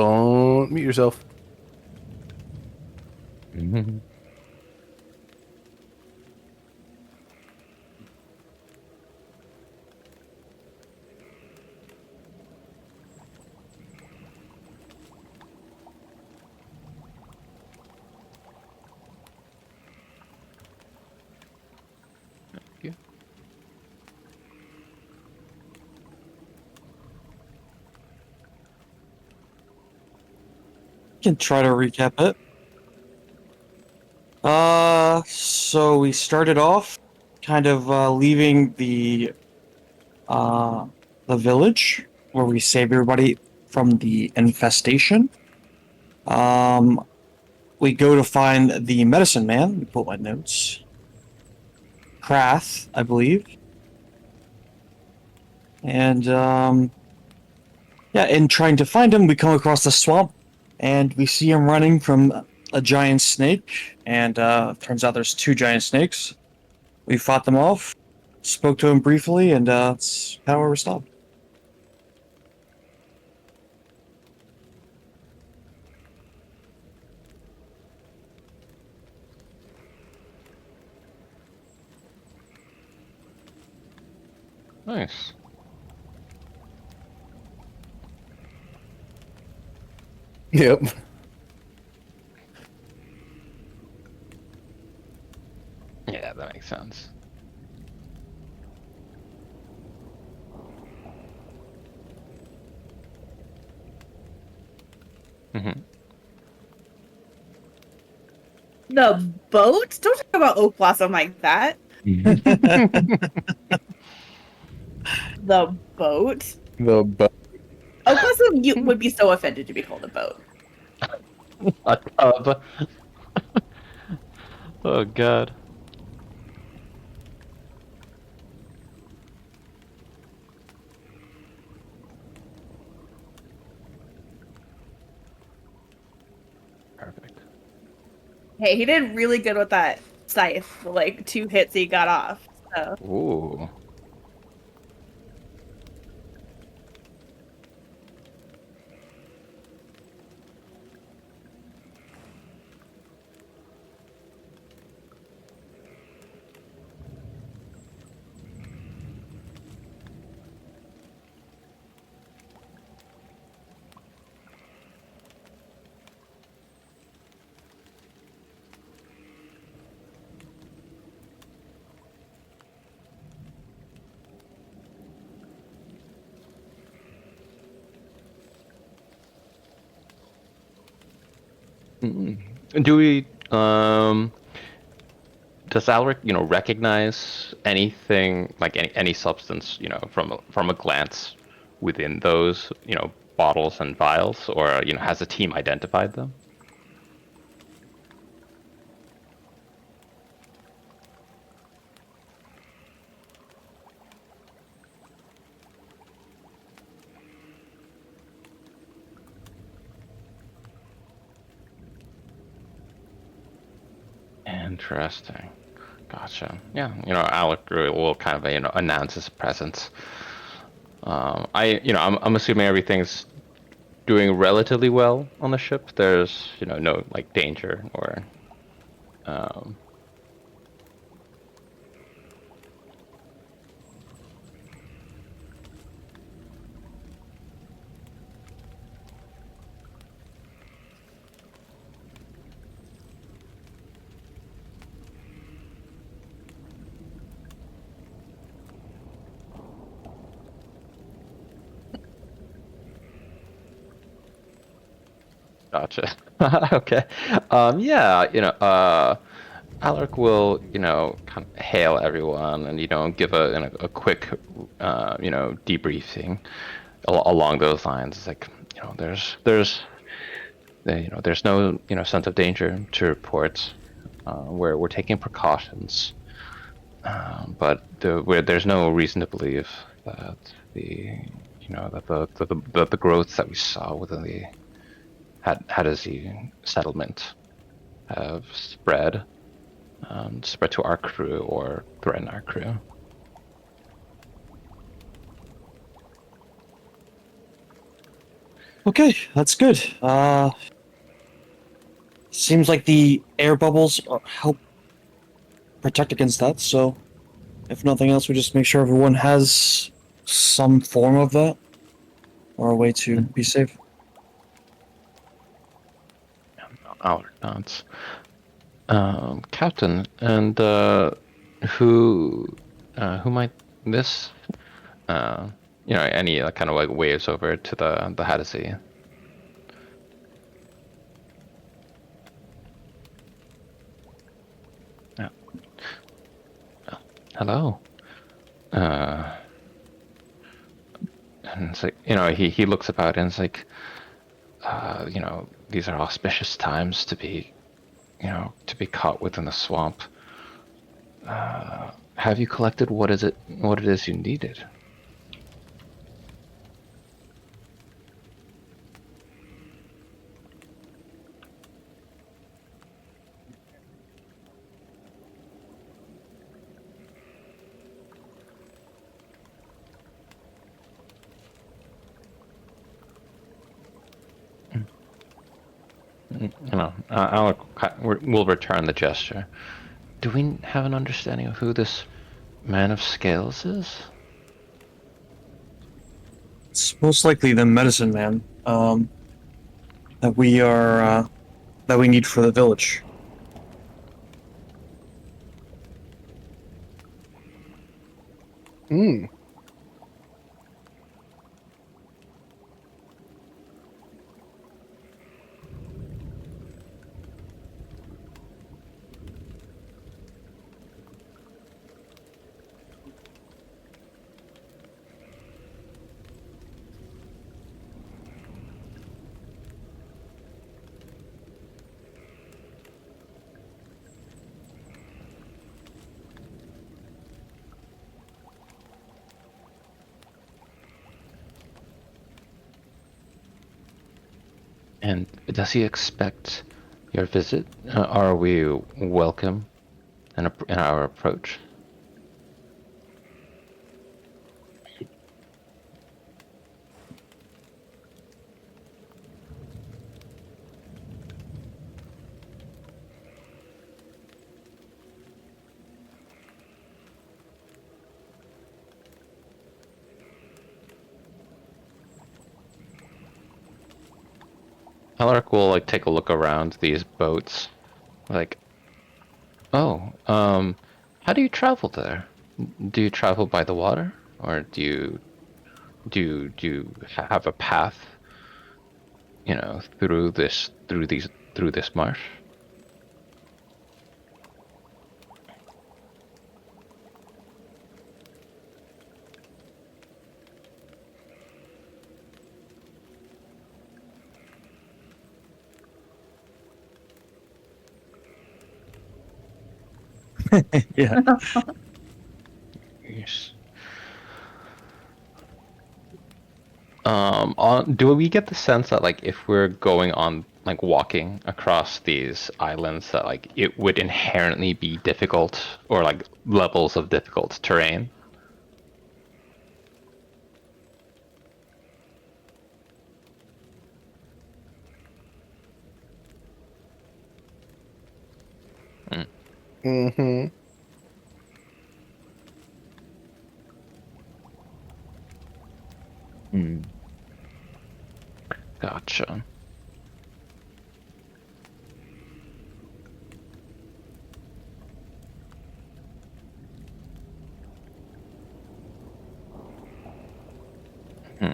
Don't mute yourself. Mhm. Yeah. Can try to recap it. So we started off kind of leaving uh the village where we saved everybody from the infestation. Um, we go to find the medicine man. Let me pull my notes. Krath, I believe. And yeah, in trying to find him, we come across the swamp and we see him running from a giant snake. And turns out there's two giant snakes. We fought them off, spoke to him briefly, and that's how we were stopped. Nice. Yep. Yeah, that makes sense. Hmm. The boat? Don't talk about Oak Blossom like that. The boat? The but Oak Blossom you would be so offended to be called a boat. A tub. Oh god. Perfect. Hey, he did really good with that scythe. Like 2 hits he got off. So Ooh. Mm. Do we does Alric, recognize anything like any substance, from a glance within those, bottles and vials, or has the team identified them? Interesting. Gotcha. Yeah, Alec will kind of, announce his presence. I'm assuming everything's doing relatively well on the ship. There's, no like danger or, um, gotcha. Okay. Yeah, Alaric will, kind of hail everyone and, give a quick, debriefing along those lines. It's like, there's no, sense of danger to report. We're taking precautions, but where there's no reason to believe that the growths that we saw within the Hadesi settlement have spread to our crew or threaten our crew. Okay, that's good. Seems like the air bubbles help protect against that. So, if nothing else, we just make sure everyone has some form of that or a way to be safe. Our nods. Captain, and who might this? Any kind of like waves over to the Hadesy. Yeah. Hello. Uh, and it's like he looks about and it's like, these are auspicious times to be, to be caught within the swamp. Have you collected what it is you needed? We'll return the gesture. Do we have an understanding of who this man of scales is? It's most likely the medicine man that that we need for the village. Hmm. And does he expect your visit? Are we welcome in our approach? Alaric will like take a look around these boats, like, oh, how do you travel there? Do you travel by the water, or do you have a path, through this marsh? Yeah. Yes. Do we get the sense that like if we're going on like walking across these islands that like it would inherently be difficult or like levels of difficult terrain? Mm, Mm-hmm. Hmm. gotcha. Hmm.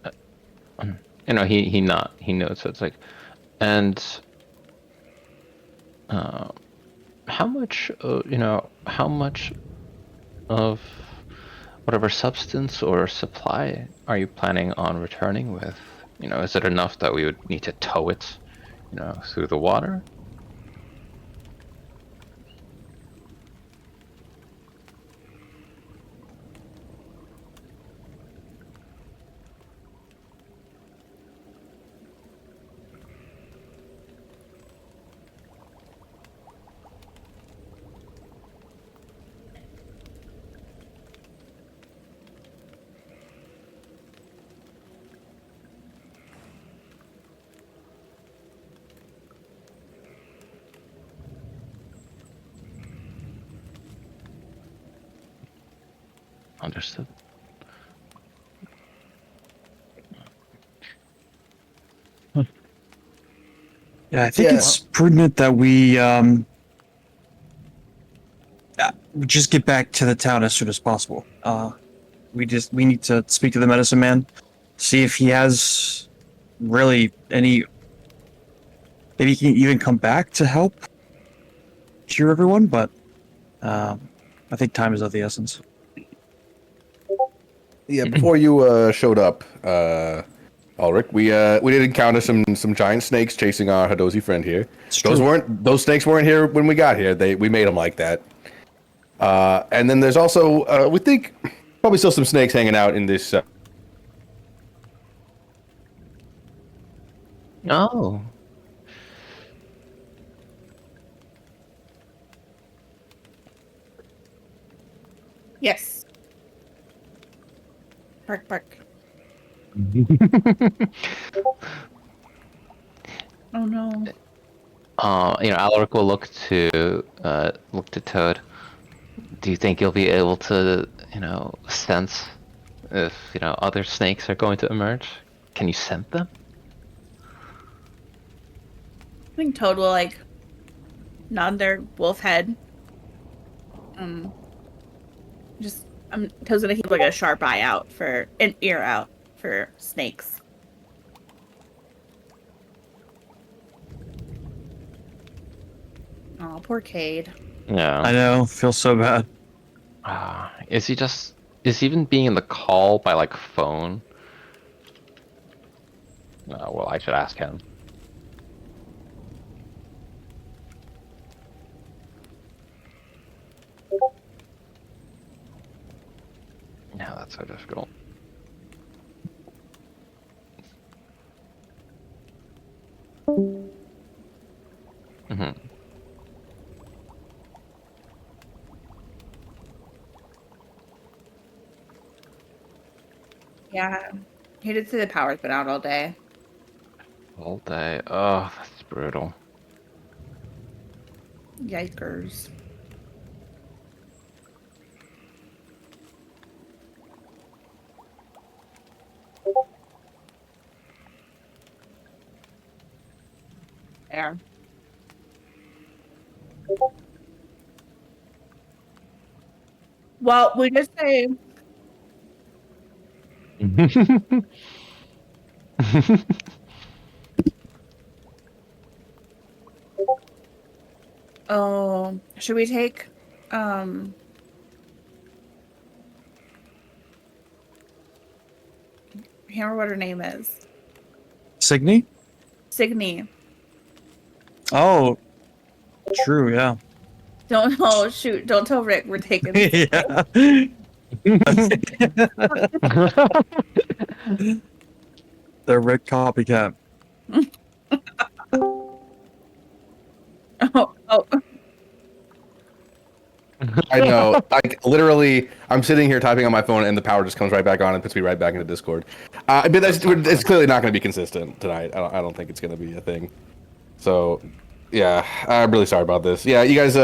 Uh, he knows it's like, and uh, how much of whatever substance or supply are you planning on returning with? Is it enough that we would need to tow it, through the water? Understood. Yeah, I think Yeah. it's prudent that we just get back to the town as soon as possible. We need to speak to the medicine man, see if he has really any. Maybe he can even come back to help cure everyone, but I think time is of the essence. Yeah, before you showed up, Ulrich, we did encounter some giant snakes chasing our Hadozi friend here. It's Those true. snakes weren't here when we got here. We made them like that. And then there's also we think probably still some snakes hanging out in this. Oh. Yes. Bark, bark. Oh no. Alaric will look to Toad. Do you think you'll be able to, sense if, other snakes are going to emerge? Can you scent them? I think Toad will like nod their wolf head. Toad's gonna keep like a sharp eye out for an ear out for snakes. Oh, poor Cade. Yeah. I know. Feel so bad. Is he even being in the call by like phone? Well, I should ask him. Yeah, that's so difficult. Mm-hmm. Yeah. He did say the power's been out all day. All day. Oh, that's brutal. Yikers. There. Well, we just say oh, should we take can't remember what her name is. Signy? Signy. Oh, true. Yeah. Oh shoot, don't tell Rick we're taking Yeah. The red copycat. oh. I know, like literally, I'm sitting here typing on my phone, and the power just comes right back on and puts me right back into Discord. But it's clearly not going to be consistent tonight. I don't think it's going to be a thing. So, yeah, I'm really sorry about this. Yeah, you guys,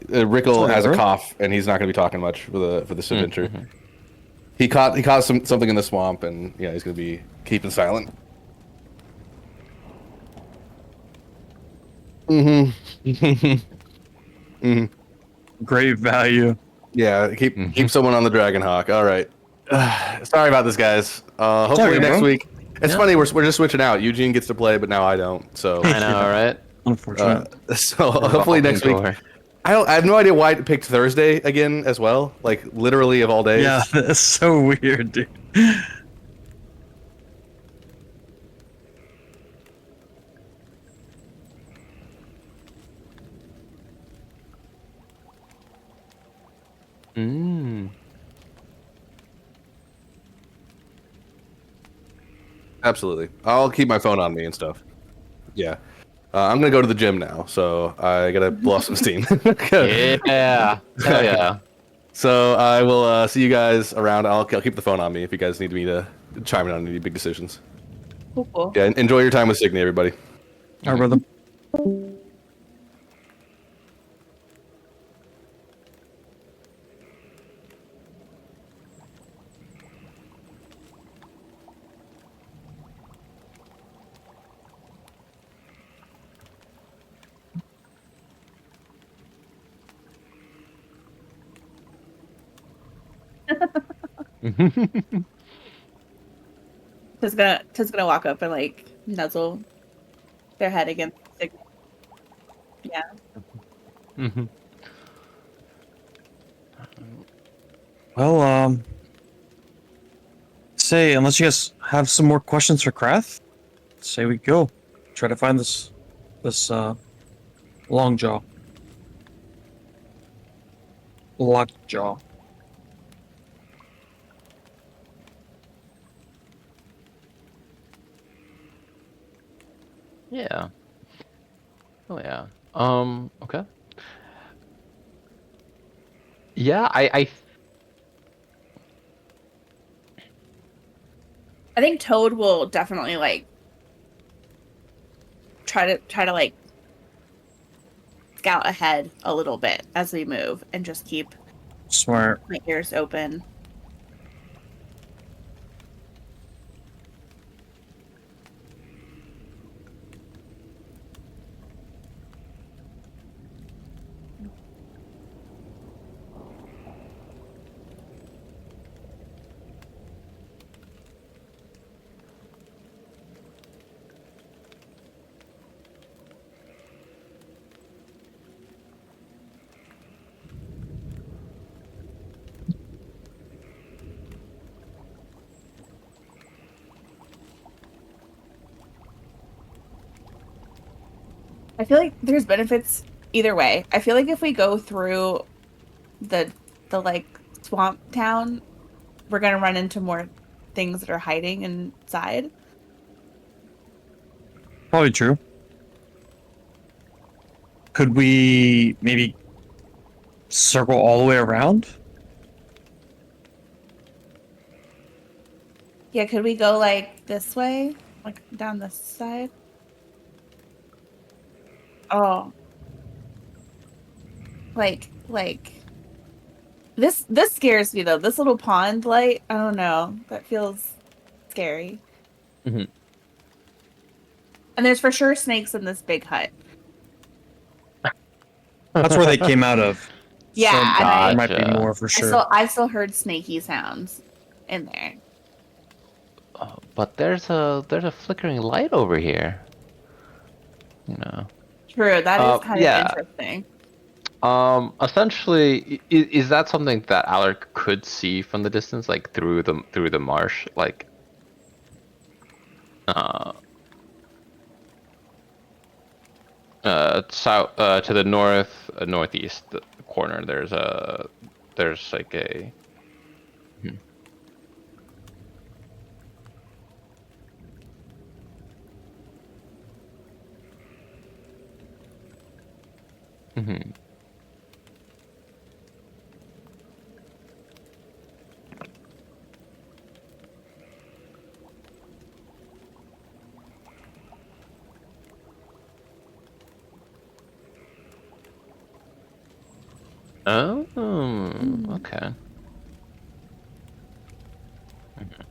Rickle has a cough, and he's not going to be talking much for this adventure. Mm-hmm. He caught something in the swamp, and yeah, he's going to be keeping silent. Great value. Yeah, keep someone on the Dragonhawk. All right. Sorry about this, guys. Hopefully next week. It's funny, we're just switching out. Eugene gets to play, but now I don't. So I know, right? Unfortunate. so hopefully next week. I have no idea why it picked Thursday again as well. Like literally of all days. Yeah, that's so weird, dude. Absolutely. I'll keep my phone on me and stuff. Yeah. I'm gonna go to the gym now, so I gotta blow off some steam. Yeah. Hell yeah. So I will see you guys around. I'll keep the phone on me if you guys need me to chime in on any big decisions. Cool. Yeah, enjoy your time with Signy, everybody. All right, brother. Tis gonna walk up and like nuzzle their head against the signal. Yeah. Mm-hmm. Well, say unless you guys have some more questions for Krath, say we go try to find this Longjaw. Lockjaw. Yeah. Oh yeah. Okay. Yeah, I think Toad will definitely like try to like scout ahead a little bit as we move and just keep Smart. my ears open. I feel like there's benefits either way. I feel like if we go through the like swamp town, we're gonna run into more things that are hiding inside. Probably true. Could we maybe circle all the way around? Yeah, could we go like this way? Like down this side? Oh, like this scares me though. This little pond light, I don't know. That feels scary. Mhm. And there's for sure snakes in this big hut. That's where they came out of. Yeah, So and there might be Gotcha. more for I sure. still heard snaky sounds in there. But there's a flickering light over here. You know. True, that is kind Yeah. of interesting. Essentially, is that something that Alaric could see from the distance, like through the marsh, like, south, to the northeast corner. There's like a. Hmm. Mhm. Oh, okay. Mhm.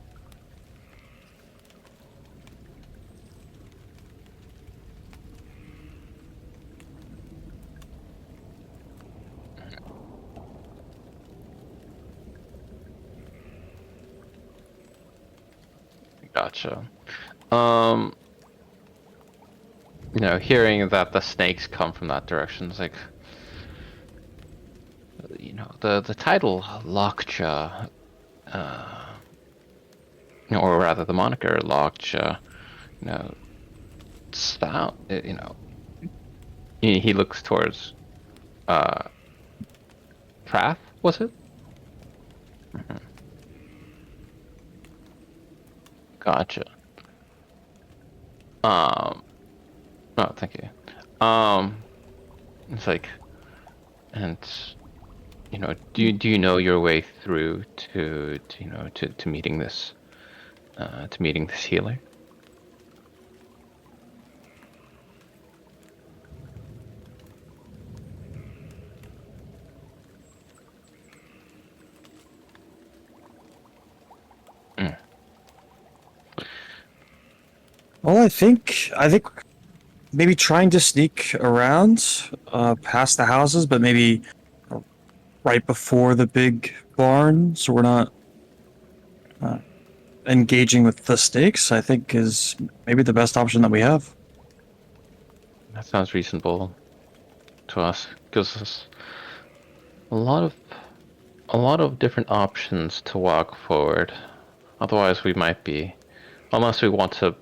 Gotcha. Um, hearing that the snakes come from that direction is like, the title Lockjaw, or rather the moniker Lockjaw, you know, sound, he looks towards, Trath, was it? Mhm. Gotcha. Oh, thank you. It's like, and do you know your way through to meeting this healer? Mm. Well, I think maybe trying to sneak around past the houses, but maybe right before the big barn, so we're not engaging with the snakes, I think is maybe the best option that we have. That sounds reasonable to us. Gives us a lot of different options to walk forward. Otherwise, we might be, unless we want to,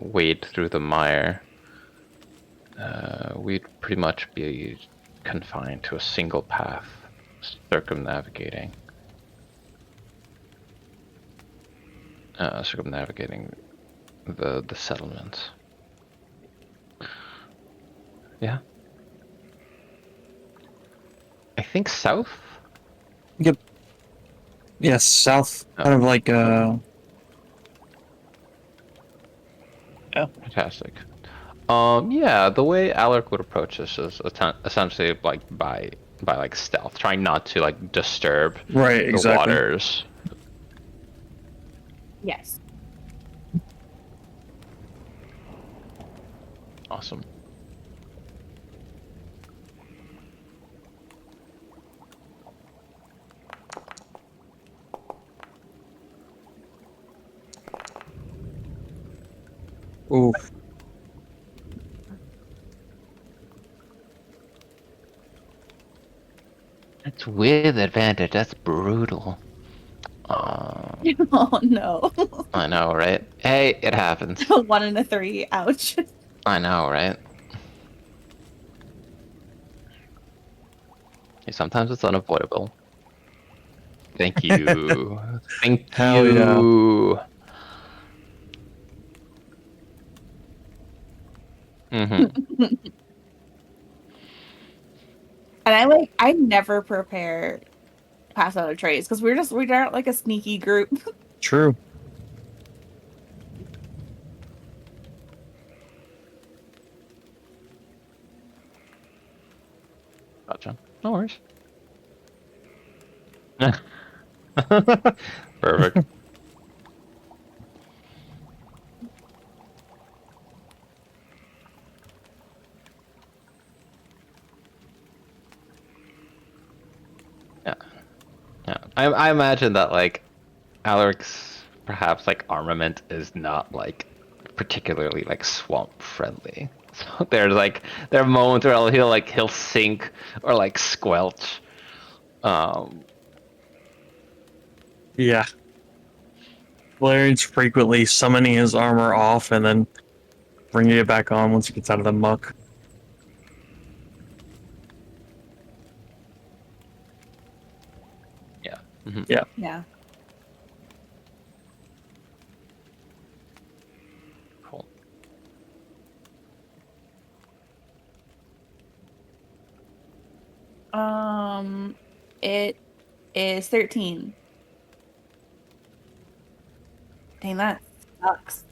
wade through the mire. We'd pretty much be confined to a single path, circumnavigating the settlements. Yeah. I think south? Yep. Yes, south, Oh. kind of like Fantastic. Yeah, the way Alec would approach this is essentially like by like stealth, trying not to like disturb right, the exactly. waters. Yes. Awesome. Oof. That's with advantage. That's brutal. Oh no. I know, right? Hey, it happens. 1 and a 3. Ouch. I know, right? Sometimes it's unavoidable. Thank you. Thank Hell you. Mm-hmm. And I never prepare pass out of trays because we aren't like a sneaky group. True. Gotcha. No worries. Perfect. Yeah. Yeah. I imagine that like Alaric's perhaps like armament is not like particularly like swamp friendly. So there are moments where he'll sink or like squelch. Yeah. Valerian's frequently summoning his armor off and then bringing it back on once he gets out of the muck. Yeah. Mm-hmm. Yeah. Yeah. Cool. It is 13. Dang, that sucks.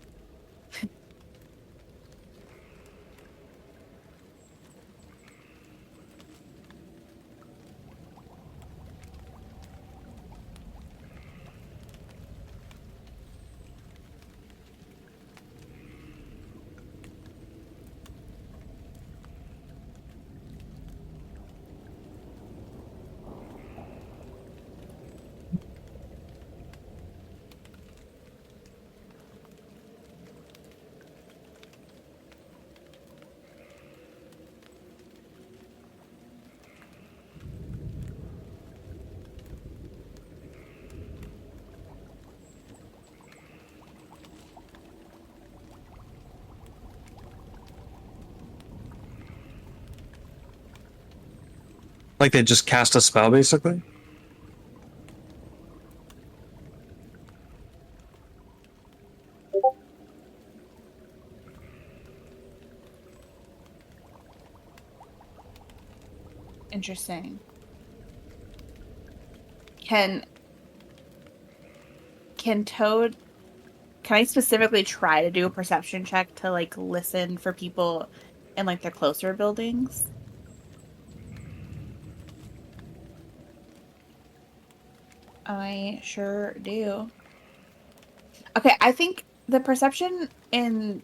Like they just cast a spell, basically? Interesting. Can Toad can I specifically try to do a perception check to like listen for people in like the closer buildings? I sure do. Okay, I think the perception in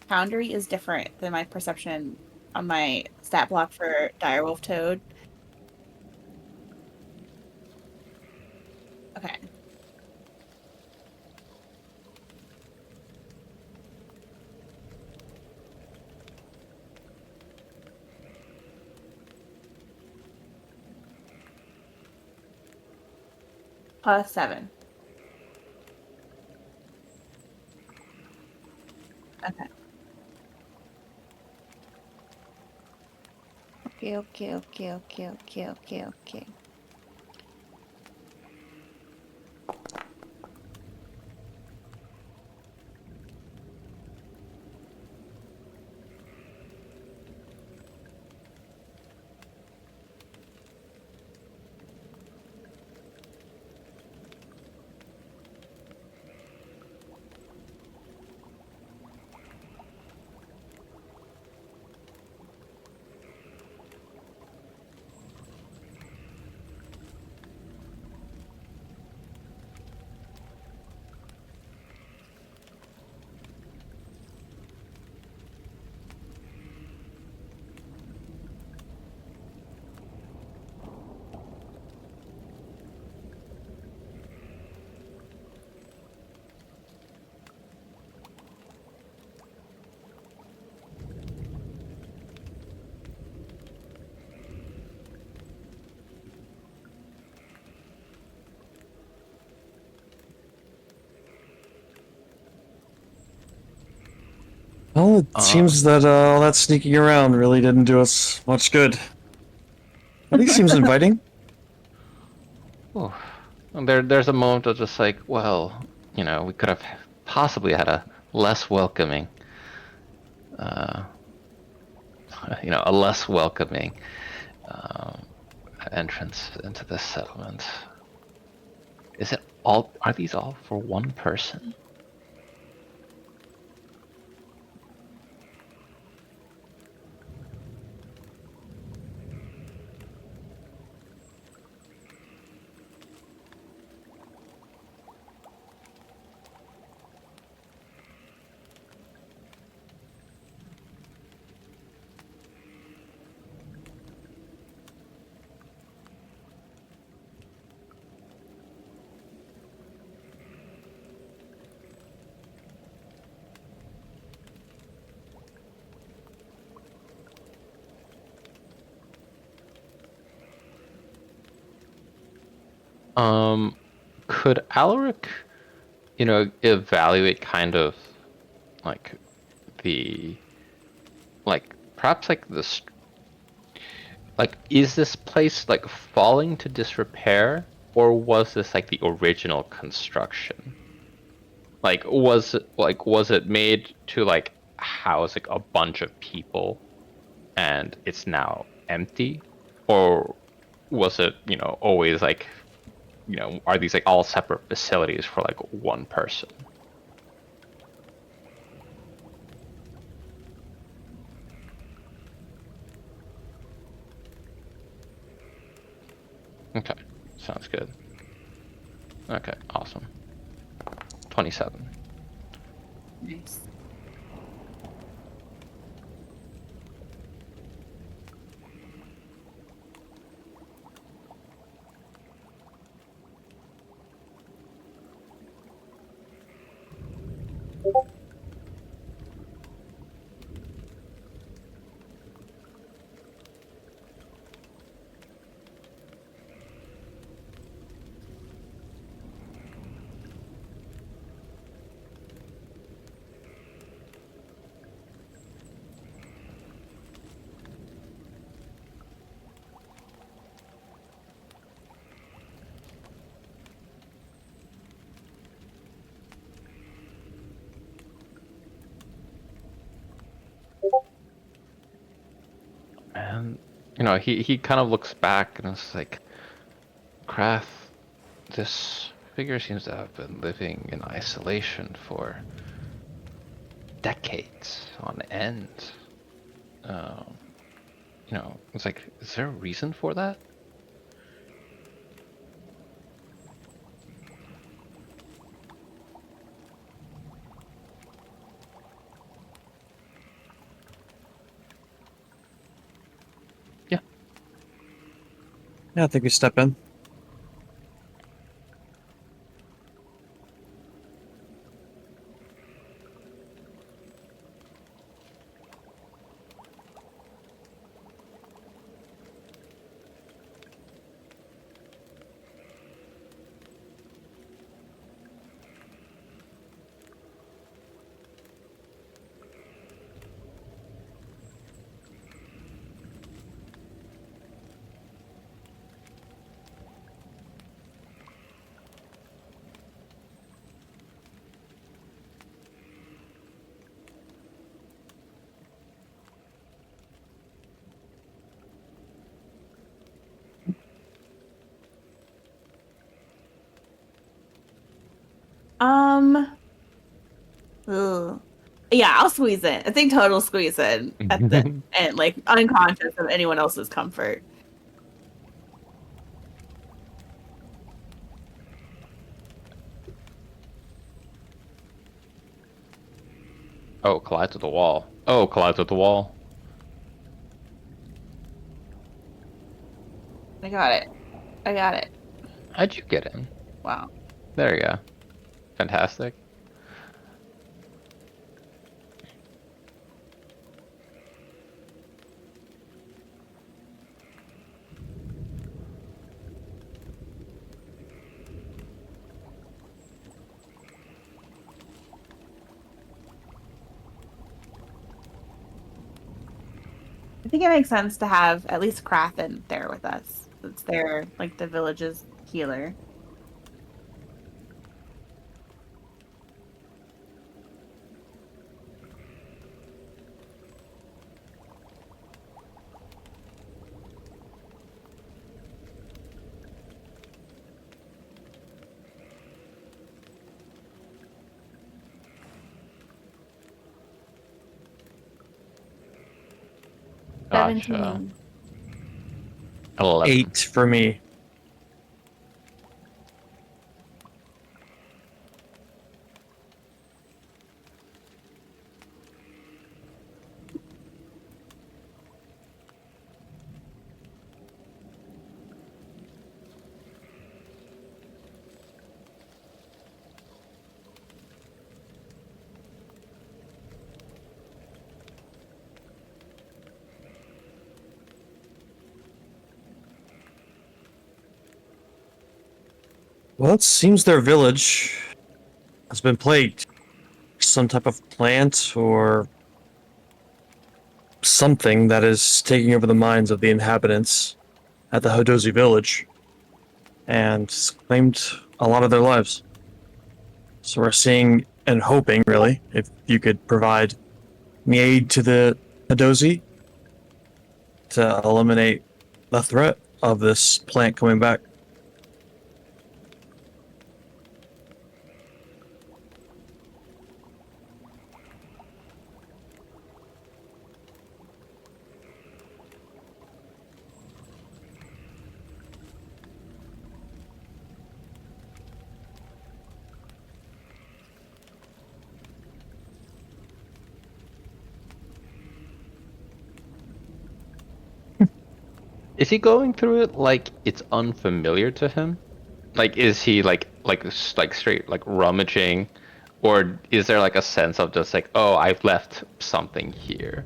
Foundry is different than my perception on my stat block for Direwolf Toad. plus 7. Okay. Okay. Well, it seems that all that sneaking around really didn't do us much good. At least seems inviting. Oh, and there's a moment of just like, well, we could have possibly had a less welcoming, uh, a less welcoming um, entrance into this settlement. Is it all? Are these all for one person? Could Alaric, evaluate kind of like the perhaps like this is this place like falling to disrepair, or was this like the original construction? Was it made to like house like a bunch of people and it's now empty? Or was it, always like, are these like all separate facilities for like one person? Okay, sounds good. Okay, awesome. 27. Nice. And he kind of looks back and is like, Krath, this figure seems to have been living in isolation for decades on end. Um, it's like, is there a reason for that? Yeah. Yeah, I think we step in. Ugh. Yeah, I'll squeeze in. I think total squeeze in at the end, like unconscious of anyone else's comfort. Oh, collides with the wall. Oh, collides with the wall. I got it. I got it. How'd you get in? Wow. There you go. Fantastic. I think it makes sense to have at least Krathen there with us. It's their like the village's healer. Gotcha. 17. 11. 8 for me. Well, it seems their village has been plagued. Some type of plant or something that is taking over the minds of the inhabitants at the Hodozi village and it's claimed a lot of their lives. So we're seeing and hoping, really, if you could provide me aid to the Hodozi to eliminate the threat of this plant coming back. Is he going through it like it's unfamiliar to him? Like, is he like straight like rummaging, or is there like a sense of just like, oh, I've left something here?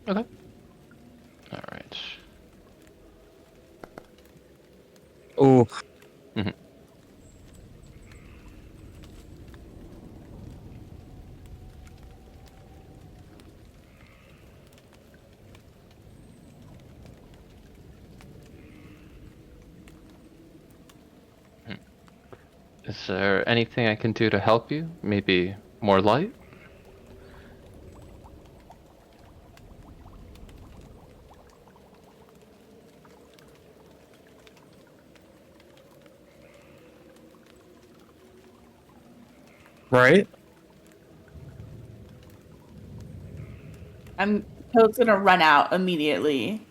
Okay. All right. Oh, Is there anything I can do to help you? Maybe more light? right? I'm Toad's gonna run out immediately.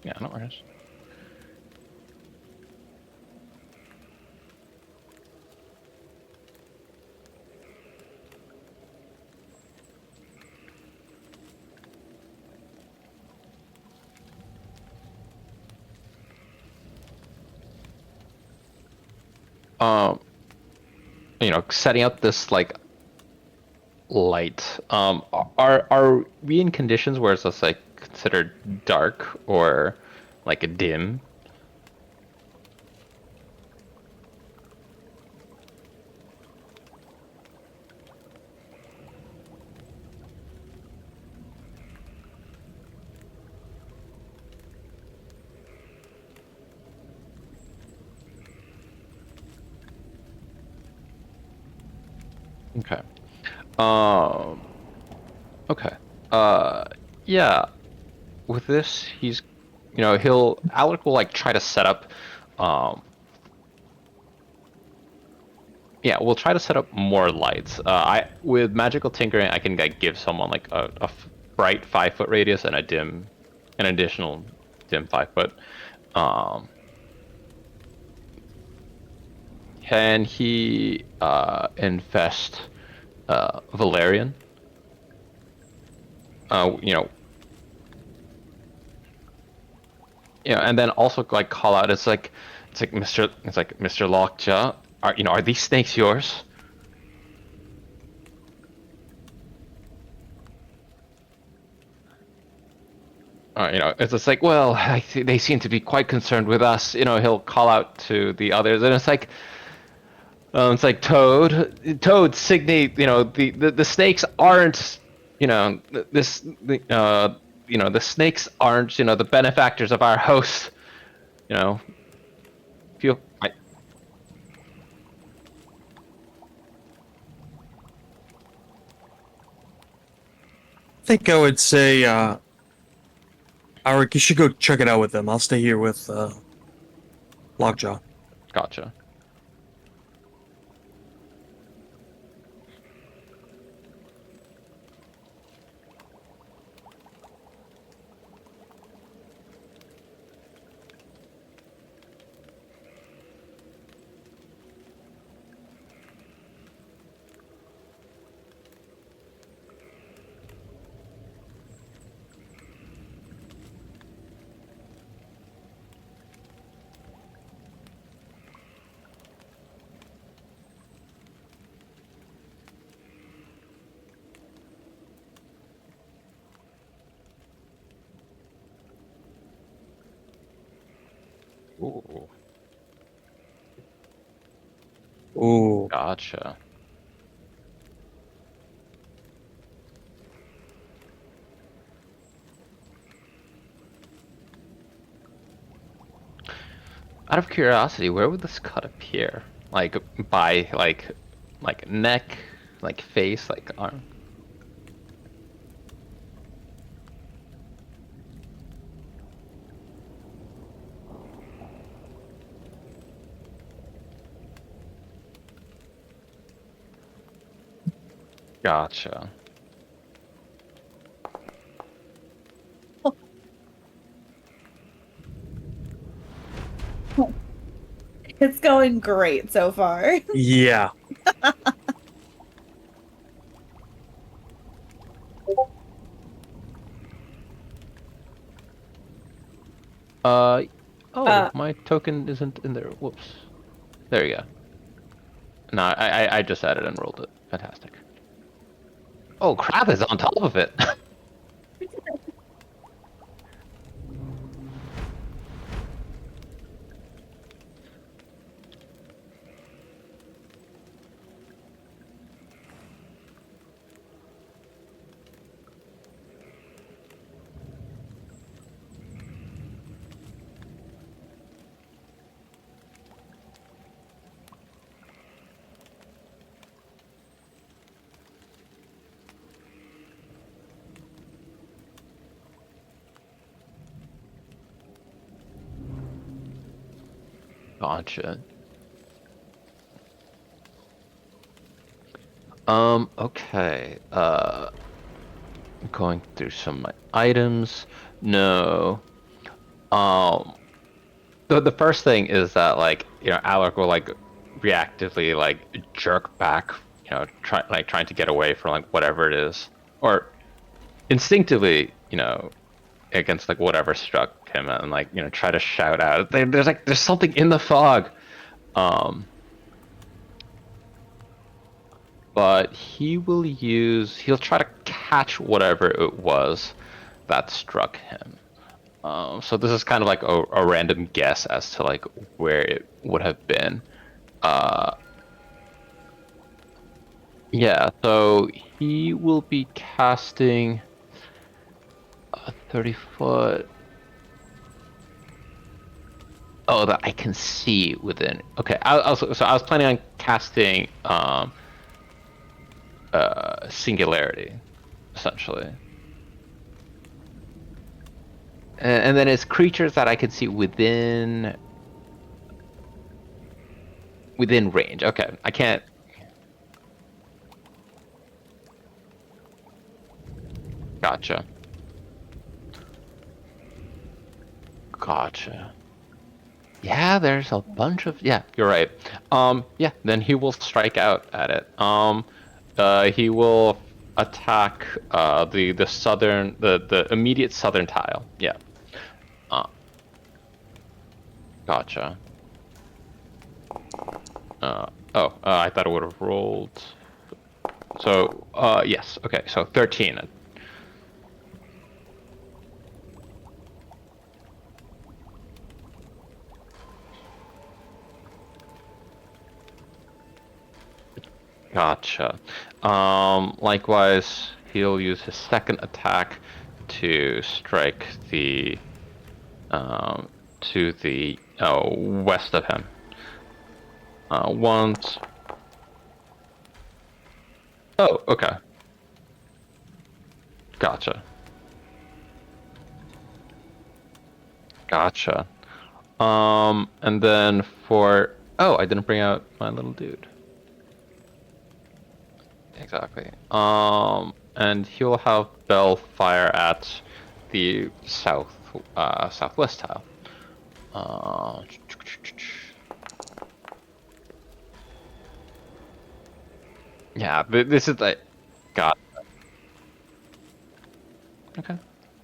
Yeah, no worries. Um, setting up this like light. Are we in conditions where it's just like considered dark or like a dim? Okay. Um. Okay. Yeah. With this, he's, Alec will like try to set up. Um. Yeah, we'll try to set up more lights. I with magical tinkering, I can like give someone like a bright 5 foot radius and an additional dim 5 foot. Um. Can he infest Valerian? Uh, you know, and then also like call out. Mr. Lockjaw. Are these snakes yours? It's just like, well, they seem to be quite concerned with us. He'll call out to the others, and it's like Toad, Signe. The snakes aren't, the snakes aren't, the benefactors of our host. You know, feel. I think I would say, Arik, you should go check it out with them. I'll stay here with Lockjaw. Gotcha. Ooh, Ooh. gotcha. Out of curiosity, where would this cut appear? Like by like neck, like face, like arm. Gotcha. It's going great so far. Yeah. Oh, Uh, my token isn't in there. Whoops. There you go. No, I just added and rolled it. Fantastic. Oh, crab is on top of it. Gotcha. Okay. Going through some of my items. No. Um, the first thing is that like, Alec will like reactively like jerk back, trying to get away from like whatever it is, or instinctively, against like whatever struck him, and like try to shout out. There's something in the fog. Um, but he'll try to catch whatever it was that struck him. So this is kind of like a random guess as to like where it would have been. Uh, yeah, so he will be casting a 30 foot. Oh, that I can see within. Okay, so I was planning on casting singularity, essentially. And then it's creatures that I can see within range. Okay, I can't. Gotcha. Gotcha. Yeah, there's a bunch of. Yeah, you're right. Yeah, then he will strike out at it. He will attack the southern the immediate southern tile. Yeah. Gotcha. I thought it would have rolled. So, yes. Okay, so 13. Gotcha. Likewise, he'll use his second attack to strike the to the west of him. Once. Oh, okay. Gotcha. Gotcha. And then for I didn't bring out my little dude. Exactly. And he'll have Bell fire at the southwest tile. Yeah, this is like, got. Okay,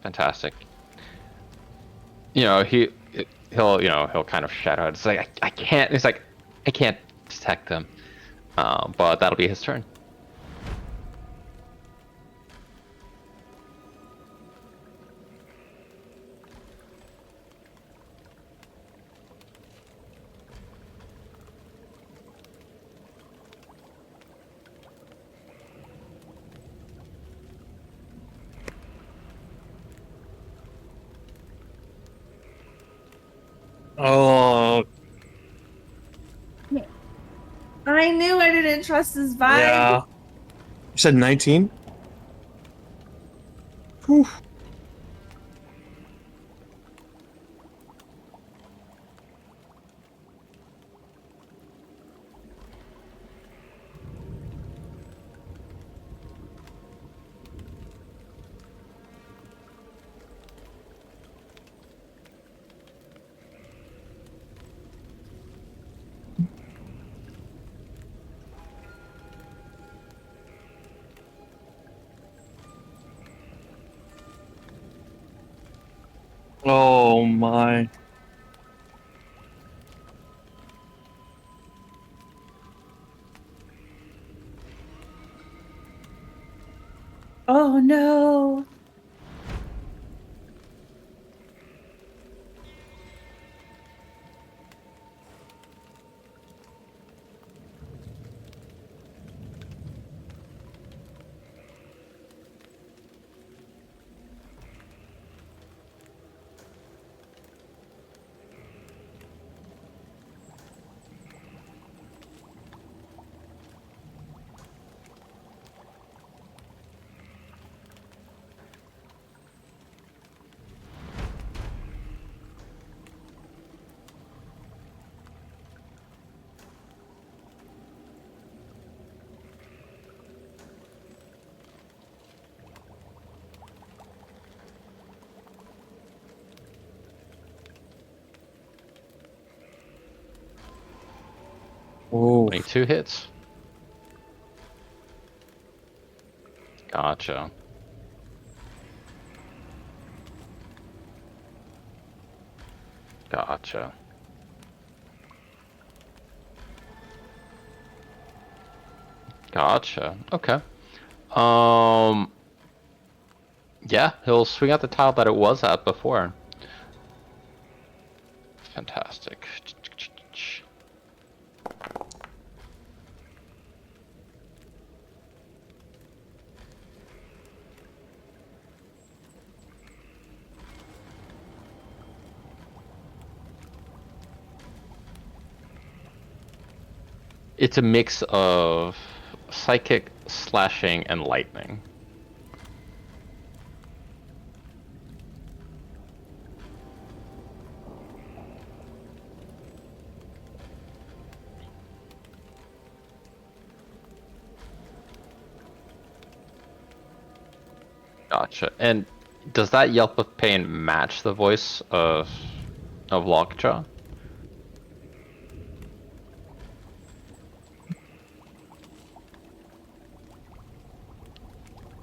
fantastic. He'll kind of shadow. It's like I can't. It's like I can't detect them. But that'll be his turn. Oh, I knew I didn't trust his vibe. yeah. You said 19? Whew. Oh my. Oh no. Oh. 22 hits. Gotcha. Gotcha. Gotcha. Okay. Yeah, he'll swing at the tile that it was at before. Fantastic. It's a mix of psychic slashing, and lightning. Gotcha. And does that yelp of pain match the voice of Lockjaw?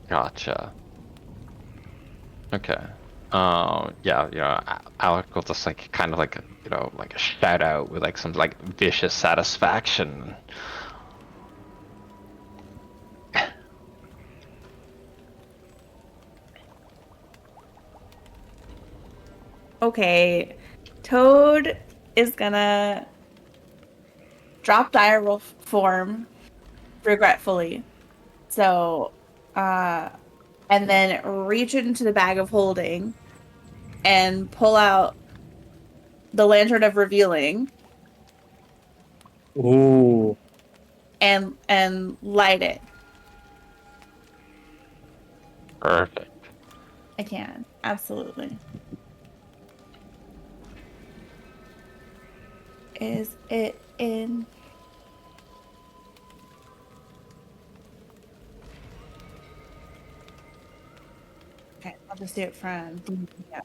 Gotcha. Okay. Yeah, Alec will just like kind of like like a shout out with like some like vicious satisfaction. Okay, Toad is gonna drop direwolf form regretfully. So, and then reach into the bag of holding and pull out the lantern of revealing Ooh. and light it. Perfect. I can, absolutely. Is it in? Okay, I'll just do it from. Yeah.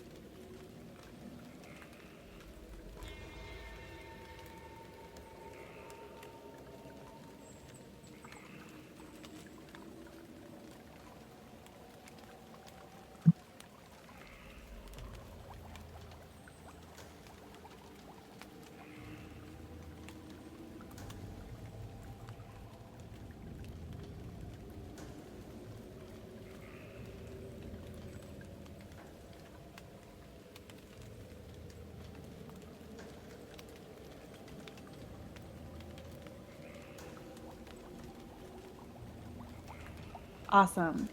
Awesome.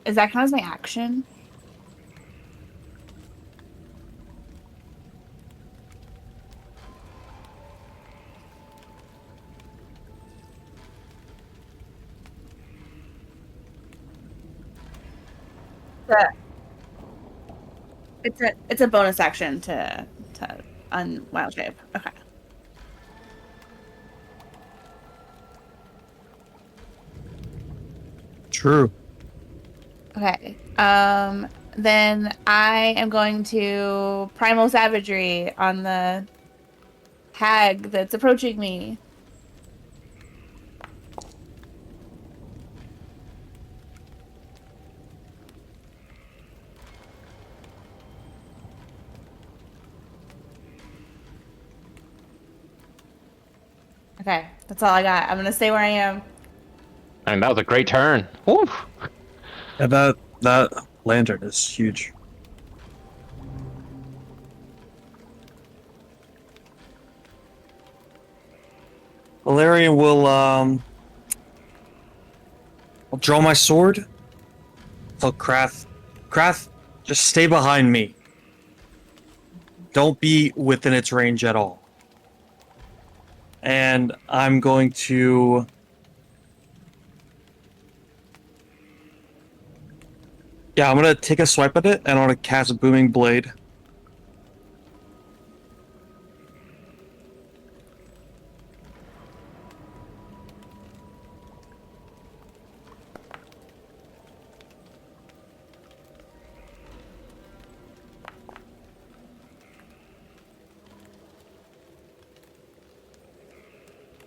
Is that kind of my action? Yeah. It's a bonus action to unwild shape. Okay. True. Okay. Then I am going to primal savagery on the hag that's approaching me. Okay, that's all I got. I'm gonna stay where I am. I mean, that was a great turn. Woo! Yeah, that lantern is huge. Valerian will I'll draw my sword. Tell Krath, just stay behind me. Don't be within its range at all. And I'm going to I'm gonna take a swipe at it and I'm gonna cast a booming blade.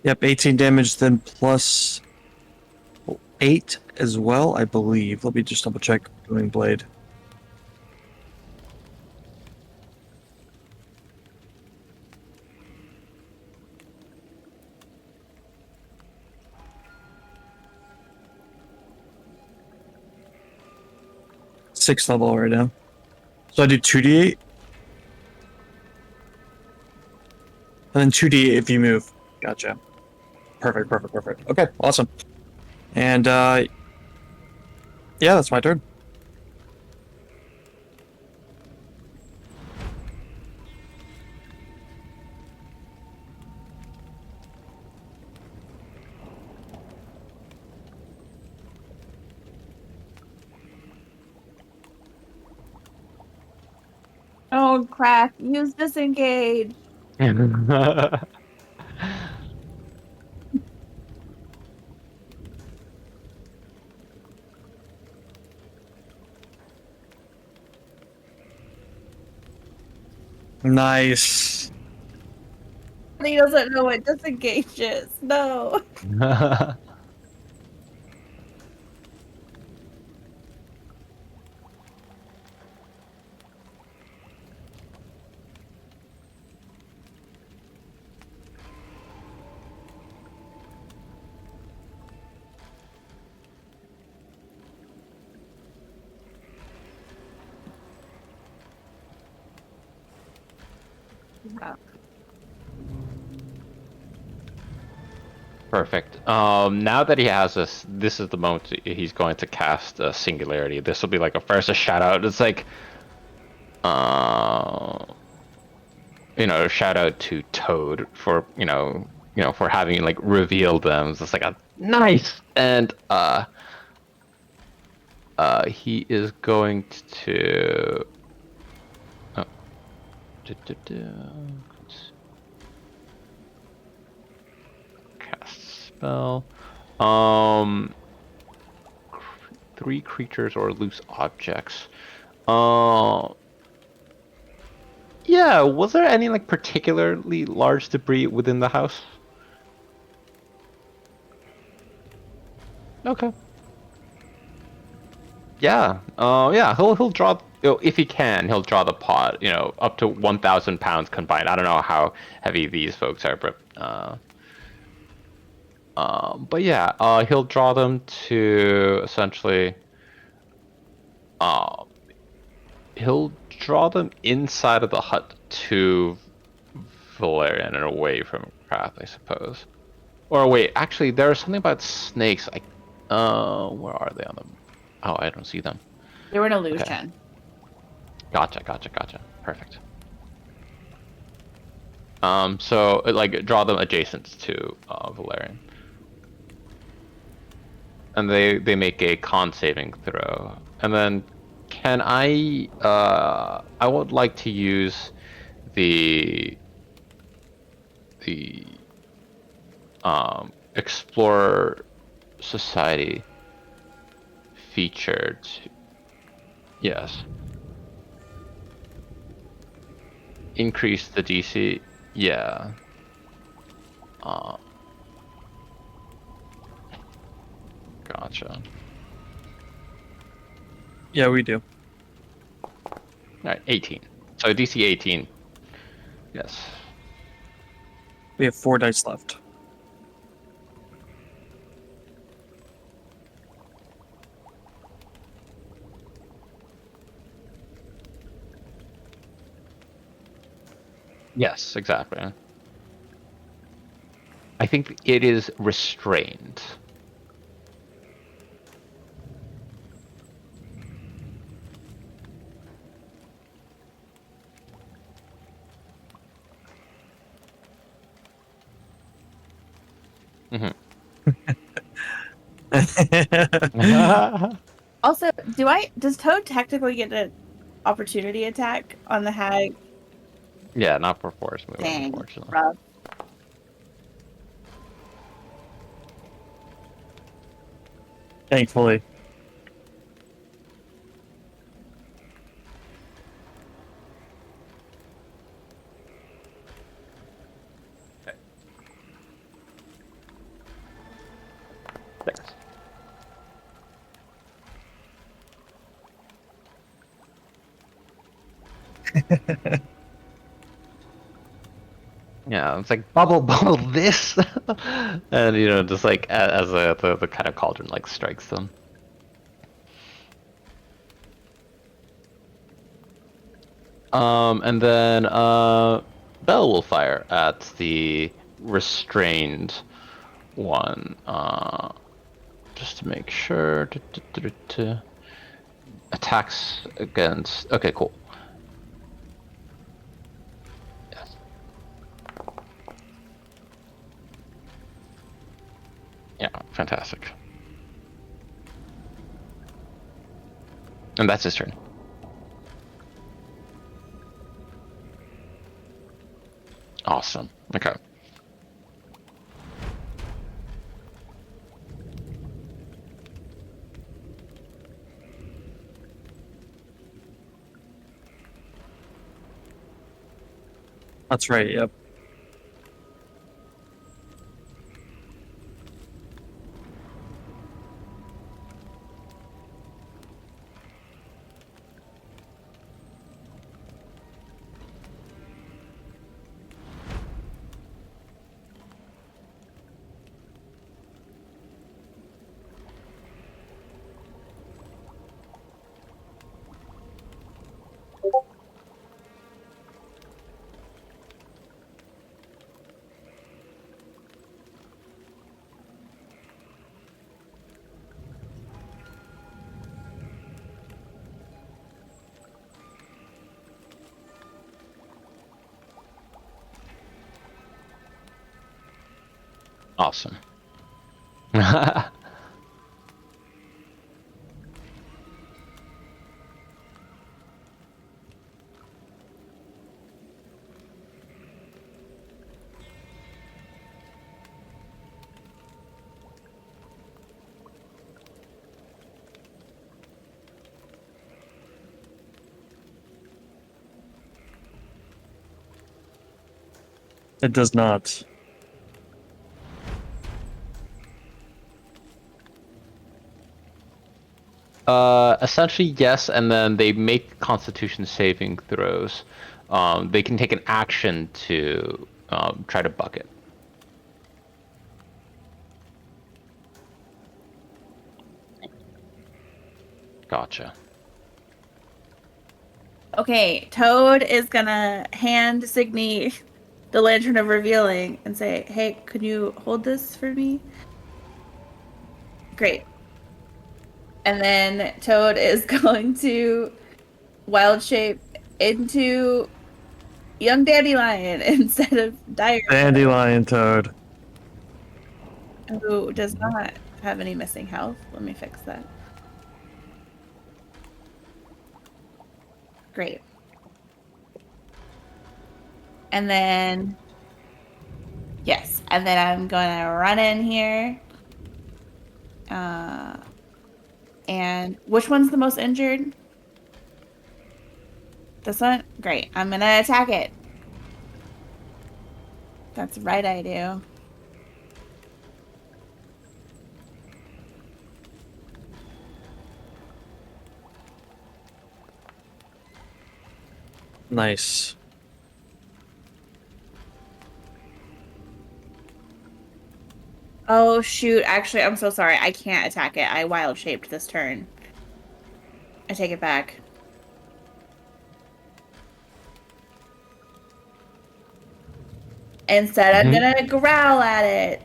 Yep, 18 damage, then plus 8 as well, I believe. Let me just double check booming blade. Sixth level right now. So I do 2d8. And then 2d8 if you move. Gotcha. Perfect. Okay, awesome. And yeah, that's my turn. won't crack. Use disengage. Nice. He doesn't know what disengage is. No. Wow. Perfect. Now that he has this is the moment he's going to cast Singularity. This will be like a shout out. It's like, shout out to Toad for for having like revealed them. It's just like a nice, and he is going to. Oh. Cast spell. 3 creatures or loose objects. Yeah, was there any like particularly large debris within the house? Okay. Yeah. Yeah. He'll draw. If he can, he'll draw the pot. Up to 1,000 pounds combined. I don't know how heavy these folks are, but yeah, he'll draw them to essentially. He'll draw them inside of the hut to Valerian and away from Krath, I suppose. Or wait, actually, there's something about snakes. Where are they on them? Oh, I don't see them. They were an illusion. Okay. Gotcha. Perfect. So like draw them adjacent to Valerian, and they make a con saving throw, and then can I would like to use the Explorer Society feature to, yes, increase the DC. Yeah. Gotcha. Yeah, we do. Alright, 18. So DC 18. Yes. We have 4 dice left. Yes, exactly. I think it is restrained. Mm-hmm. Also, does Toad technically get an opportunity attack on the hag? Yeah, not for force move, Dang, unfortunately. rough. Thankfully. Thanks. Yeah, it's like bubble this, and just like as the kind of cauldron like strikes them. And then Bell will fire at the restrained one, just to make sure. Attacks against. Okay, cool. Yes. Yeah, fantastic. And that's his turn. Awesome. Okay. That's right. Yep. Awesome. It does not. Essentially, yes, and then they make Constitution saving throws. They can take an action to try to buck it. Gotcha. Okay, Toad is gonna hand Signy the Lantern of Revealing and say, "Hey, could you hold this for me?" Great. And then Toad is going to wild shape into young dandelion instead of Dire, Dandelion Toad. who does not have any missing health. Let me fix that. Great. And then, yes, and then I'm gonna run in here. And which one's the most injured? This one? Great. I'm gonna attack it. That's right, I do. Nice. Oh, shoot. Actually, I'm so sorry. I can't attack it. I wild shaped this turn. I take it back. Instead, I'm gonna growl at it.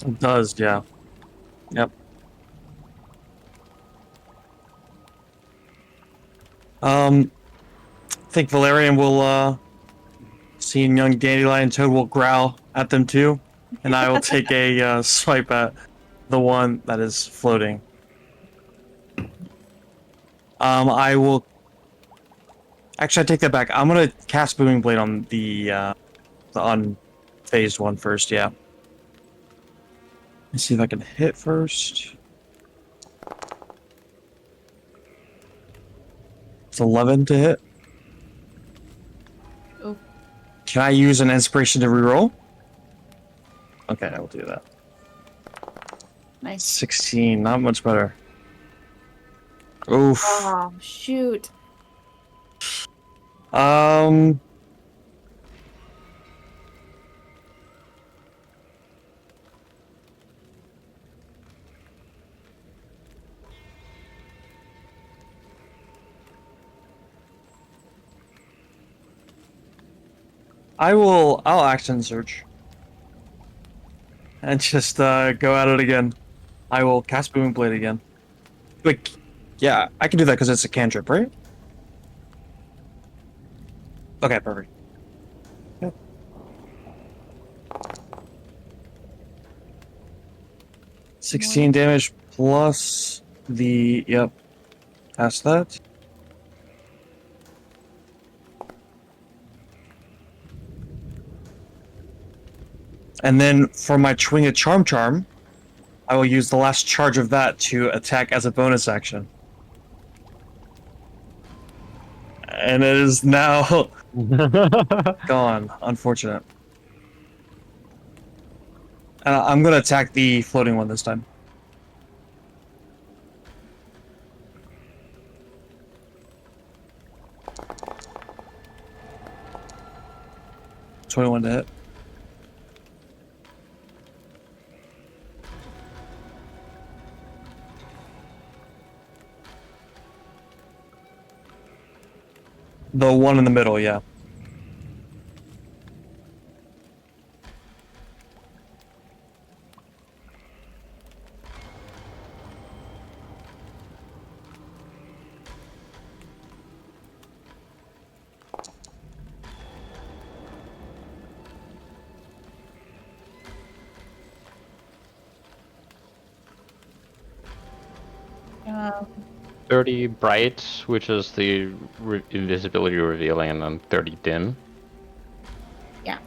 It does, yeah. Yep. I think Valerian will, seeing young Dandelion Toad will growl at them too, and I will take a swipe at the one that is floating. I will. Actually, I take that back. I'm gonna cast Booming Blade on the unphased one first. Yeah. Let's see if I can hit first. It's 11 to hit. Oh, Can I use an inspiration to reroll? Okay, I will do that. nice. 16, not much better. Oof. Oh, shoot. Um. I'll action search. And just go at it again. I will cast Booming Blade again. Like, yeah, I can do that because it's a cantrip, right? Okay, perfect. 16 damage plus the past that. And then for my Chwinga Charm, I will use the last charge of that to attack as a bonus action. And it is now gone. Unfortunate. I'm going to attack the floating one this time. $21 to hit. The one in the middle, yeah. Um, 30 bright, which is the invisibility revealing, and then 30 dim. yeah.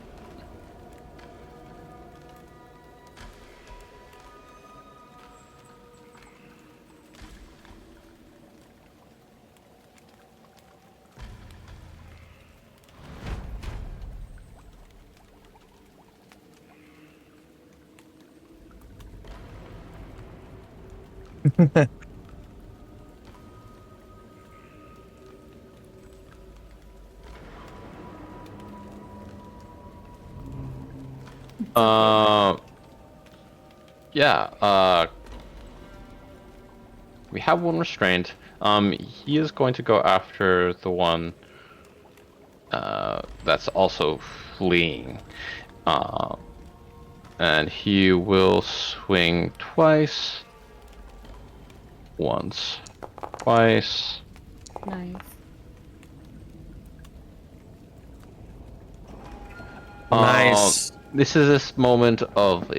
Yeah, we have one restrained. He is going to go after the one that's also fleeing. And he will swing twice. Once. Twice. Nice. Nice. This is this moment of,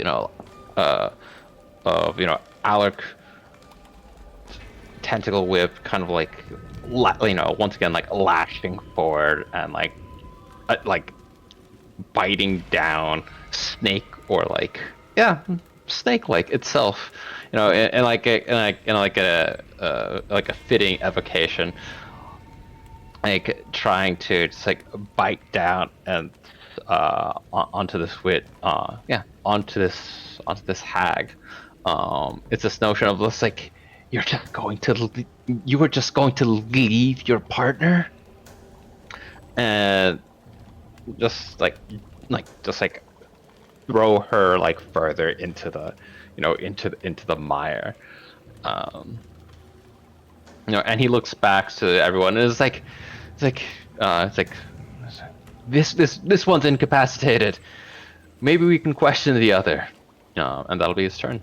Alec tentacle whip, kind of like, once again, like lashing forward and like biting down, snake or snake-like itself, and like a fitting evocation, like trying to just like bite down and onto this onto this hag. It's this notion of this like you were just going to leave your partner, and just throw her like further into the into the mire. And he looks back to everyone and it's like this one's incapacitated. Maybe we can question the other. And that'll be his turn.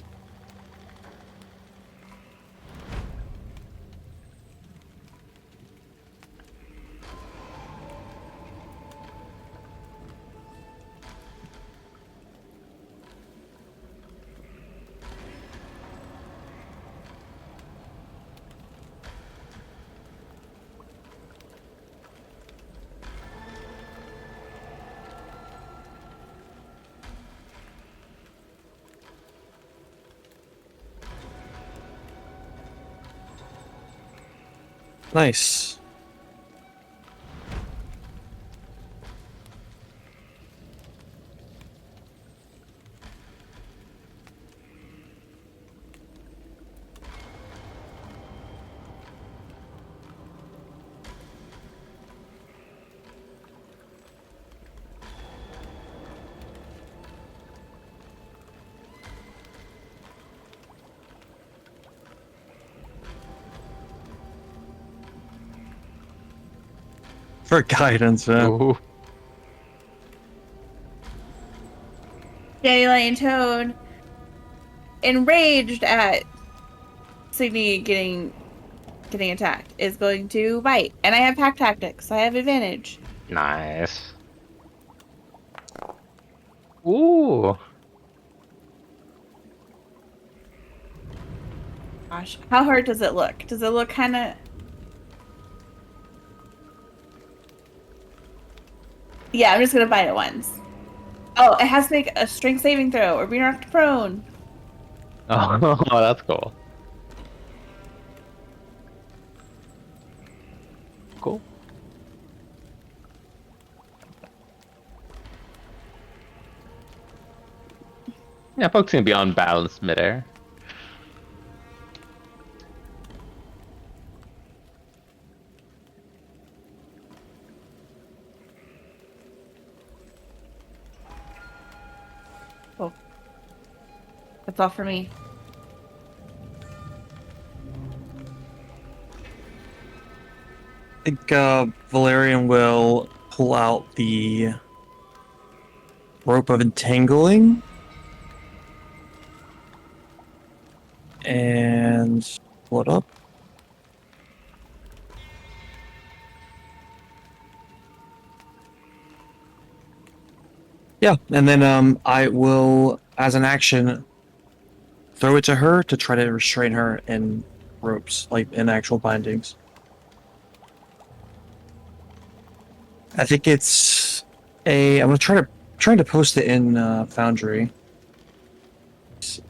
Nice. For guidance, man. Ooh. Dandelion Toad, enraged at Signy getting attacked, is going to bite. And I have pack tactics, so I have advantage. Nice. Ooh. Gosh, how hard does it look? Does it look kind of... Yeah, I'm just gonna bite it once. Oh, it has to make a strength saving throw or be knocked prone. Oh, that's cool. Cool. Yeah, focusing beyond balance midair. Oh, that's all for me. I think Valerian will pull out the rope of entangling and pull it up. Yeah, and then I will, as an action, throw it to her to try to restrain her in ropes, like in actual bindings. I think it's I'm gonna trying to post it in Foundry. Did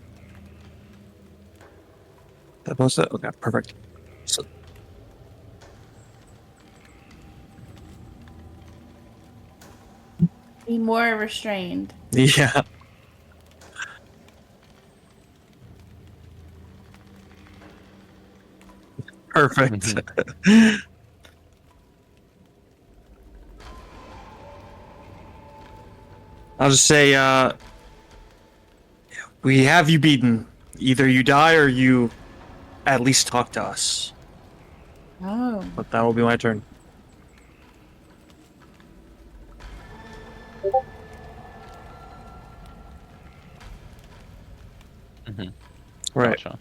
I post it? Okay, perfect. So, Be more restrained. yeah, perfect. I'll just say, we have you beaten. Either you die or you at least talk to us. Oh. But that will be my turn. Right. Gotcha.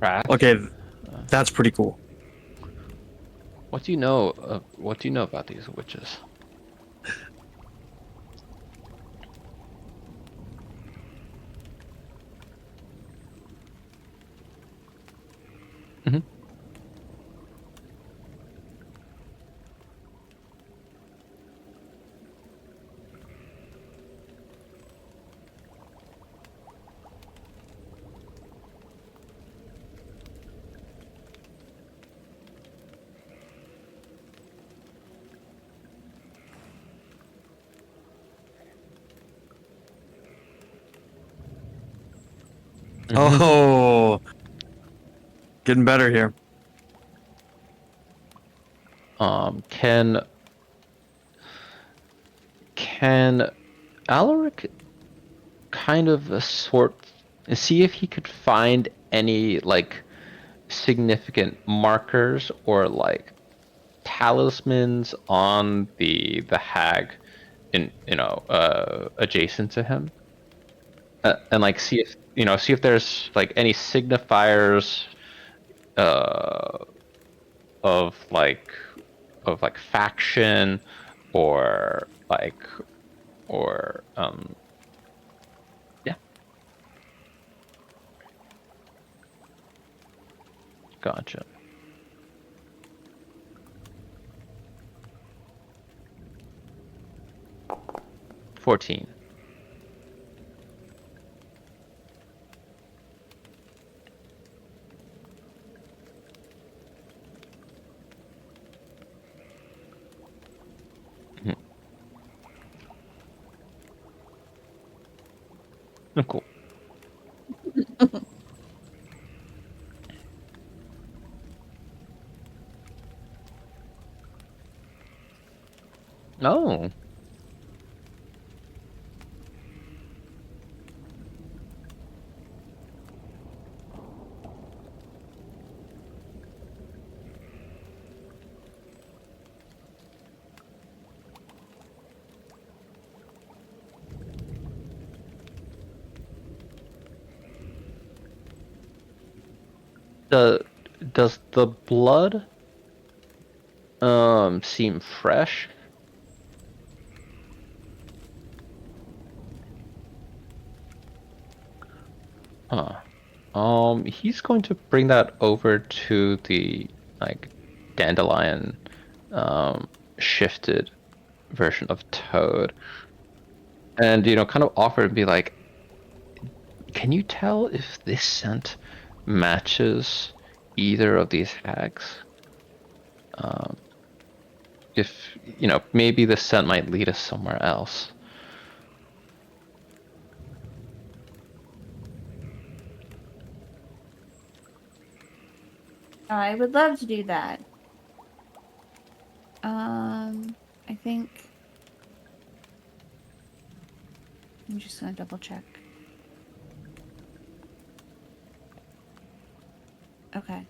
Right. Okay, that's pretty cool. What do you know? What do you know about these witches? Mhm. Oh, getting better here. Can Alaric kind of see if he could find any like significant markers or like talismans on the hag in adjacent to him, and like see if there's like any signifiers uh of like faction or yeah. Gotcha. 14. Mhm. Oh, cool. Oh. The does the blood seem fresh? Huh. He's going to bring that over to the like dandelion shifted version of Toad, and kind of offer and be like, can you tell if this scent matches either of these hags? Um, if maybe the scent might lead us somewhere else. I would love to do that. I think I'm just gonna double check. Okay.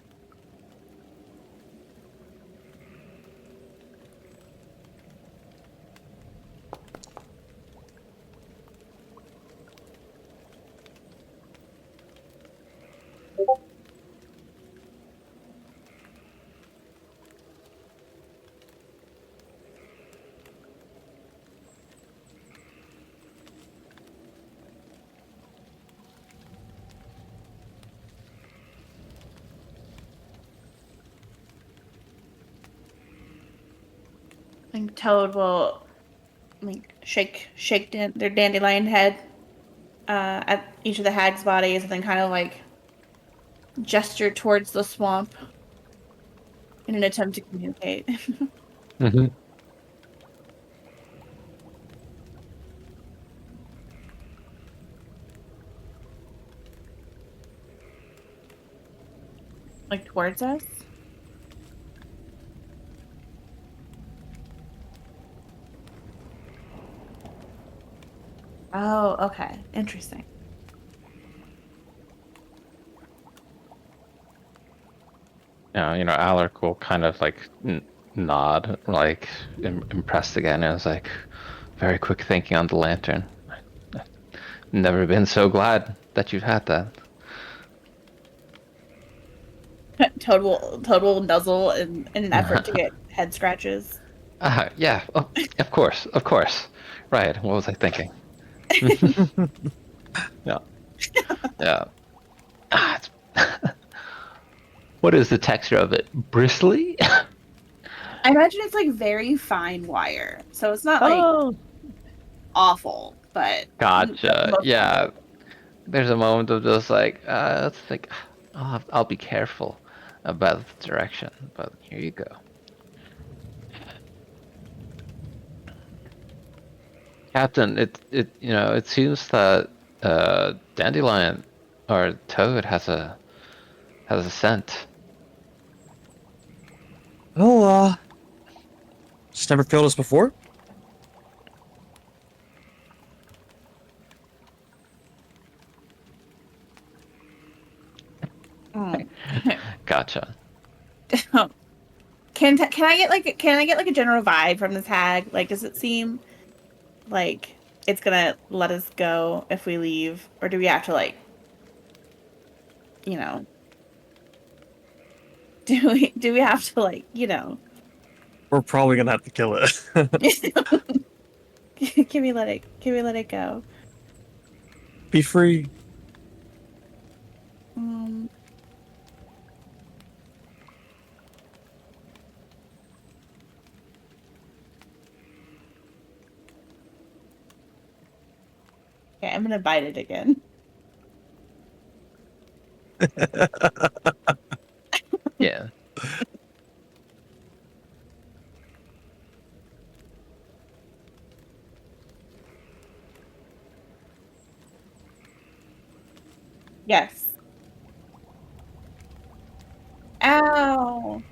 I think Toad will like shake their dandelion head at each of the hags' bodies, and then kind of like gesture towards the swamp in an attempt to communicate. Mm-hmm. Like towards us. Oh, okay. Interesting. Yeah, Alaric will kind of like nod, like impressed again. And was like, very quick thinking on the lantern. I've never been so glad that you've had that. Toad will nuzzle in an effort to get head scratches. Yeah, oh, of course. Right, what was I thinking? Yeah, yeah. It's what is the texture of it? Bristly? I imagine it's like very fine wire, so it's not like Oh, awful, but gotcha. most Yeah, there's a moment of just like, it's like, I'll be careful about the direction, but here you go. Captain, it seems that Dandelion or Toad has a scent. Oh, just never failed us before. Mm. Gotcha. Can I get like a general vibe from this hag? Like, does it seem like it's gonna let us go if we leave, or do we have to like, you know, do we have to like, We're probably gonna have to kill it. can we let it go? Be free. Um, okay, I'm gonna bite it again. Yeah. Yes. Ow.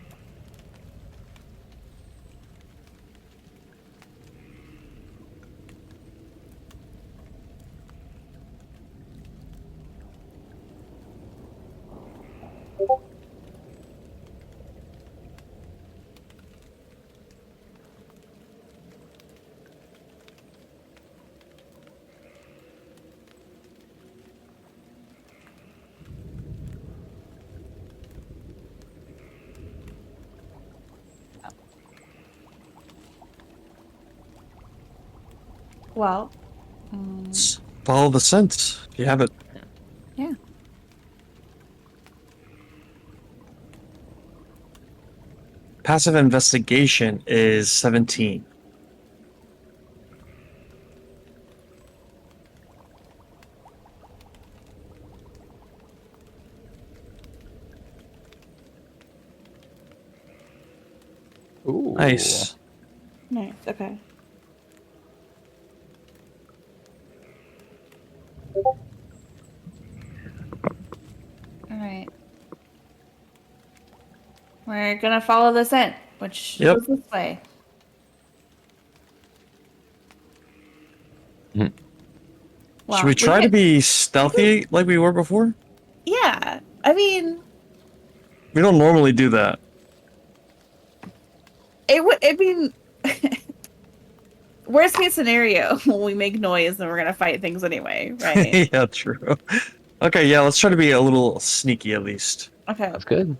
Well, Let's follow the scent. You have it. yeah. Passive investigation is 17. Ooh. Nice. Nice. Okay. All right. We're gonna follow the scent, which Yep. goes this way. Mhm. Well, Should we try to could- be stealthy like we were before? Yeah. I mean, We don't normally do that. it would. I mean, worst case scenario, we make noise and we're gonna fight things anyway, right? Yeah, true. Okay, yeah, let's try to be a little sneaky at least. Okay. That's good.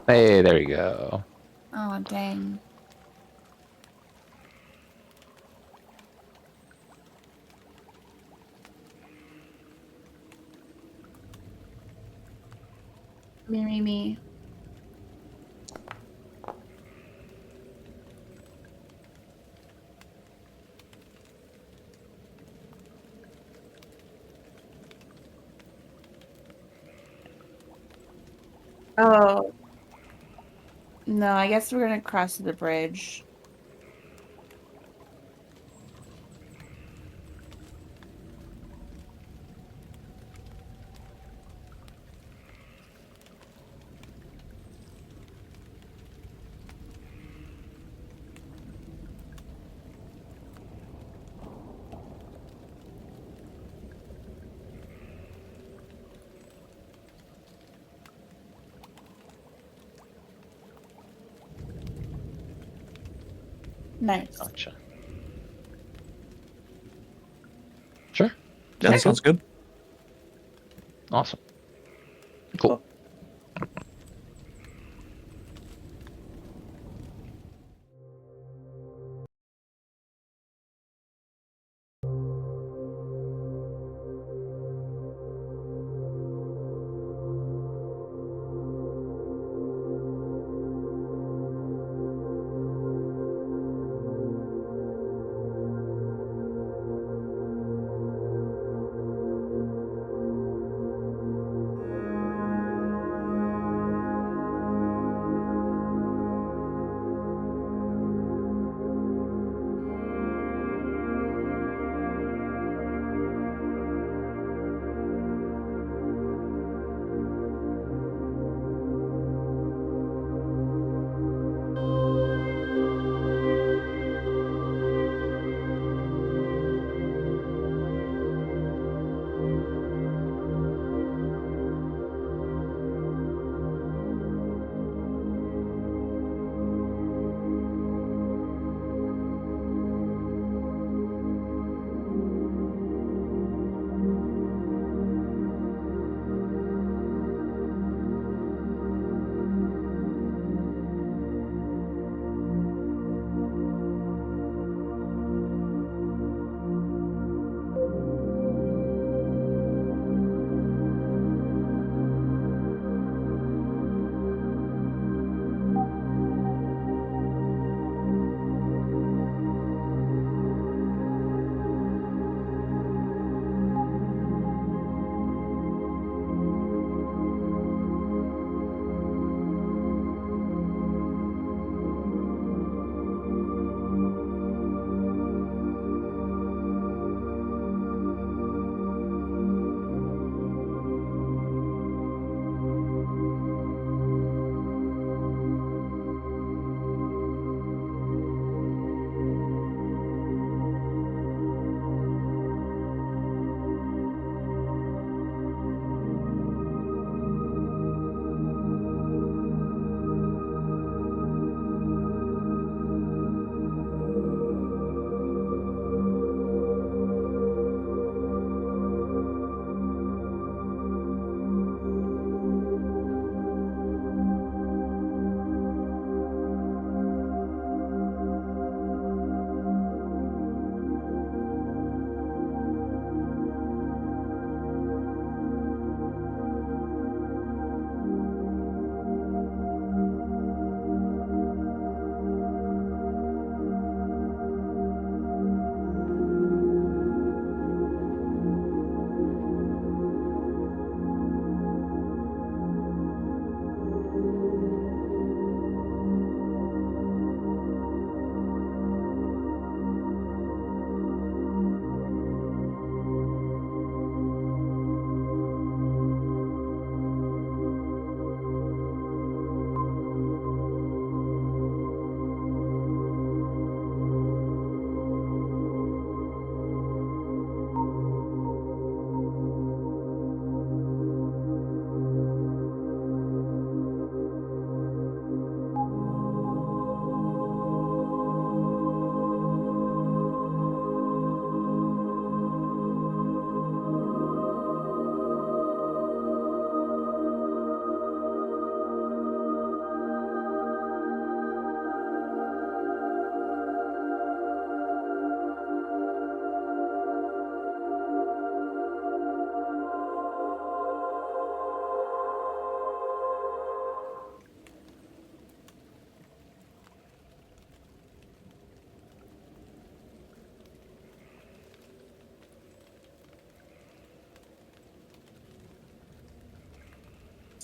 Hey, there you go. Oh dang. Me. Oh no, I guess we're gonna cross the bridge. Nice. Gotcha. Sure. Yeah, Okay, sounds cool. good. Awesome. Cool.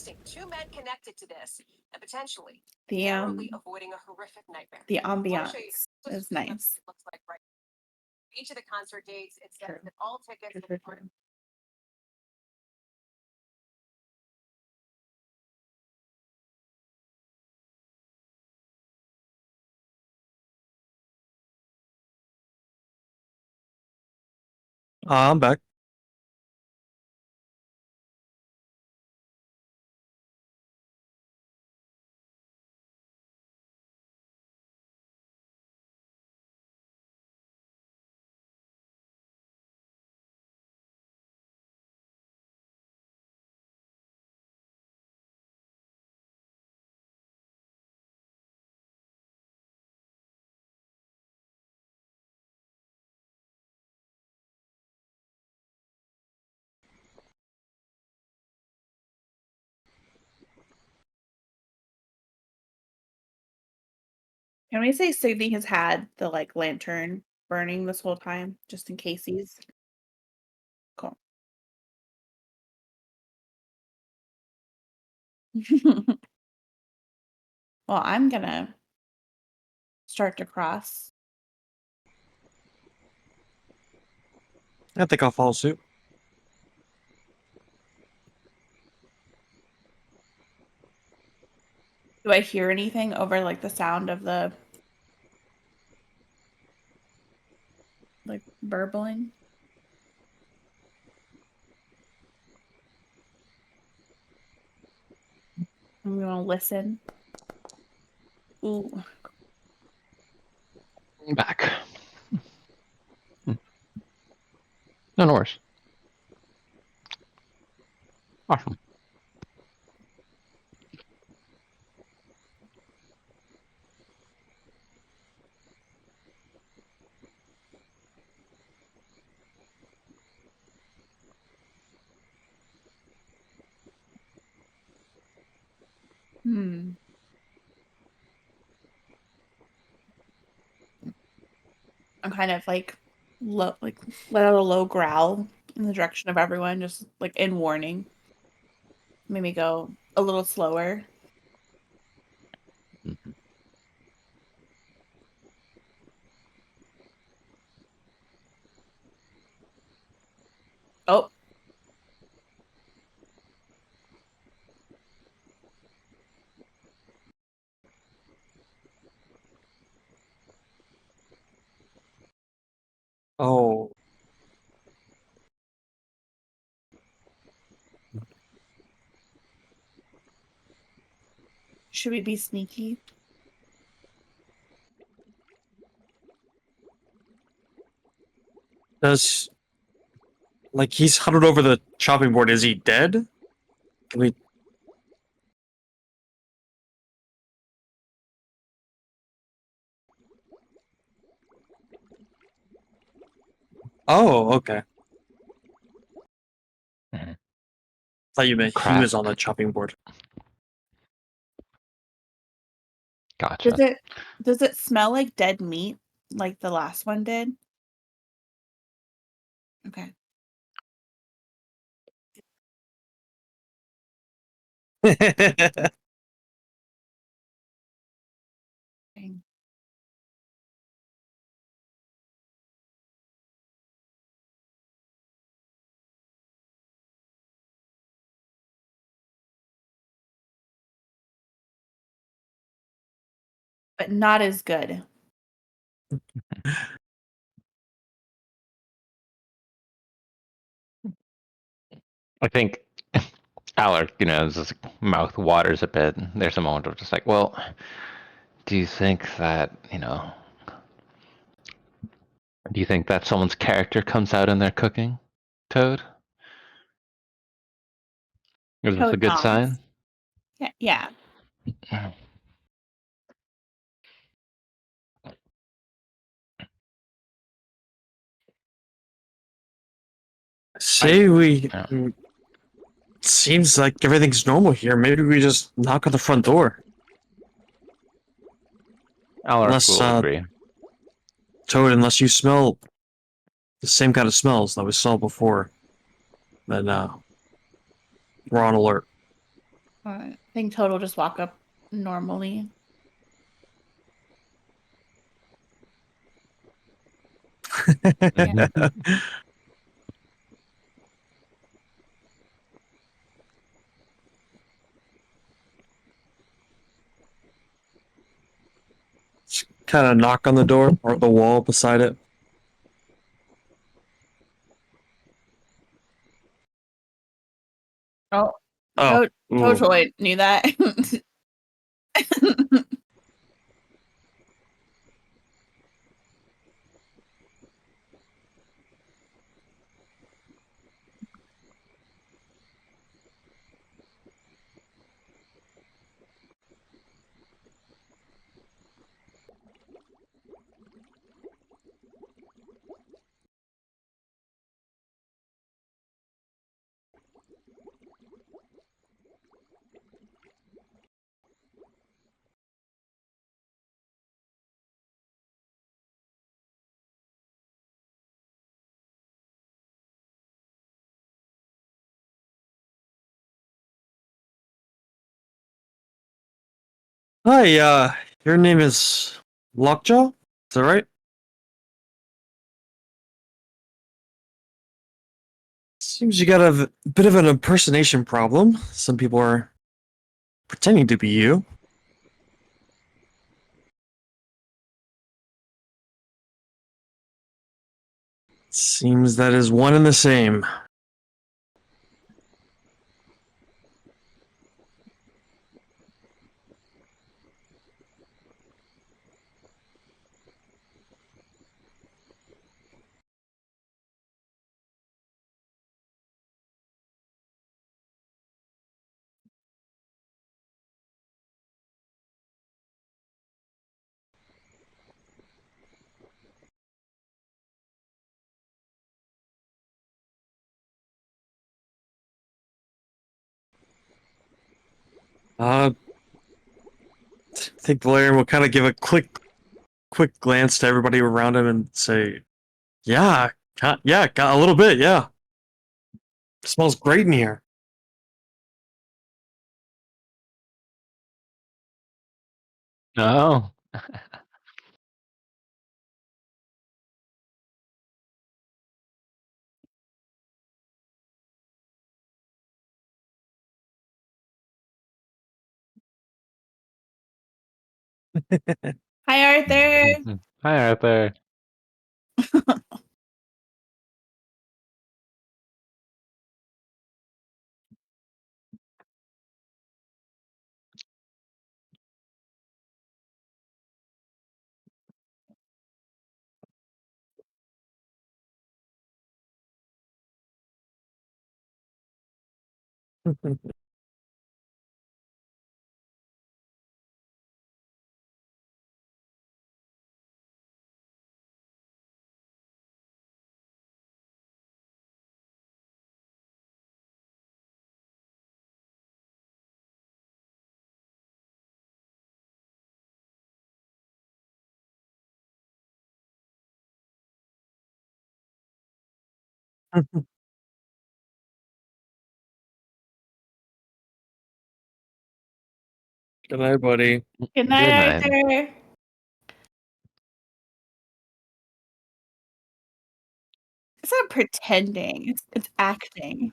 arresting 2 men connected to this and potentially The narrowly avoiding a horrific nightmare. the I wanna show you ambiance what is this nice. looks like right. Each of the concert dates, it says True. that all tickets True, true, are true. I'm back. Can we say Signy has had the like lantern burning this whole time, just in case he's cool. Well, I'm gonna start to cross. I think I'll follow suit. Do I hear anything over like the sound of the like burbling? I'm gonna listen. Ooh. Back. No, no worries. Awesome. Hmm. I'm kind of like low, like let out a low growl in the direction of everyone, just like in warning. Maybe go a little slower. Oh, Oh, should we be sneaky? does like he's huddled over the chopping board? Is he dead? Can we? Oh, okay. Mhm. Thought you meant he Crap. was on the chopping board. Gotcha. Does it smell like dead meat like the last one did? Okay. Dang. But not as good. I think Alec, his mouth waters a bit. There's a moment of just like, well, do you think that, do you think that someone's character comes out in their cooking, Toad? Is this a Toad good nods. sign? Yeah, yeah. Say we. Yeah. Seems like everything's normal here. Maybe we just knock on the front door. Alec Unless, will agree. Toad, unless you smell the same kind of smells that we saw before, then we're on alert. I think Toad will just walk up normally. Yeah. Kind of knock on the door or the wall beside it. Oh, Oh, Toad ooh. totally knew that. Hi, your name is Lockjaw? Is that right? Seems you got a bit of an impersonation problem. Some people are pretending to be you. Seems that is one and the same. I think Valerian will kind of give a quick glance to everybody around him and say, "Yeah, got a little bit. Yeah, smells great in here." Oh. Hi, Arthur. Hi, Arthur. Good night, buddy. Good night, Good night. Arthur. It's not pretending. It's acting.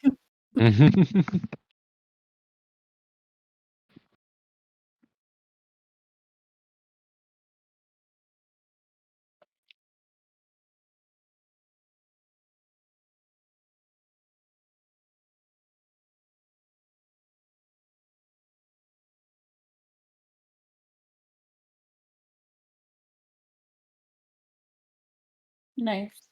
Nice.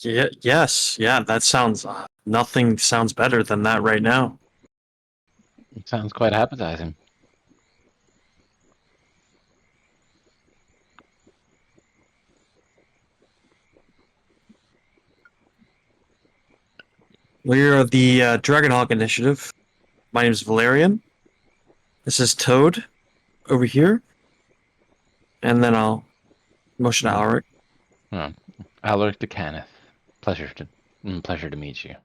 Yes. Yeah. That sounds. Nothing sounds better than that right now. It sounds quite appetizing. We're the Dragonhawk Initiative. My name is Valerian. This is Toad over here, and then I'll motion to Alric. Oh, Alaric de Kenneth. Pleasure to meet you.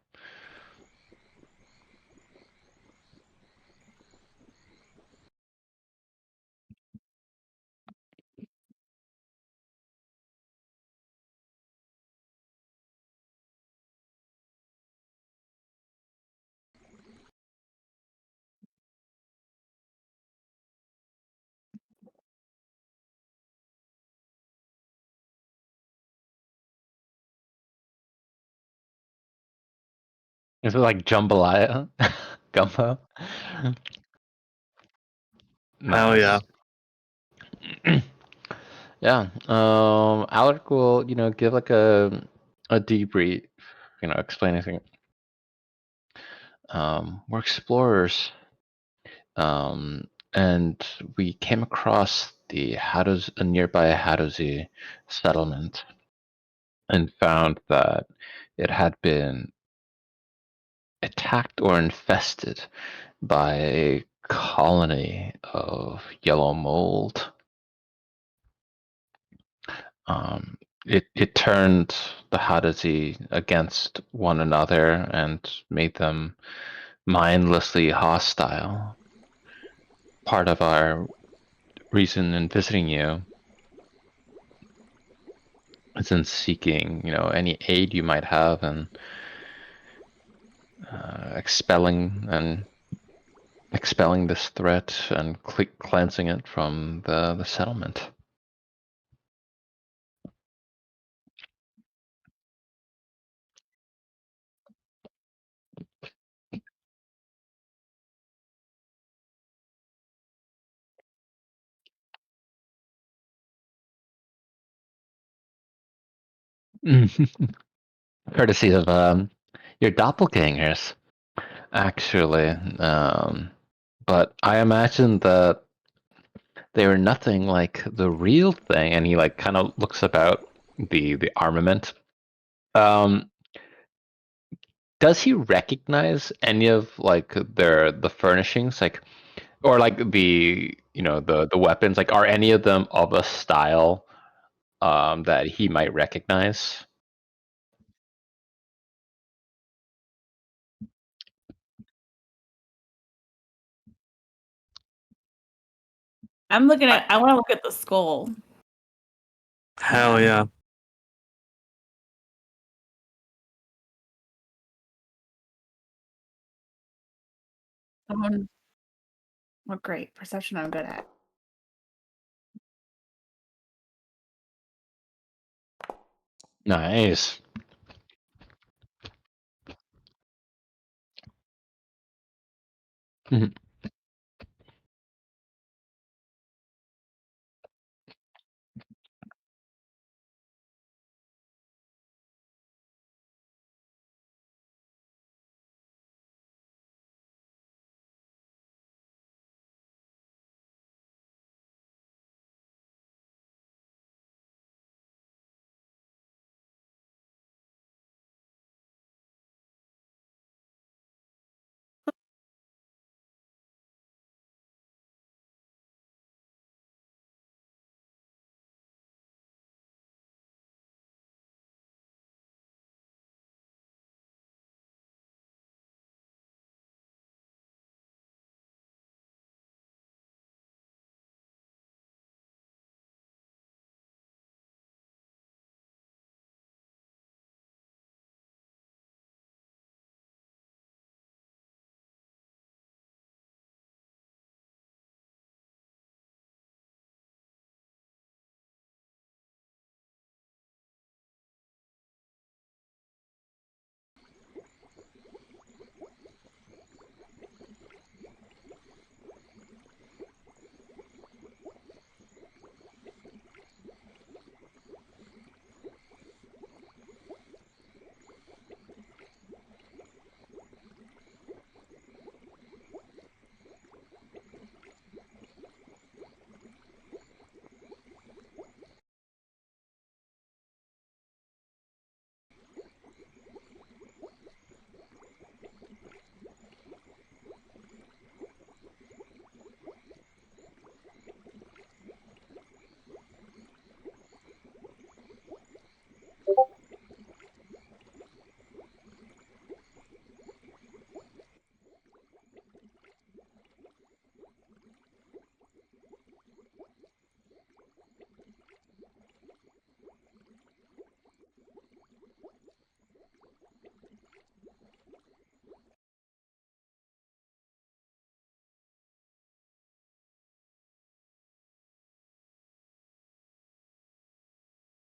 Is it like jambalaya? Gumbo? Hell yeah. Nice. Yeah. Alaric will, give like a debrief, explain anything. We're explorers. And we came across a nearby Hadozi settlement and found that it had been attacked or infested by a colony of yellow mold. It turned the Hadozi against one another and made them mindlessly hostile. Part of our reason in visiting you is in seeking, any aid you might have in expelling this threat and cleansing it from the settlement. Courtesy of your doppelgangers, actually. But I imagine that they were nothing like the real thing. And he like kind of looks about the armament. Um, does he recognize any of like the furnishings, like, or like the weapons? Like, are any of them of a style that he might recognize? I'm looking at. I want to look at the skull. Hell yeah. Someone. Oh, great perception. I'm good at. Nice. Mhm.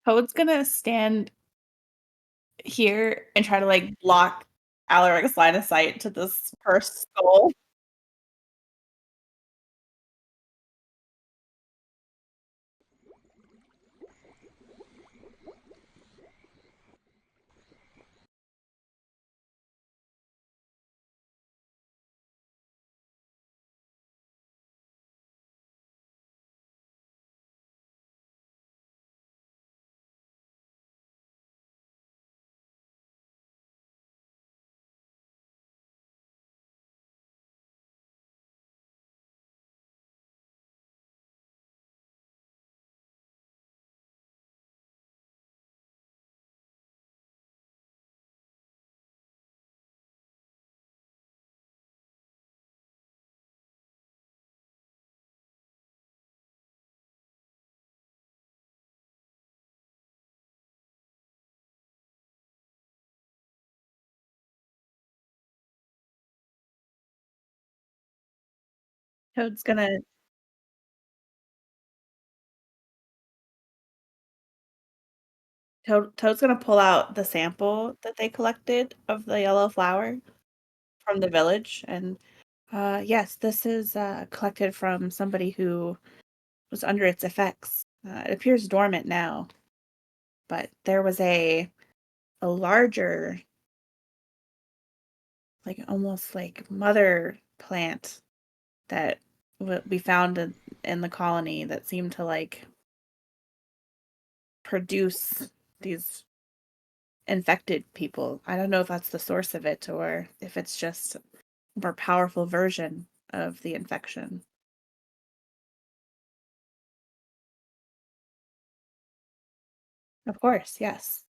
Toad's gonna stand here and try to like block Alaric's line of sight to this first skull. Toad's gonna Toad's gonna pull out the sample that they collected of the yellow flower from the village, and yes, this is collected from somebody who was under its effects. It appears dormant now, but there was a larger, like almost like mother plant that we found in the colony that seemed to like produce these infected people. I don't know if that's the source of it or if it's just a more powerful version of the infection. Of course, yes.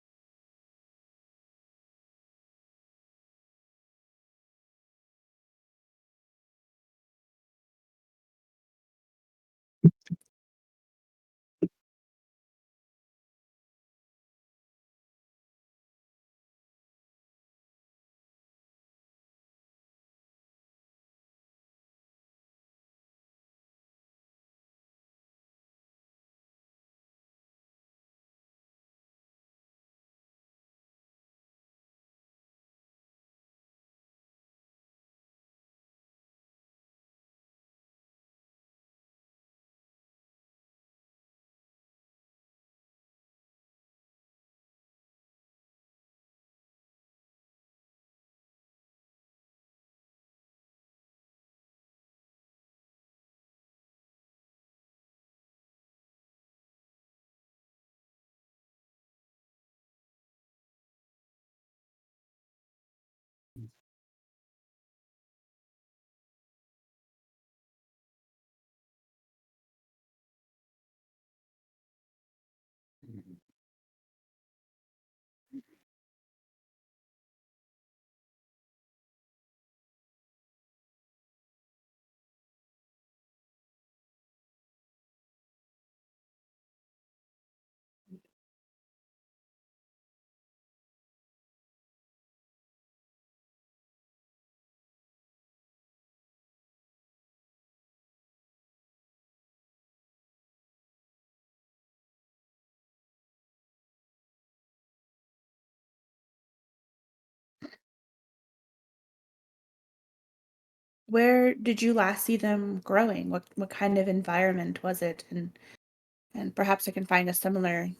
Where did you last see them growing? What kind of environment was it? And perhaps I can find a similar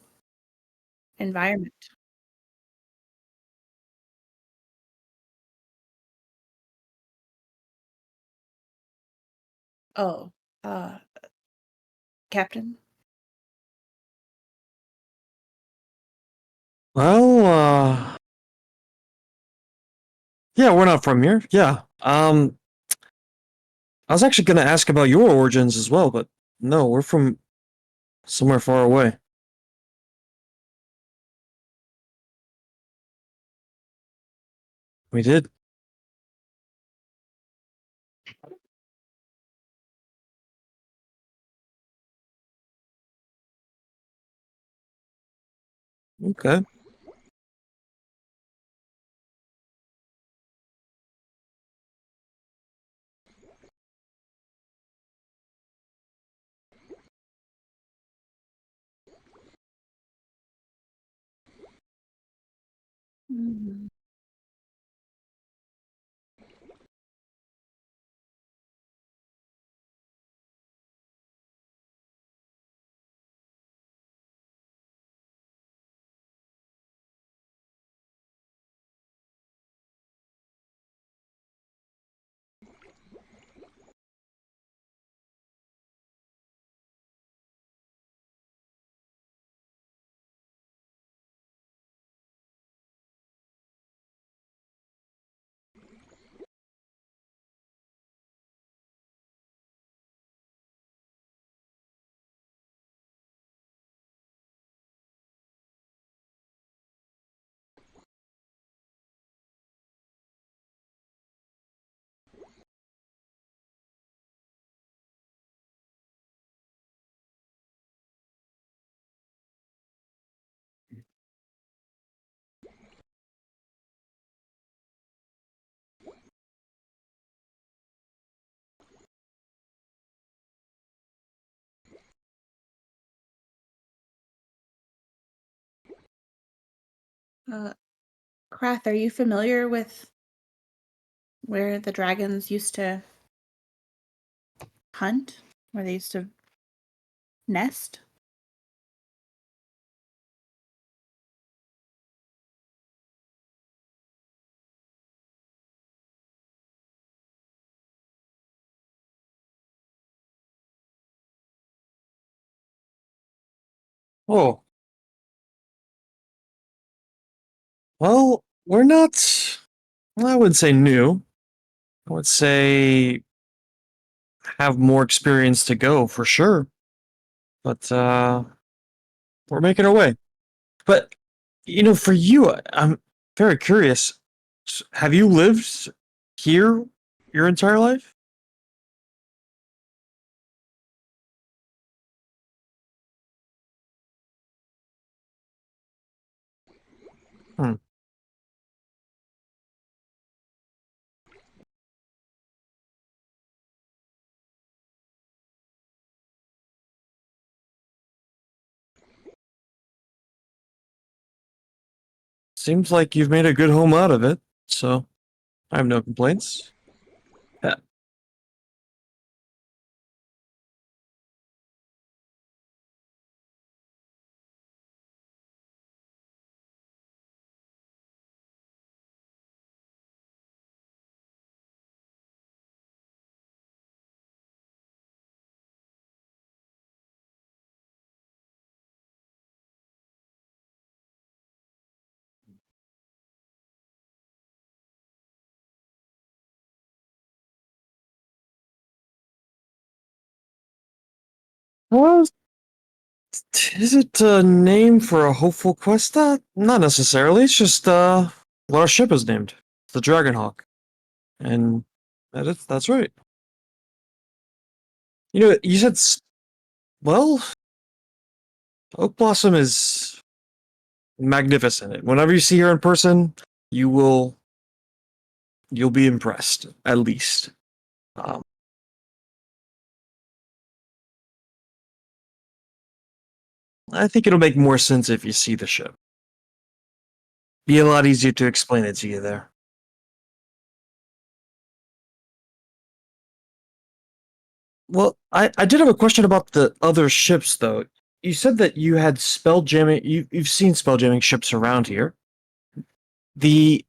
environment. Oh, uh, Captain? Well, yeah, we're not from here. Yeah. I was actually going to ask about your origins as well, but no, we're from somewhere far away. We did. Okay. Mhm. Uh, Krath, are you familiar with where the dragons used to hunt? Where they used to nest? Oh, well, we're not. I would say new. I would say have more experience to go for sure. But we're making our way. But for you, I'm very curious. Have you lived here your entire life? Hmm. Seems like you've made a good home out of it, so I have no complaints. Yeah. Well, is it a name for a hopeful quest? Not necessarily. It's just what our ship is named. It's the Dragonhawk. And that's right. You said well, Oak Blossom is magnificent. Whenever you see her in person, you will you'll be impressed, at least. Um, I think it'll make more sense if you see the ship. Be a lot easier to explain it to you there. Well, I did have a question about the other ships, though. You said that you had spelljamming. You've seen spelljamming ships around here. The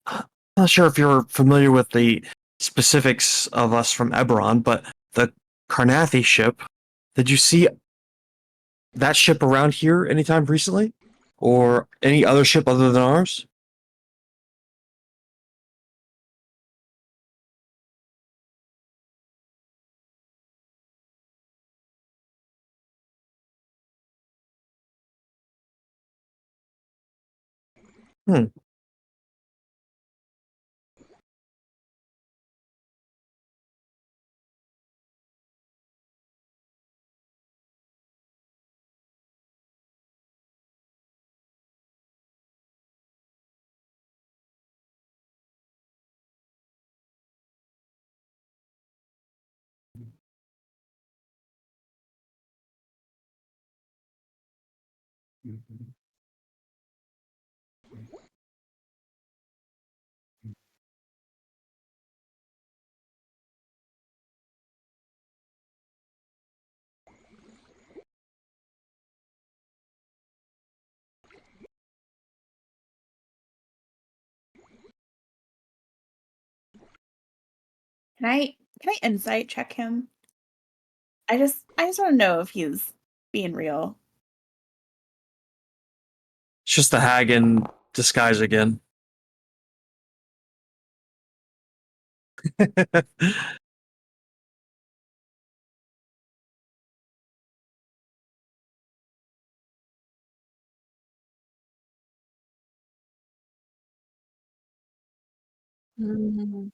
I'm not sure if you're familiar with the specifics of us from Eberron, but the Carnathi ship. Did you see that ship around here anytime recently, or any other ship other than ours? Hmm. Can I insight check him? I just want to know if he's being real. It's just the hag in disguise again. Mm.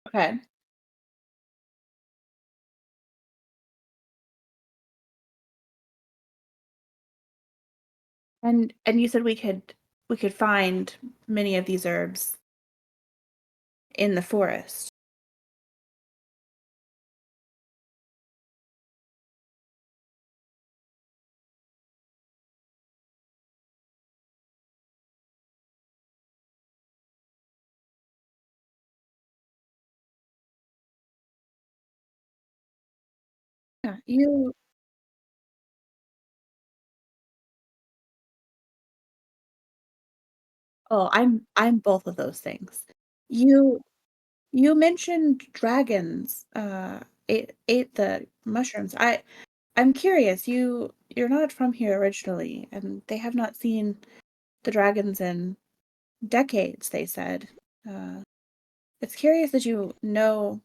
Okay. And you said we could find many of these herbs in the forest. Yeah, you Oh, I'm both of those things. You you mentioned dragons ate the mushrooms. I'm curious. You're not from here originally, and they have not seen the dragons in decades, they said. Uh, it's curious that you know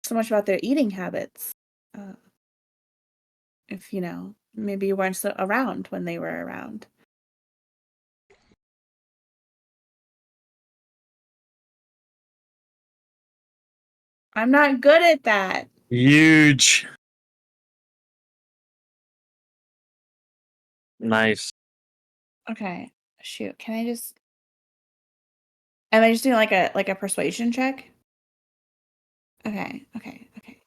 so much about their eating habits. Uh, if maybe you weren't so around when they were around. I'm not good at that. Huge. Nice. Okay. Shoot. Am I just doing like a persuasion check? Okay. Okay. Okay.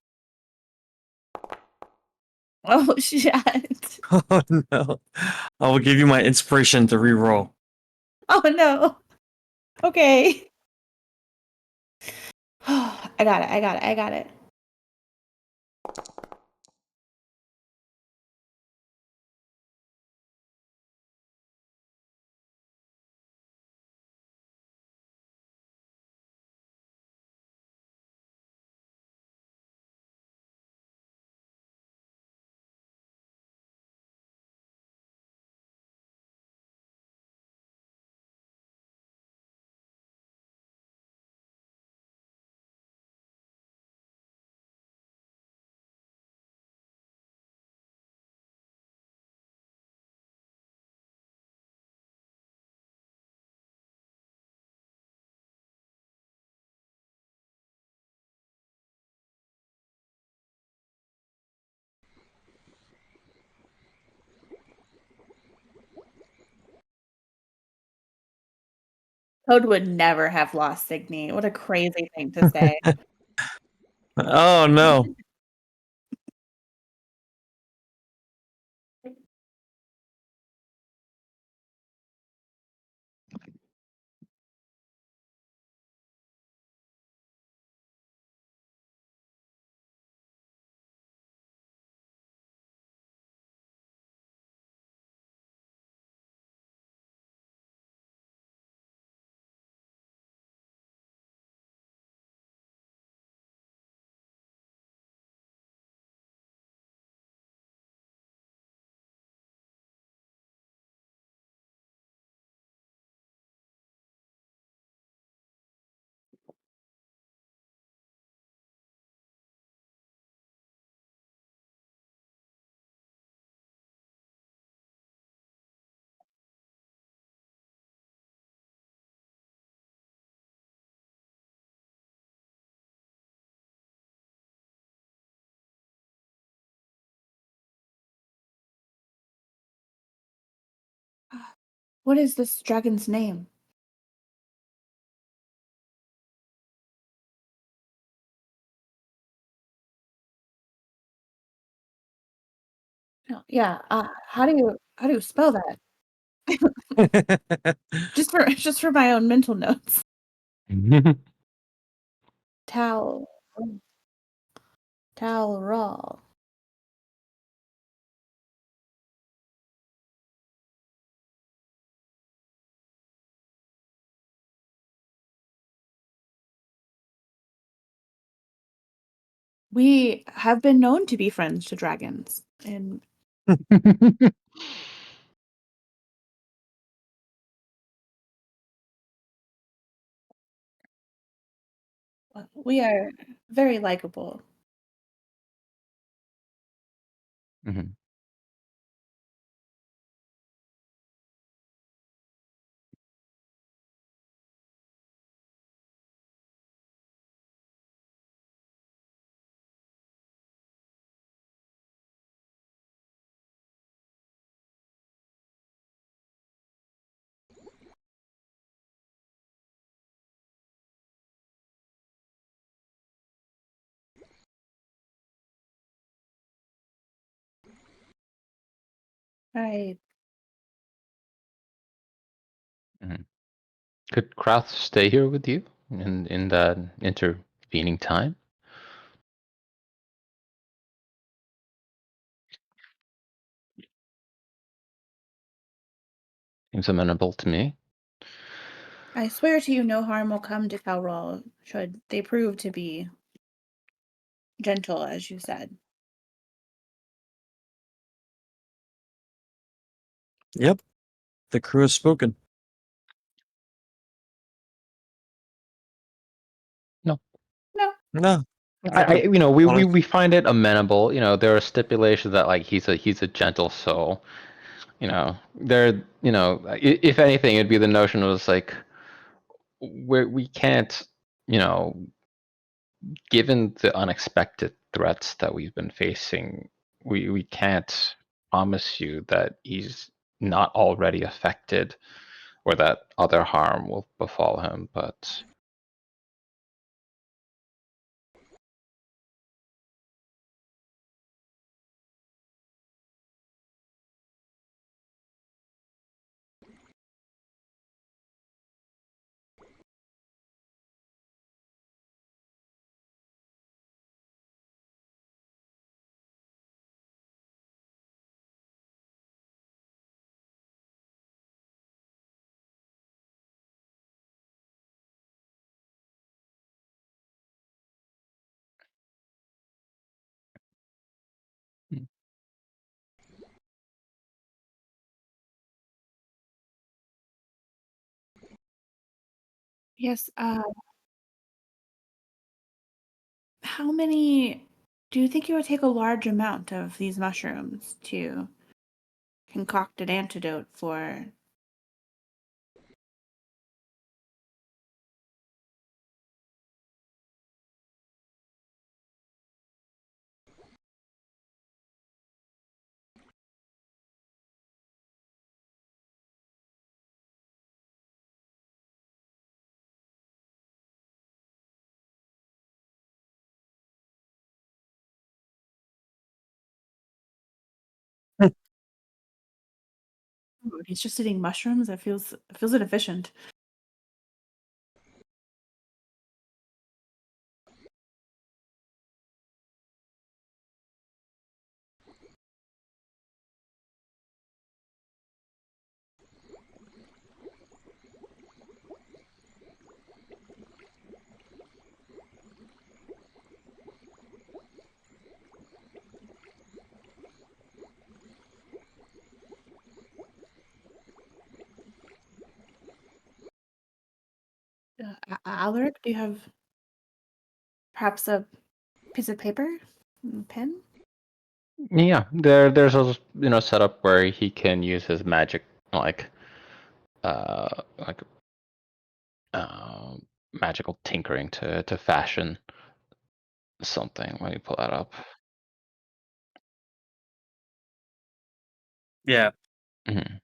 Oh shit. Oh no. I will give you my inspiration to reroll. Oh no. Okay. I got it. I got it. I got it. Toad would never have lost Signy. What a crazy thing to say. Oh no. What is this dragon's name? No, yeah. How do you spell that? Just for my own mental notes. Tal Talral. We have been known to be friends to dragons, and we are very likable. Mhm. I Mhm. Could Krath stay here with you in that intervening time? Seems amenable to me. I swear to you, no harm will come to Calrol should they prove to be gentle, as you said. Yep, the crew has spoken. No. No, No, we find it amenable. There are stipulations that like he's a gentle soul. If anything, it'd be the notion of like we can't, you know, given the unexpected threats that we've been facing, we can't promise you that he's not already affected or that other harm will befall him. But yes. How many do you think it would take a large amount of these mushrooms to concoct an antidote for? He's just eating mushrooms. It feels inefficient. Alaric, do you have perhaps a piece of paper, and pen? yeah, there's a setup where he can use his magic like uh like magical tinkering to fashion something. Let me pull that up. yeah. Mhm.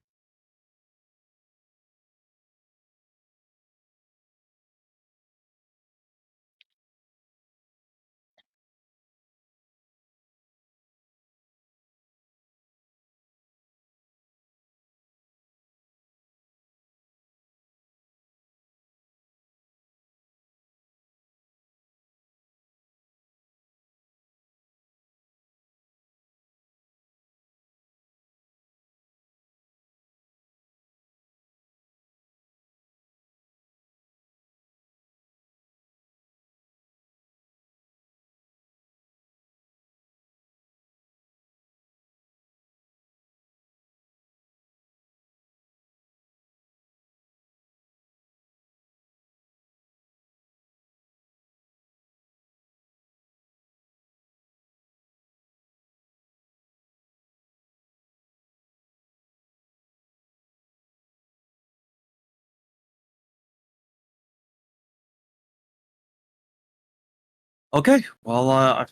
Okay, well, I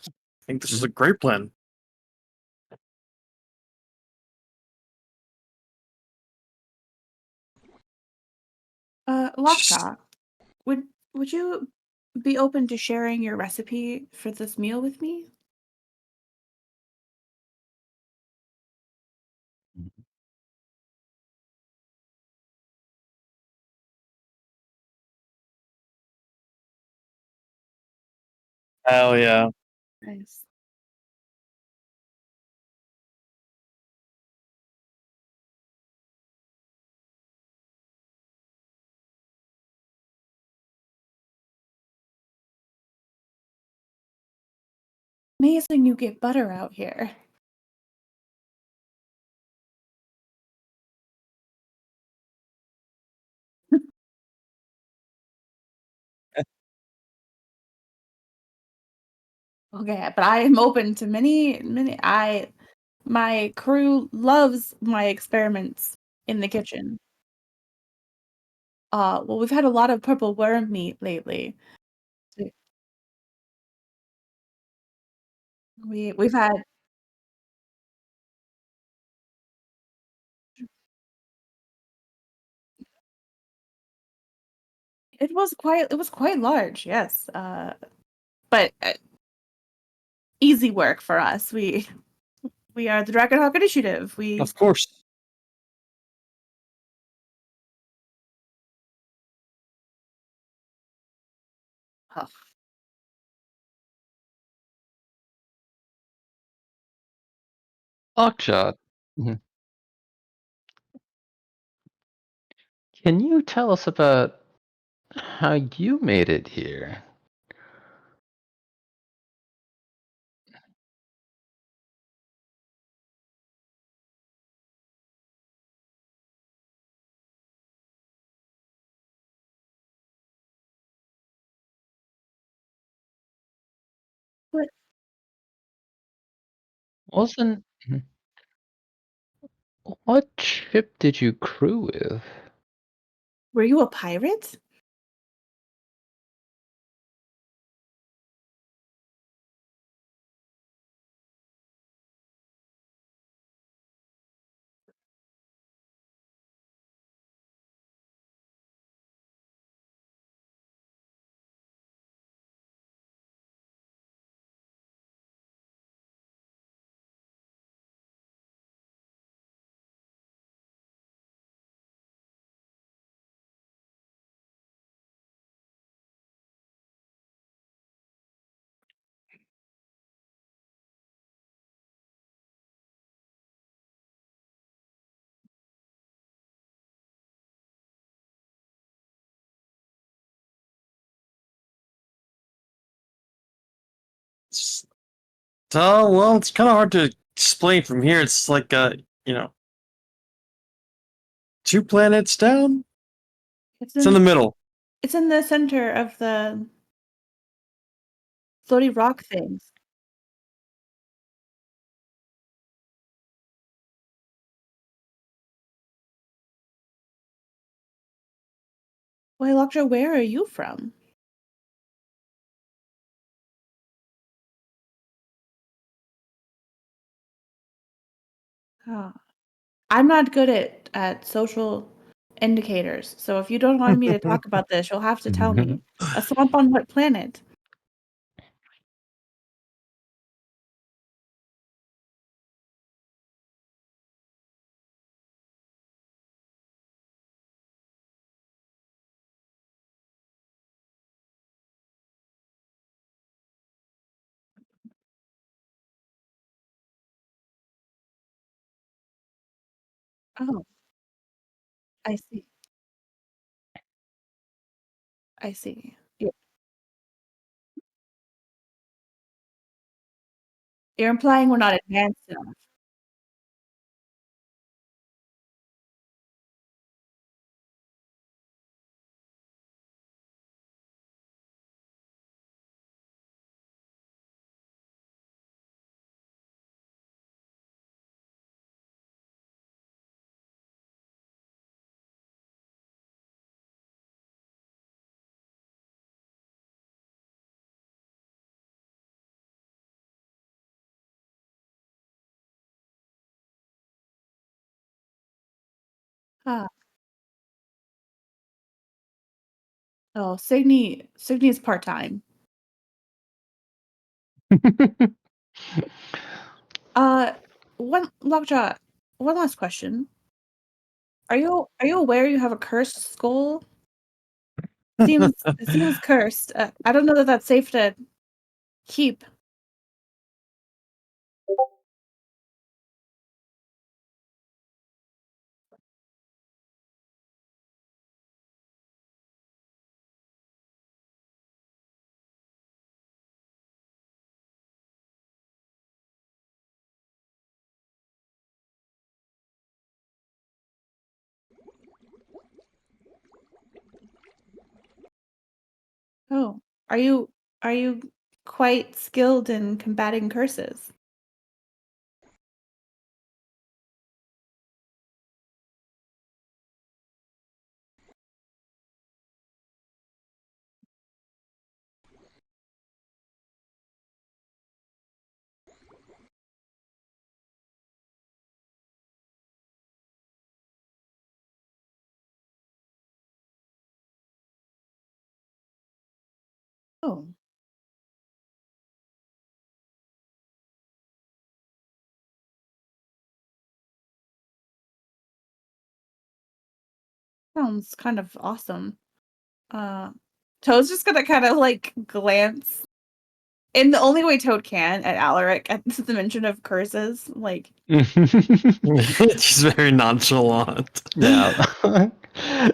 think this is a great plan. Lockjaw, would you be open to sharing your recipe for this meal with me? Hell yeah. Nice. Amazing you get butter out here. Okay, but I am open to many my crew loves my experiments in the kitchen. Well, we've had a lot of purple worm meat lately. We we've had it was quite large, yes. But easy work for us. We are the Dragonhawk Initiative. We Of course. oh, Lockjaw, mhm. Can you tell us about how you made it here? what Wasn't what ship did you crew with? were you a pirate? Well, it's kind of hard to explain from here. It's like, you know, 2 planets down. It's It's in the in middle. it's in the center of the floaty rock things. Why, Electra, where are you from? Oh, I'm not good at social indicators, so if you don't want me to talk about this, you'll have to tell me. A swamp on what planet? Oh, I see. I see. You're implying we're not advanced enough. Ah. Oh, Signy's part-time. Uh, Lockjaw, one last question. Are you aware you have a cursed skull? It seems cursed. I don't know that that's safe to keep. Oh, are you quite skilled in combating curses? Oh, sounds kind of awesome. Uh, Toad's just gonna kind of like glance in the only way Toad can at Alaric at the mention of curses. Like, She's very nonchalant. Yeah.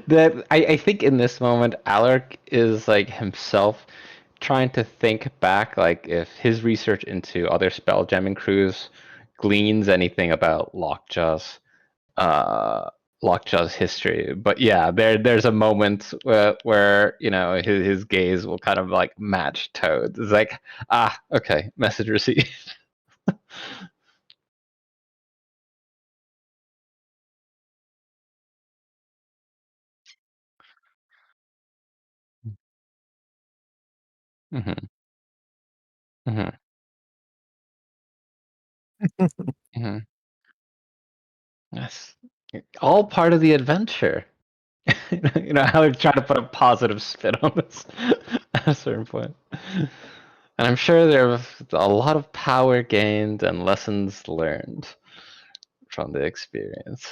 That I think in this moment, Alaric is like himself trying to think back, like if his research into other spell jamming crews gleans anything about uh Lockjaw's history. But yeah, there's a moment where his gaze will kind of like match Toad's. It's like, okay, message received. Hmm. Hmm. Hmm. Yes. All part of the adventure. Alex trying to put a positive spin on this at a certain point. And I'm sure there was a lot of power gained and lessons learned from the experience.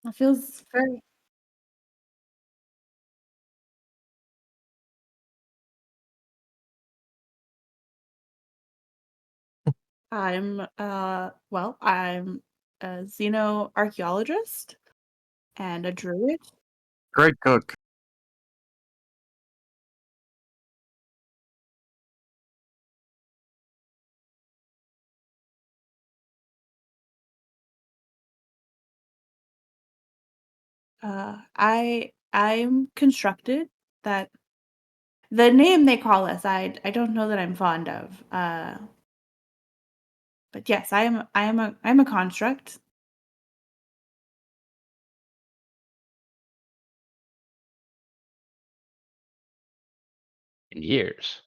that feels very. I'm a xenoarchaeologist and a druid. Great cook. I'm constructed that the name they call us, I don't know that I'm fond of. But yes, I'm a construct. In years.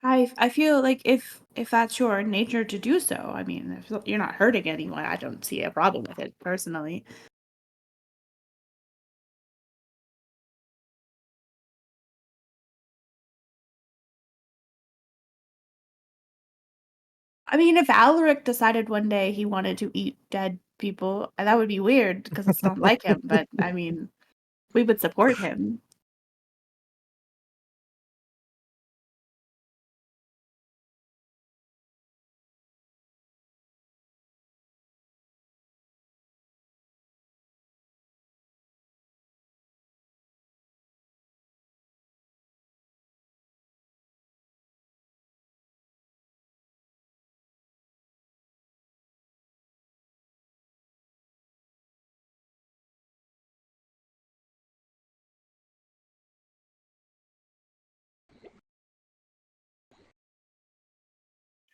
I feel like if that's your nature to do so, I mean, if you're not hurting anyone, I don't see a problem with it personally. I mean, if Alaric decided one day he wanted to eat dead people, that would be weird because it's not like him, but I mean, we would support him.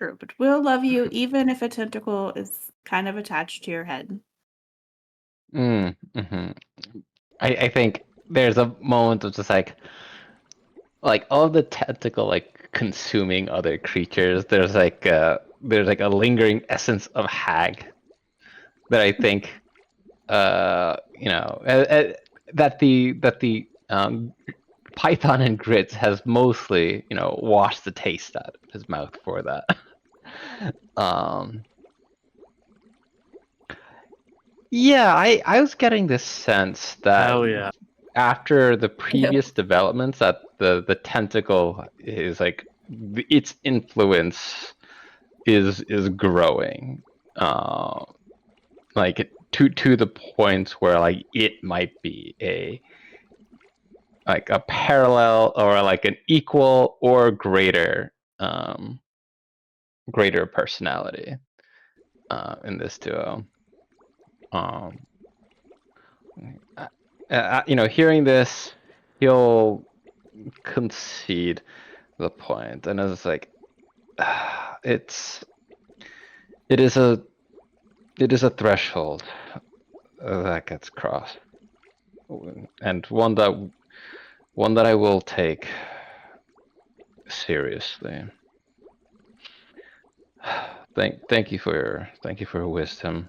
True, but we'll love you even if a tentacle is kind of attached to your head. Mm-hmm. I think there's a moment of just like all the tentacle like consuming other creatures. There's like a lingering essence of hag that I think that the python and grits has mostly washed the taste out of his mouth for that. Yeah, I was getting this sense that Hell yeah. after the previous developments, that the tentacle is like its influence is growing, like to the point where like it might be a parallel or like an equal or greater personality in this duo. Hearing this, he'll concede the point, and it's like it is a threshold that gets crossed, and one that I will take seriously. Thank you for your wisdom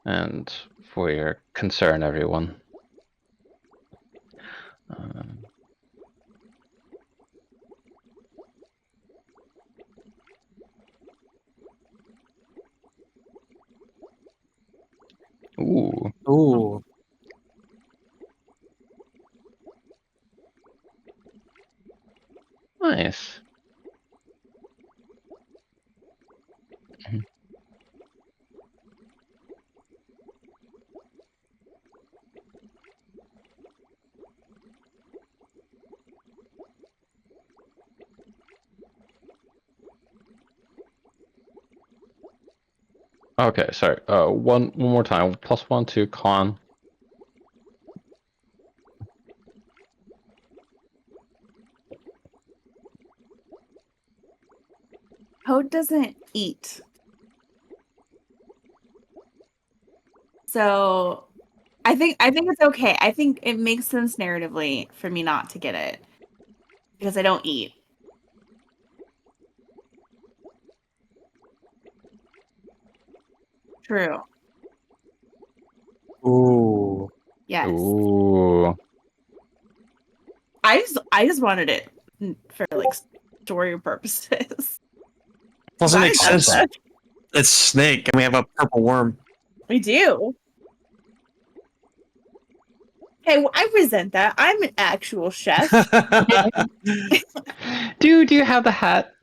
and for your concern, everyone. Um, ooh, Ooh. nice. Okay, sorry. One more time. +1 to con. Toad doesn't eat. So I think it's okay. I think it makes sense narratively for me not to get it because I don't eat. True. Ooh. Yes. Ooh. I just wanted it for like story purposes. Plus, it Bye, makes sense. Jessica. It's snake, and we have a purple worm. We do. Hey, well, I resent that. I'm an actual chef. Do you have the hat,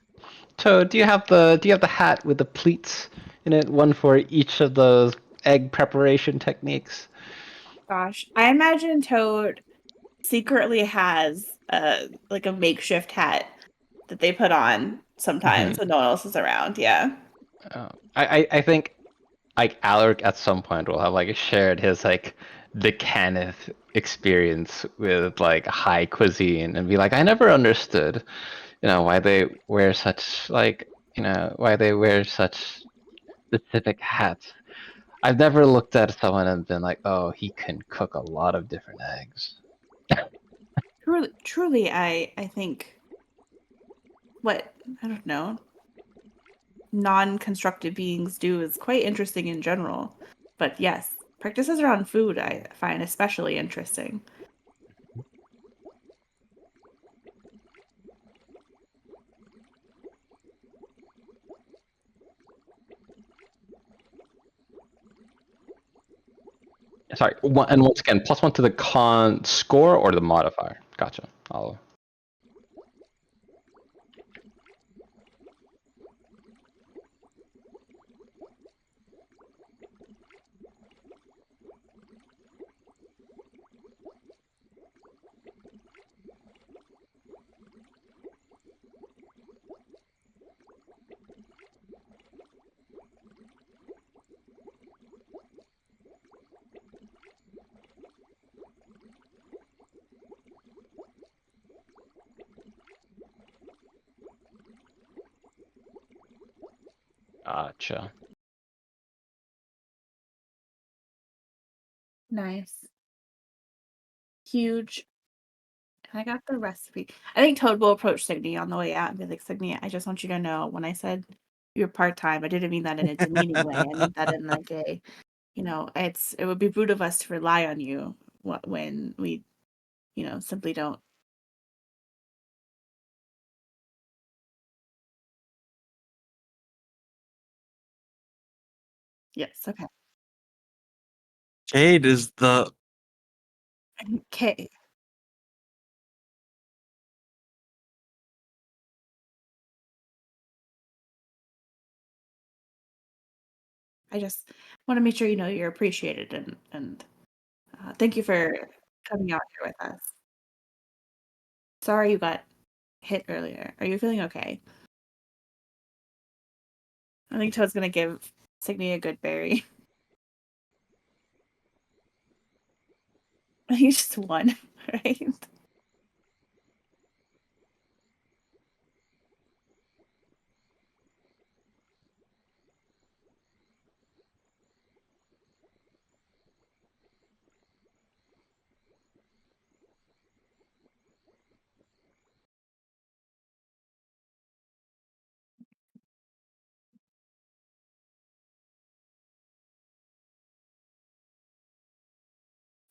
Toad? Do you have the hat with the pleats in it? One for each of those egg preparation techniques. Gosh, I imagine Toad secretly has like a makeshift hat that they put on sometimes when no one else is around. Yeah. I think like Alaric at some point will have like shared his like the Kenneth experience with like high cuisine and be like, I never understood, why they wear such why they wear such specific hats. I've never looked at someone and been like, oh, he can cook a lot of different eggs. Truly, I think what I don't know non-constructed beings do is quite interesting in general. But yes, practices around food I find especially interesting. Sorry, and once again, +1 to the con score or the modifier. Gotcha. I'll Gotcha. Nice. Huge. I got the recipe. I think Toad will approach Signy on the way out and be like, Signy, I just want you to know when I said you're part-time, I didn't mean that in a demeaning way. I meant that in like a, it would be rude of us to rely on you when we, simply don't. Yes, okay. Jade is the Okay. I just want to make sure you're appreciated and thank you for coming out here with us. Sorry you got hit earlier. Are you feeling okay? I think Toad's gonna give Signy a good berry. You just won, right?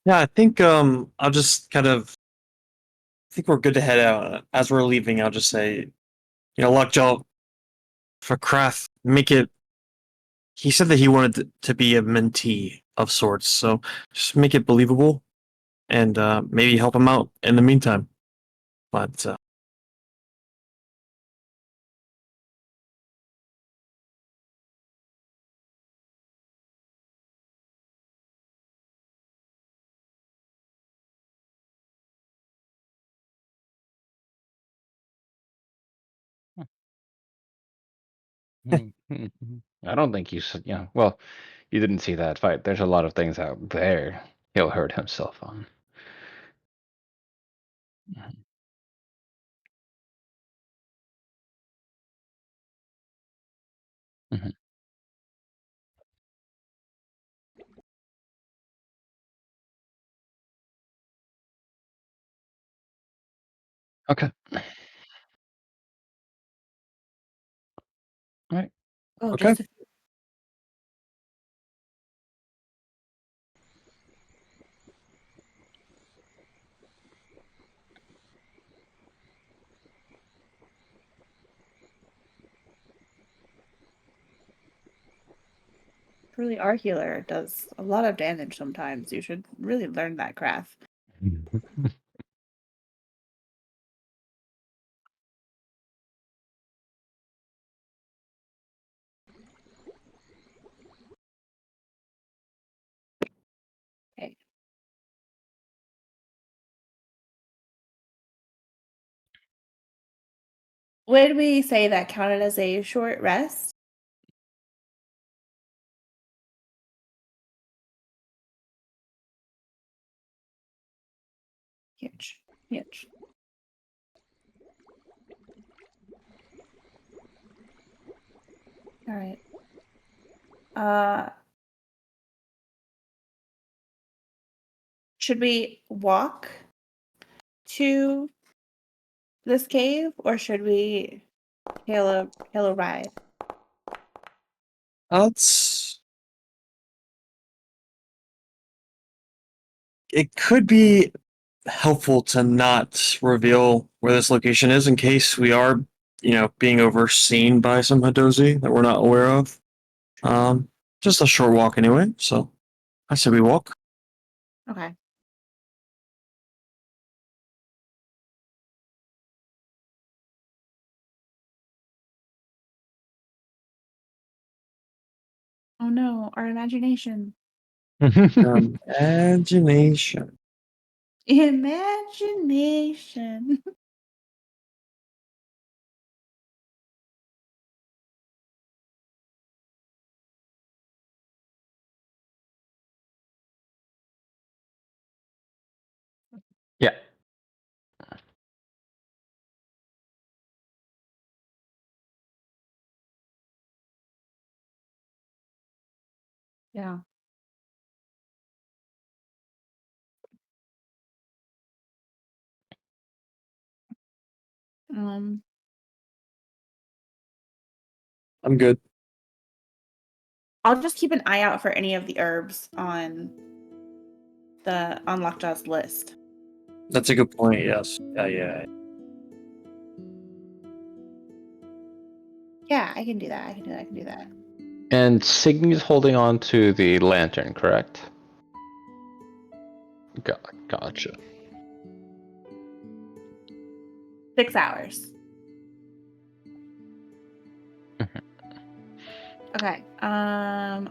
Yeah, I think I'll just kind of I think we're good to head out. As we're leaving, I'll just say, Lockjaw, for Krath, make it. He said that he wanted to be a mentee of sorts, so just make it believable, and maybe help him out in the meantime. But I don't think you said, well, you didn't see that fight. There's a lot of things out there he'll hurt himself on. Mhm. Mhm. Okay. All right. Oh, okay. just really our healer does a lot of damage sometimes. You should really learn that craft. Okay. Would we say that counted as a short rest? Huge. Huge. All right. Uh, should we walk to this cave or should we hail a ride? It's it could be helpful to not reveal where this location is in case we are, being overseen by some Hadozi that we're not aware of. Just a short walk anyway, so I say we walk. Okay. Oh no, our imagination. Imagination. Imagination. Yeah. Yeah. Um, I'm good. I'll just keep an eye out for any of the herbs on Lockjaw's list. That's a good point. Yes. Yeah. Yeah, I can do that. I can do that. And Signy's holding on to the lantern, correct? Gotcha. 6 hours. Okay. My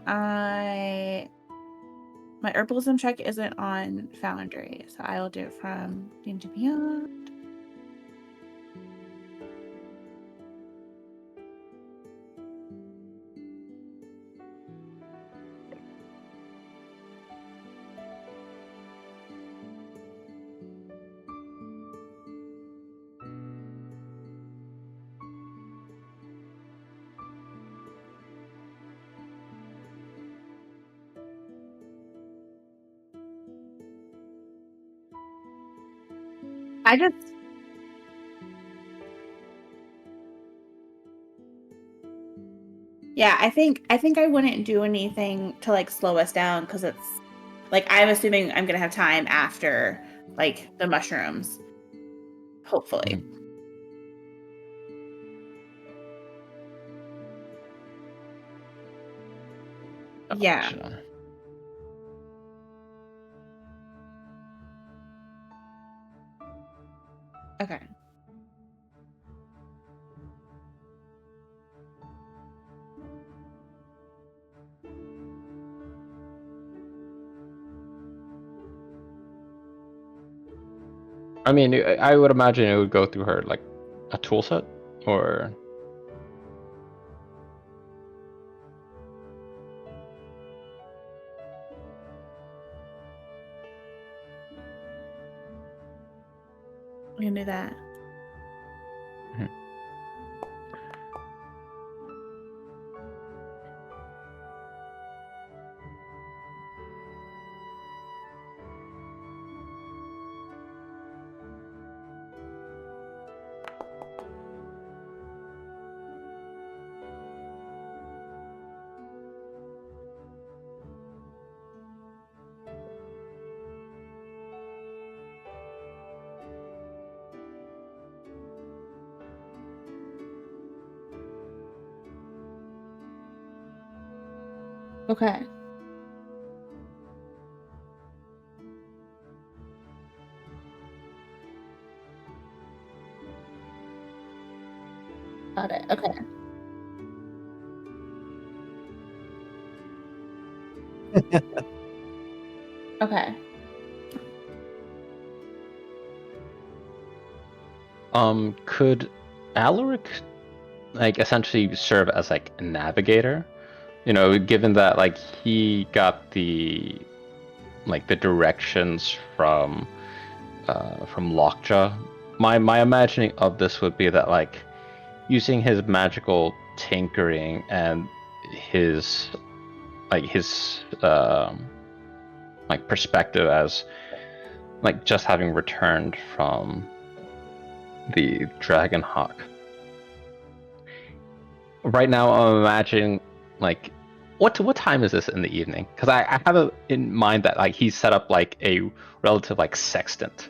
herbalism check isn't on Foundry, so I will do it from D&D Beyond. Yeah, I think I wouldn't do anything to like slow us down because it's like I'm assuming I'm gonna have time after like the mushrooms. Hopefully. Yeah. Gotcha. Okay. I mean, I would imagine it would go through her like a tool set, or We can do that. Okay. Got it. Okay. Okay. Could Alaric like essentially serve as like a navigator? You know, given that like he got the directions from Lockjaw. My imagining of this would be that like using his magical tinkering and his like perspective as like just having returned from the Dragon Hawk. Right now, I'm imagining like what time is this in the evening? Because I have it in mind that like he's set up like a relative like sextant,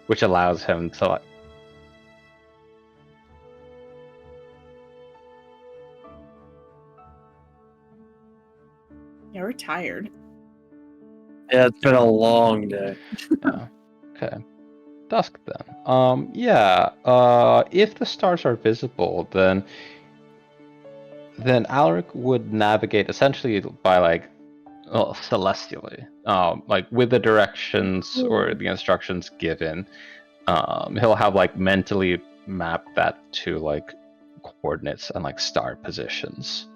which allows him to like. Yeah, we're tired. Yeah, it's been a long day. Yeah. Okay. Dusk then. Yeah. If the stars are visible, then Alaric would navigate essentially by like celestially, like with the directions or the instructions given. He'll have like mentally mapped that to like coordinates and like star positions.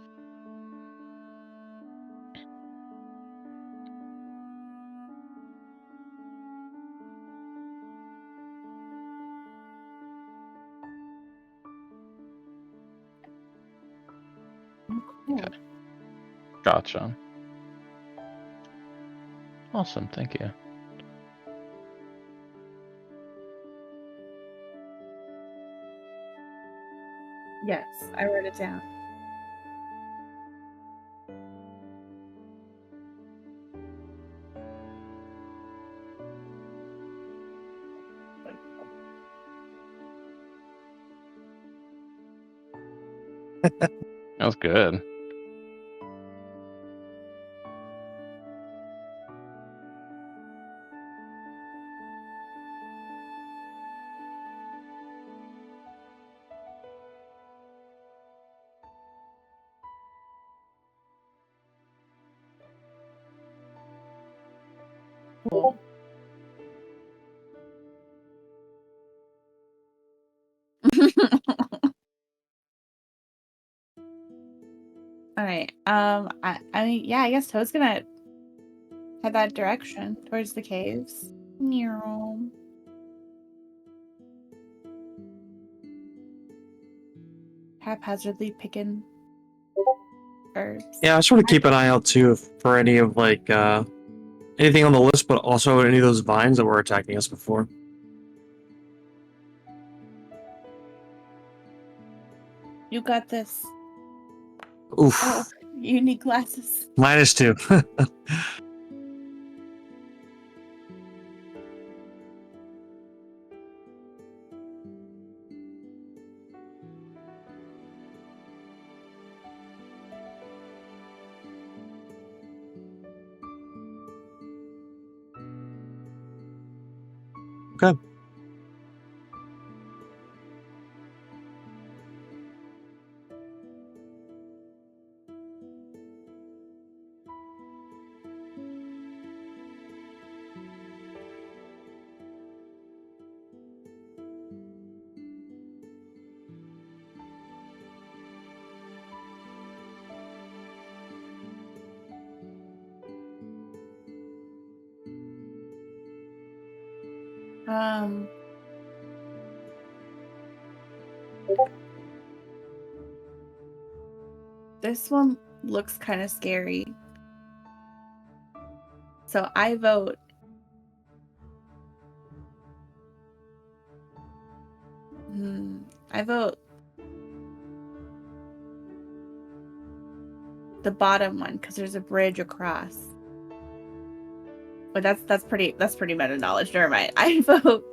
Cool. Okay. Gotcha. Awesome, thank you. Yes, I wrote it down. That was good. Cool. All right. I mean, yeah, I guess Toad's gonna head that direction towards the caves. Meow. Haphazardly picking herbs. Yeah, I sort of keep an eye out too for any of like anything on the list, but also any of those vines that were attacking us before. You got this. Oof. Oh, you need glasses. -2. Okay. Um. This one looks kind of scary. So I vote. I vote the bottom one because there's a bridge across. But that's pretty meta knowledge. Never mind. I vote.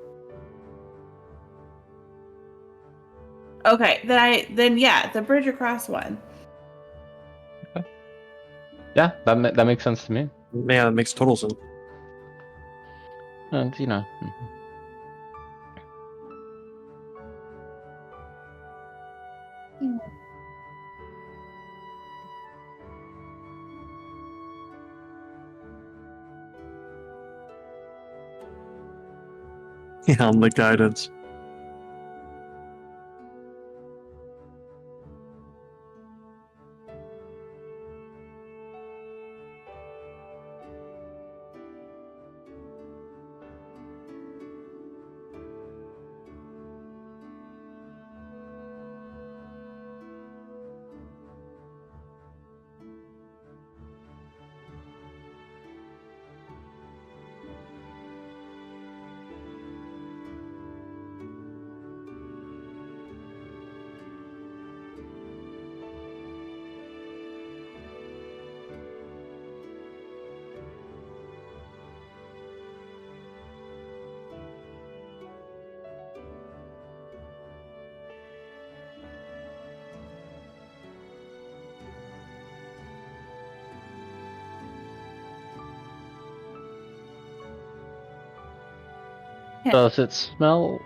Okay, then yeah, the bridge across one. Yeah, that makes sense to me. Yeah, that makes total sense. And you know, Yeah, on the guidance. does it smell?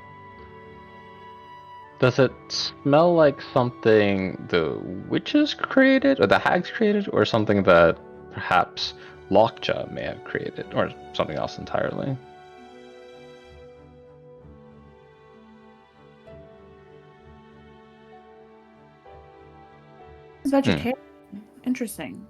Does it smell like something the witches created, or the hags created, or something that perhaps Lockjaw may have created, or something else entirely? Vegetarian. Interesting.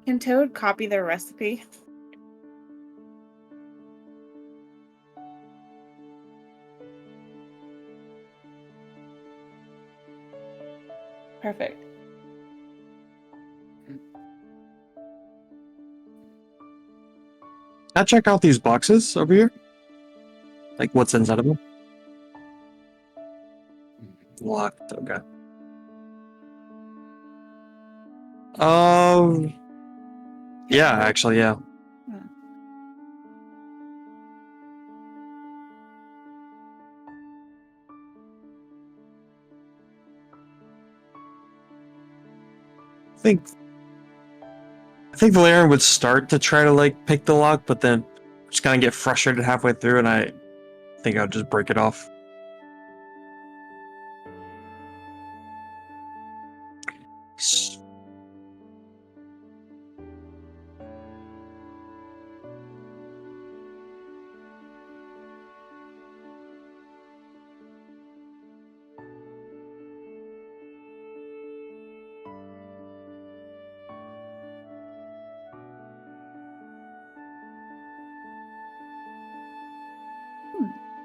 Can Toad copy their recipe? Perfect. Can I check out these boxes over here? Like what's inside of them? Locked. Okay. Yeah, actually, yeah. Hmm. I think Valerian would start to try to like pick the lock, but then just kind of get frustrated halfway through, and I think I'll just break it off. S-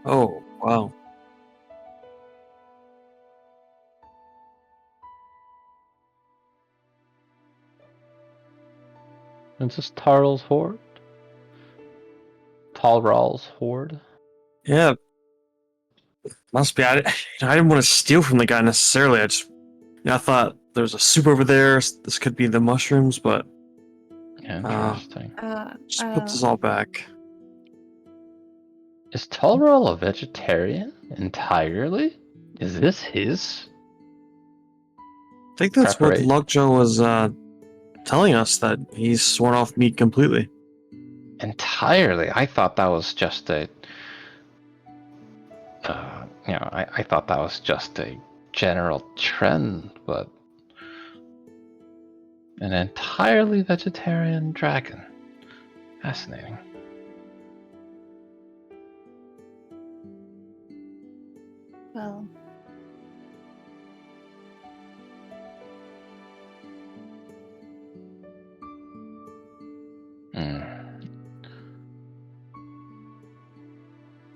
Oh, wow. Is this Tarl's horde? Talral's horde? Yeah, must be. I didn't want to steal from the guy necessarily. I thought there was a soup over there. This could be the mushrooms, but Interesting. just put this all back. Is Talral a vegetarian entirely? Is this his I think that's what preparation? Lockjaw was telling us, that he's sworn off meat completely. Entirely? I thought that was just a. I thought that was just a general trend, but an entirely vegetarian dragon. Fascinating. Well, Hmm.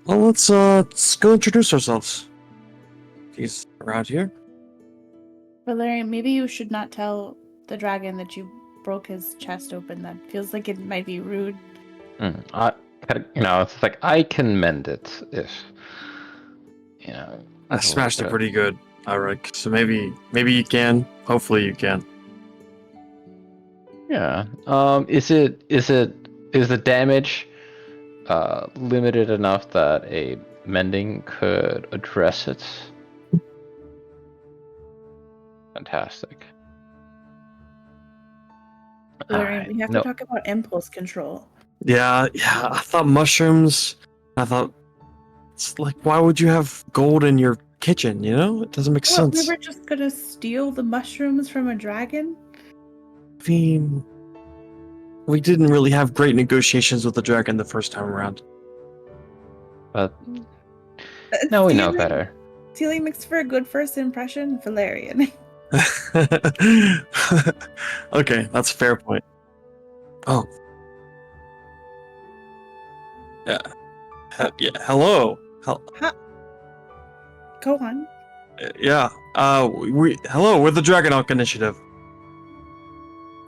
Well, let's go introduce ourselves. He's around here. Valerian, maybe you should not tell the dragon that you broke his chest open. That feels like it might be rude. It's like I can mend it if I a little smashed it bit. pretty good, Rick. So maybe you can. Hopefully you can. Yeah. Is the damage limited enough that a mending could address it? Fantastic. Valerian, Alright. we have to No. talk about impulse control. Yeah. I thought mushrooms. I thought it's like, why would you have gold in your kitchen? You know, it doesn't make What, we sense. were just gonna steal the mushrooms from a dragon? I mean, we didn't really have great negotiations with the dragon the first time around. But now we know Stealing- better. Stealing makes for a good first impression, Valerian. Okay, that's a fair point. Oh. Yeah. Yeah. Hello. Go on. Yeah. Hello. We're the Dragon Arc Initiative.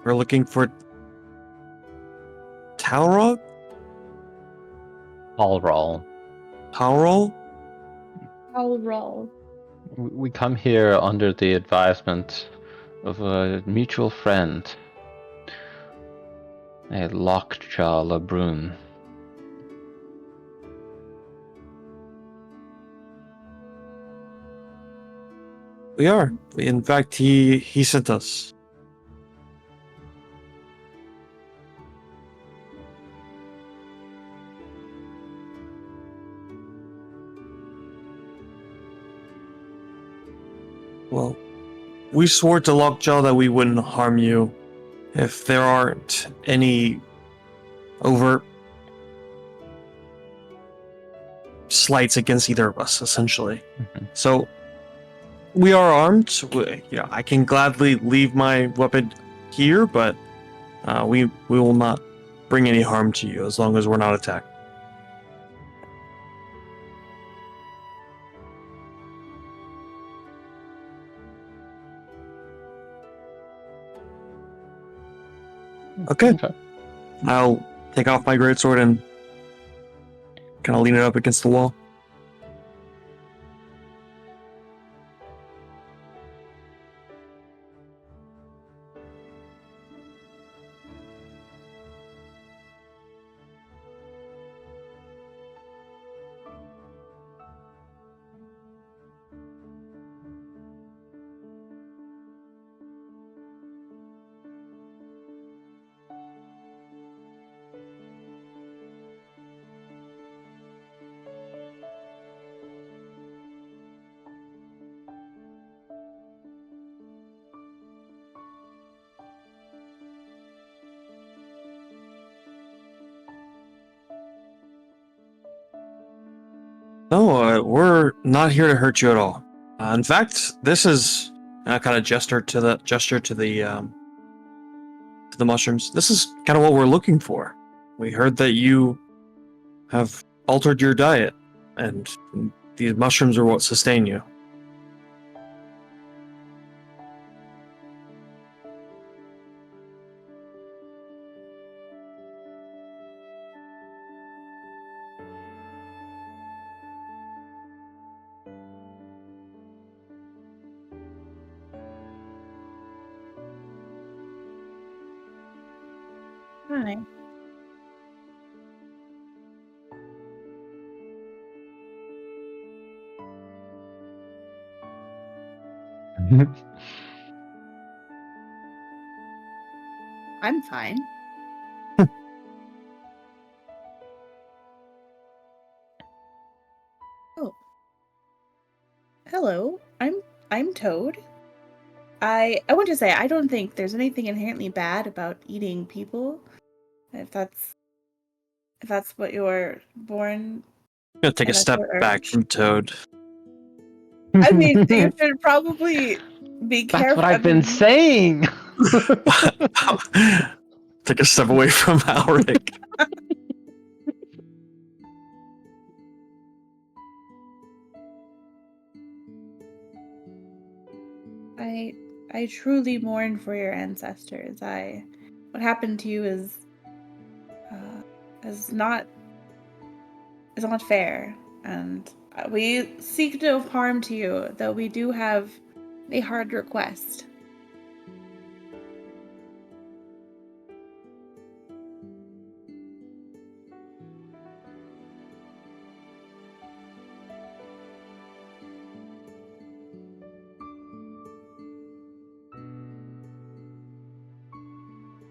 We're looking for Talrog. Talral. Talrol. I'll roll. We come here under the advisement of a mutual friend, a Lockjaw Lebrun. We are. In fact, he sent us. Well, we swore to Lockjaw that we wouldn't harm you if there aren't any overt slights against either of us, essentially. Mhm. So, we are armed. I can gladly leave my weapon here, but we will not bring any harm to you as long as we're not attacked. Okay. Okay. I'll take off my greatsword and kind of lean it up against the wall. No, we're not here to hurt you at all. In fact, this is kind of gesture to the mushrooms. This is kind of what we're looking for. We heard that you have altered your diet, and these mushrooms are what sustain you. Hi. I'm fine. Oh. Hello. I'm Toad. I want to say I don't think there's anything inherently bad about eating people. If that's what you're born. I'm gonna take a And that's step your back urge. from Toad. I mean, you should probably be That's careful. what I've been saying. Take a step away from Alric. I truly mourn for your ancestors. What happened to you uh, is not fair, and we seek no harm to you, though we do have a hard request.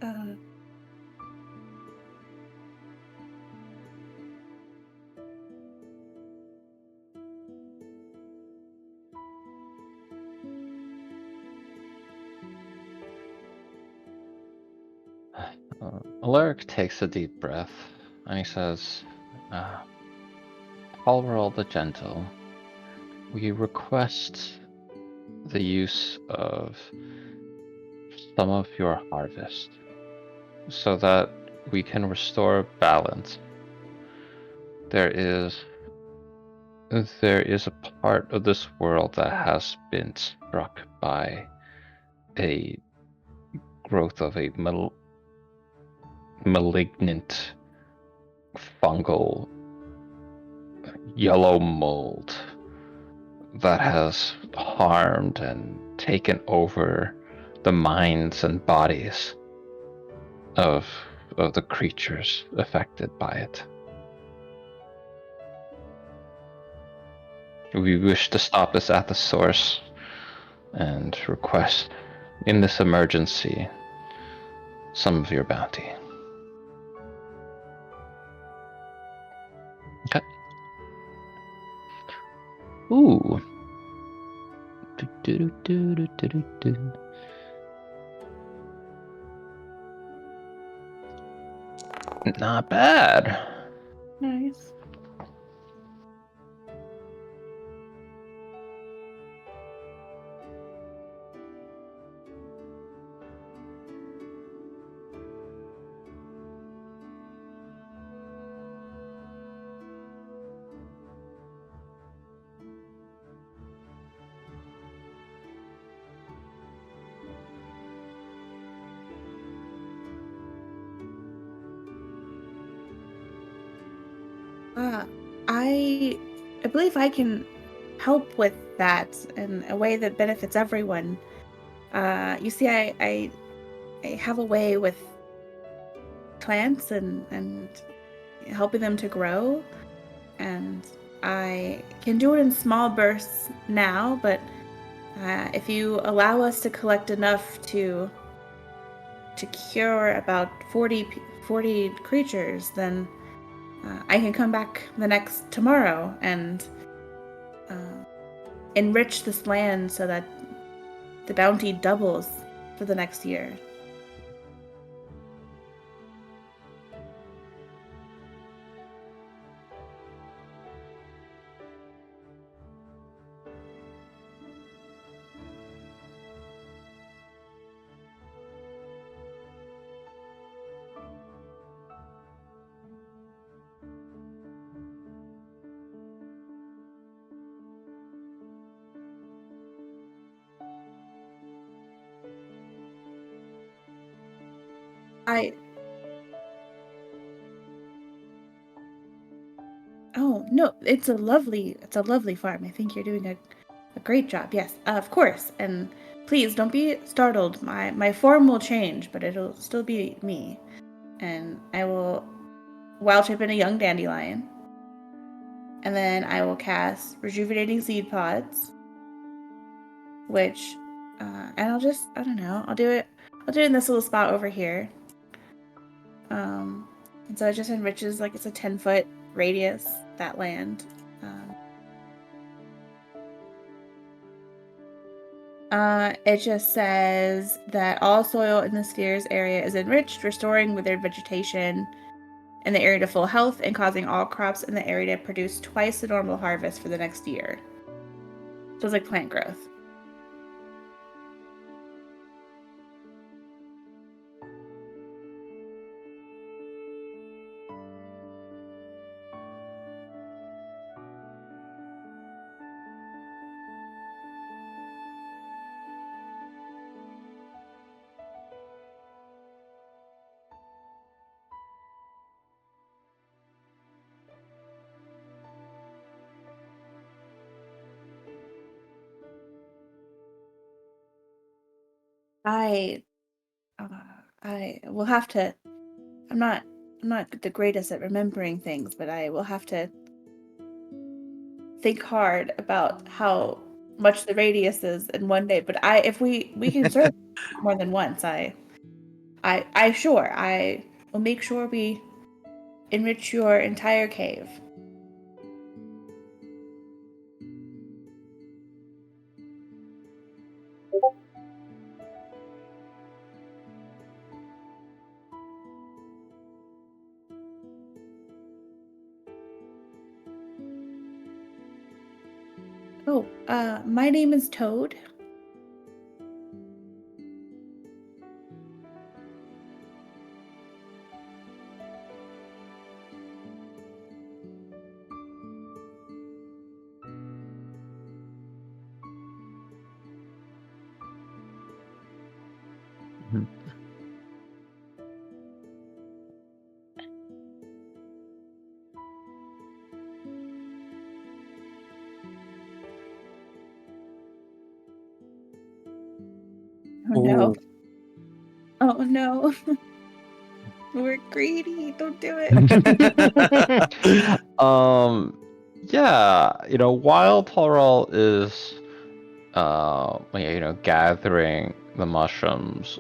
Uh, Alaric takes a deep breath and he says, Halvarl the Gentle, we request the use of some of your harvest so that we can restore balance. There is a part of this world that has been struck by a growth of a malignant fungal yellow mold that has harmed and taken over the minds and bodies of the creatures affected by it. We wish to stop this at the source and request in this emergency some of your bounty. Okay. Ooh. Do. Not bad. nice. Uh, I believe I can help with that in a way that benefits everyone. You see, I have a way with plants and helping them to grow, and I can do it in small bursts now, but if you allow us to collect enough to cure about 40 creatures, then I can come back the next tomorrow and uh, enrich this land so that the bounty doubles for the next year. I Oh, no, it's a lovely farm. I think you're doing a great job. Yes, of course. And please don't be startled. My form will change, but it'll still be me. And I will wild shape in a young dandelion. And then I will cast rejuvenating seed pods, which and I don't know, I'll do it in this little spot over here. And so it just enriches, like, it's a 10-foot radius, that land. It just says that all soil in the sphere's area is enriched, restoring withered vegetation in the area to full health and causing all crops in the area to produce twice the normal harvest for the next year. So it's like plant growth. I uh, I will have to. I'm not. I'm not the greatest at remembering things, but I will have to think hard about how much the radius is in one day. But if we can serve more than once, I will make sure we enrich your entire cave. Oh, my name is Toad. Oh no. Oh no. We're greedy. Don't do it. Yeah, while Torol is gathering the mushrooms,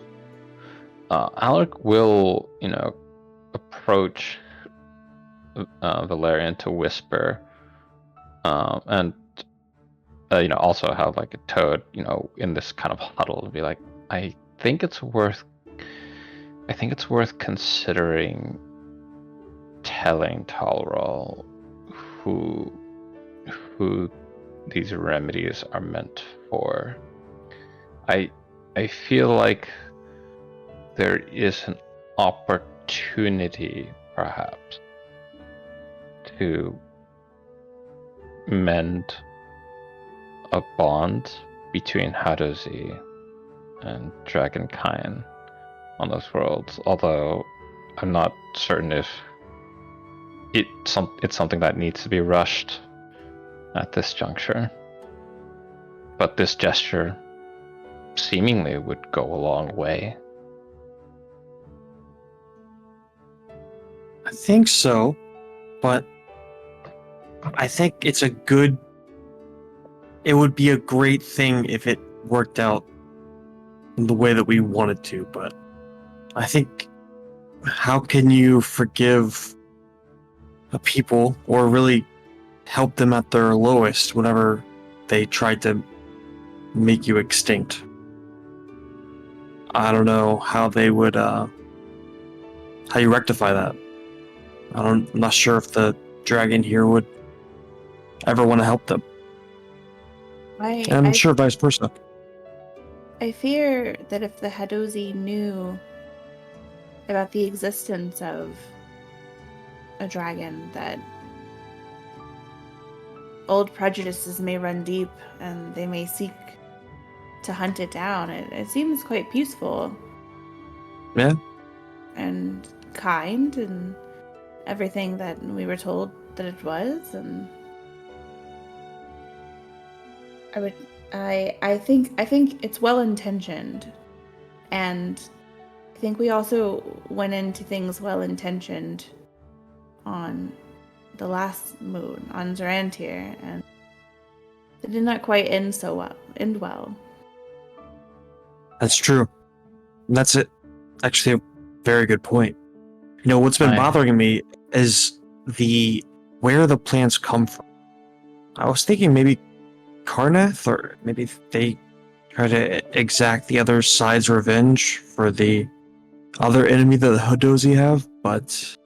Alec will, approach Valerian to whisper, and also have like a Toad, in this kind of huddle, and be like, I think it's worth considering telling Talrol who these remedies are meant for. I feel like there is an opportunity, perhaps, to mend a bond between Hadozi and Dragonkind on those worlds. Although I'm not certain if it's something that needs to be rushed at this juncture. But this gesture seemingly would go a long way. I think so, but I think it would be a great thing if it worked out in the way that we wanted to, but I think how can you forgive a people or really help them at their lowest whenever they tried to make you extinct? I don't know how they would how you rectify that. I'm not sure if the dragon here would ever want to help them. And I'm sure vice versa. I fear that if the Hadozi knew about the existence of a dragon, that old prejudices may run deep and they may seek to hunt it down. It seems quite peaceful. Yeah. And kind and everything that we were told that it was, and I think it's well intentioned, and I think we also went into things well intentioned on the last moon on Zorantir, and it did not quite end well. That's true. And that's it. Actually, a very good point. You know, what's been bothering me is where the plants come from. I was thinking maybe Karnath, or maybe they try to exact the other side's revenge for the other enemy that the Hadozi have, but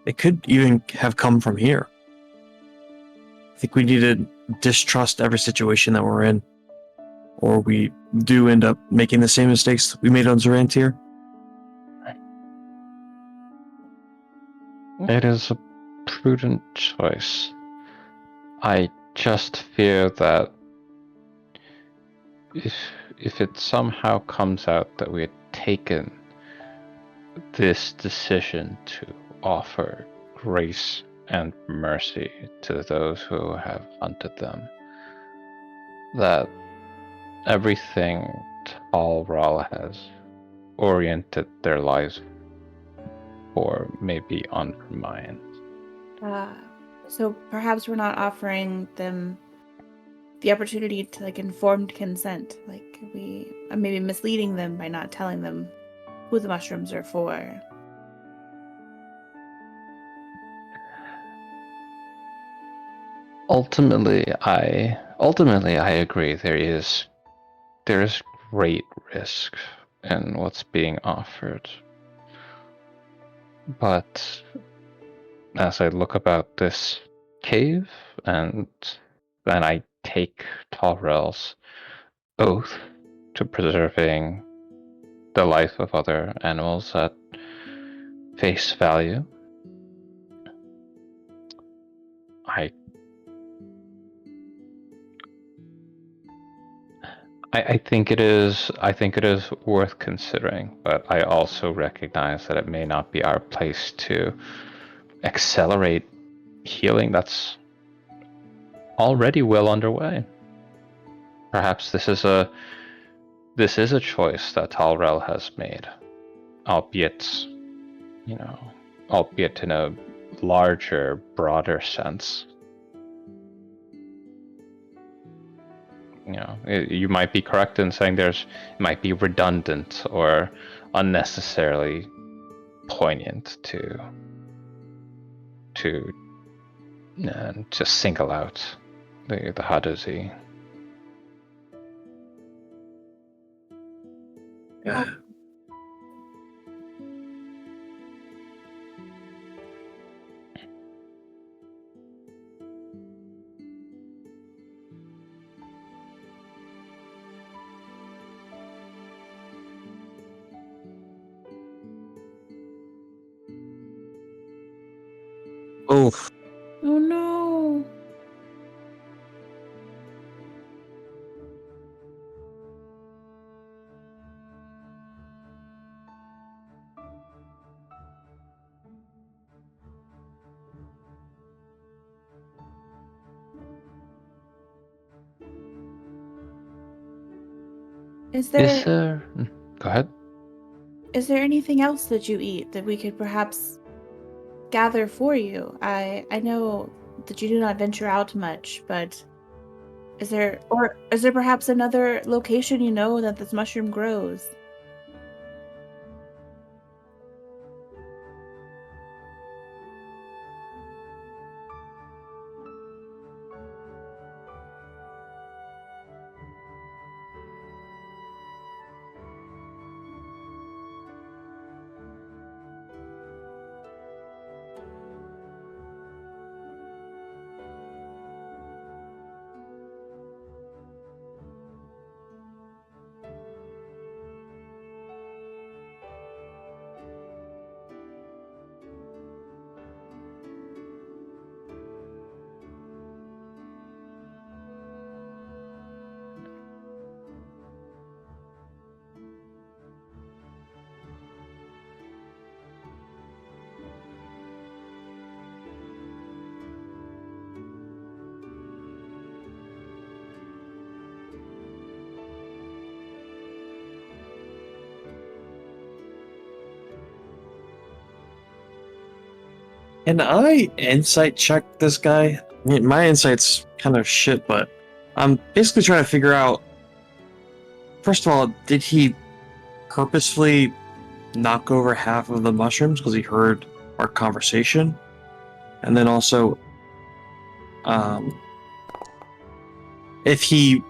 it could even have come from here. I think we need to distrust every situation that we're in, or we do end up making the same mistakes we made on Zorantir. It is a prudent choice. I just fear that if it somehow comes out that we had taken this decision to offer grace and mercy to those who have hunted them, that everything Tal Ral has oriented their lives for may be undermined. So perhaps we're not offering them the opportunity to informed consent. We maybe misleading them by not telling them who the mushrooms are for. Ultimately, I agree. There is great risk in what's being offered, but as I look about this cave and then I take Talrel's oath to preserving the life of other animals at face value, I think it is worth considering, but I also recognize that it may not be our place to accelerate healing that's already well underway. Perhaps this is a choice that Talrel has made, albeit in a larger, broader sense. You might be correct in saying it might be redundant or unnecessarily poignant to single out the Hadozi. Yeah. Oh, Oh no. Is Is there Go ahead. is there anything else that you eat that we could perhaps gather for you? I know that you do not venture out much, but is there perhaps another location you know that this mushroom grows? Can I insight check this guy? I mean, my insight's kind of shit, but I'm basically trying to figure out. First of all, did he purposefully knock over half of the mushrooms because he heard our conversation? And then also, um, if he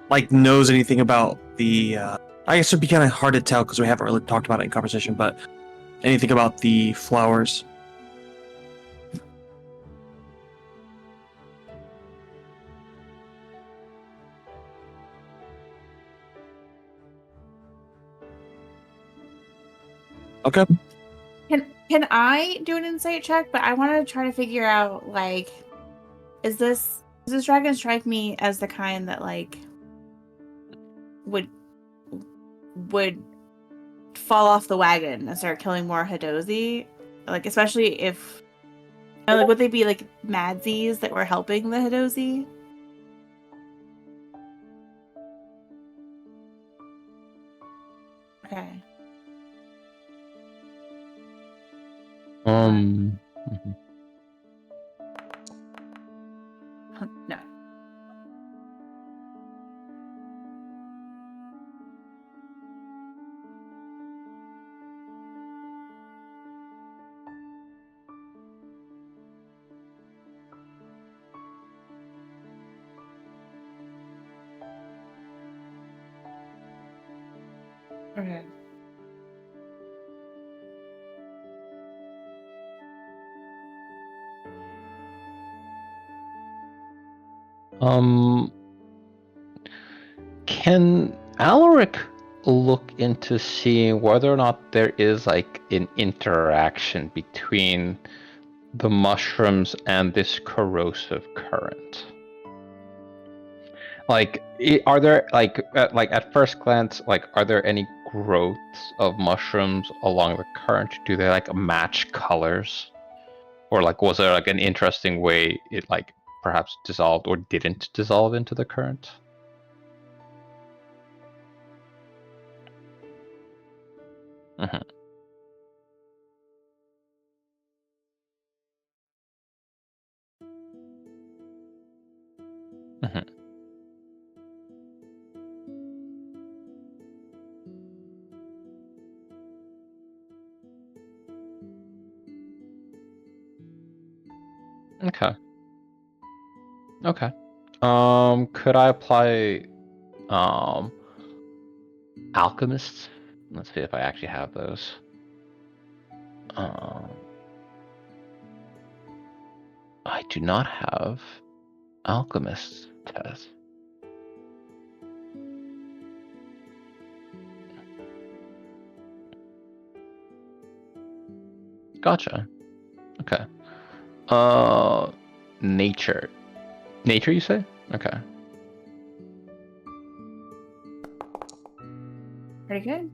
like knows anything about the, I guess it'd be kind of hard to tell because we haven't really talked about it in conversation, but anything about the flowers? Okay. Can I do an insight check? But I want to try to figure out like, does this dragon strike me as the kind that like would would fall off the wagon and start killing more Hadozi? Like especially if like would they be like madsies that were helping the Hadozi? Okay. Mhm. No. Okay. Um, can Alaric look into seeing whether or not there is like an interaction between the mushrooms and this corrosive current? Like, are there like at first glance, like, are there any growths of mushrooms along the current? Do they like match colors, or like was there like an interesting way it like perhaps dissolved or didn't dissolve into the current? Hmm. Hmm. Okay. Okay. Could I apply um alchemists? Let's see if I actually have those. Um, I do not have alchemist test. Gotcha. Okay. Uh, nature. Nature, you say? Okay. Pretty good.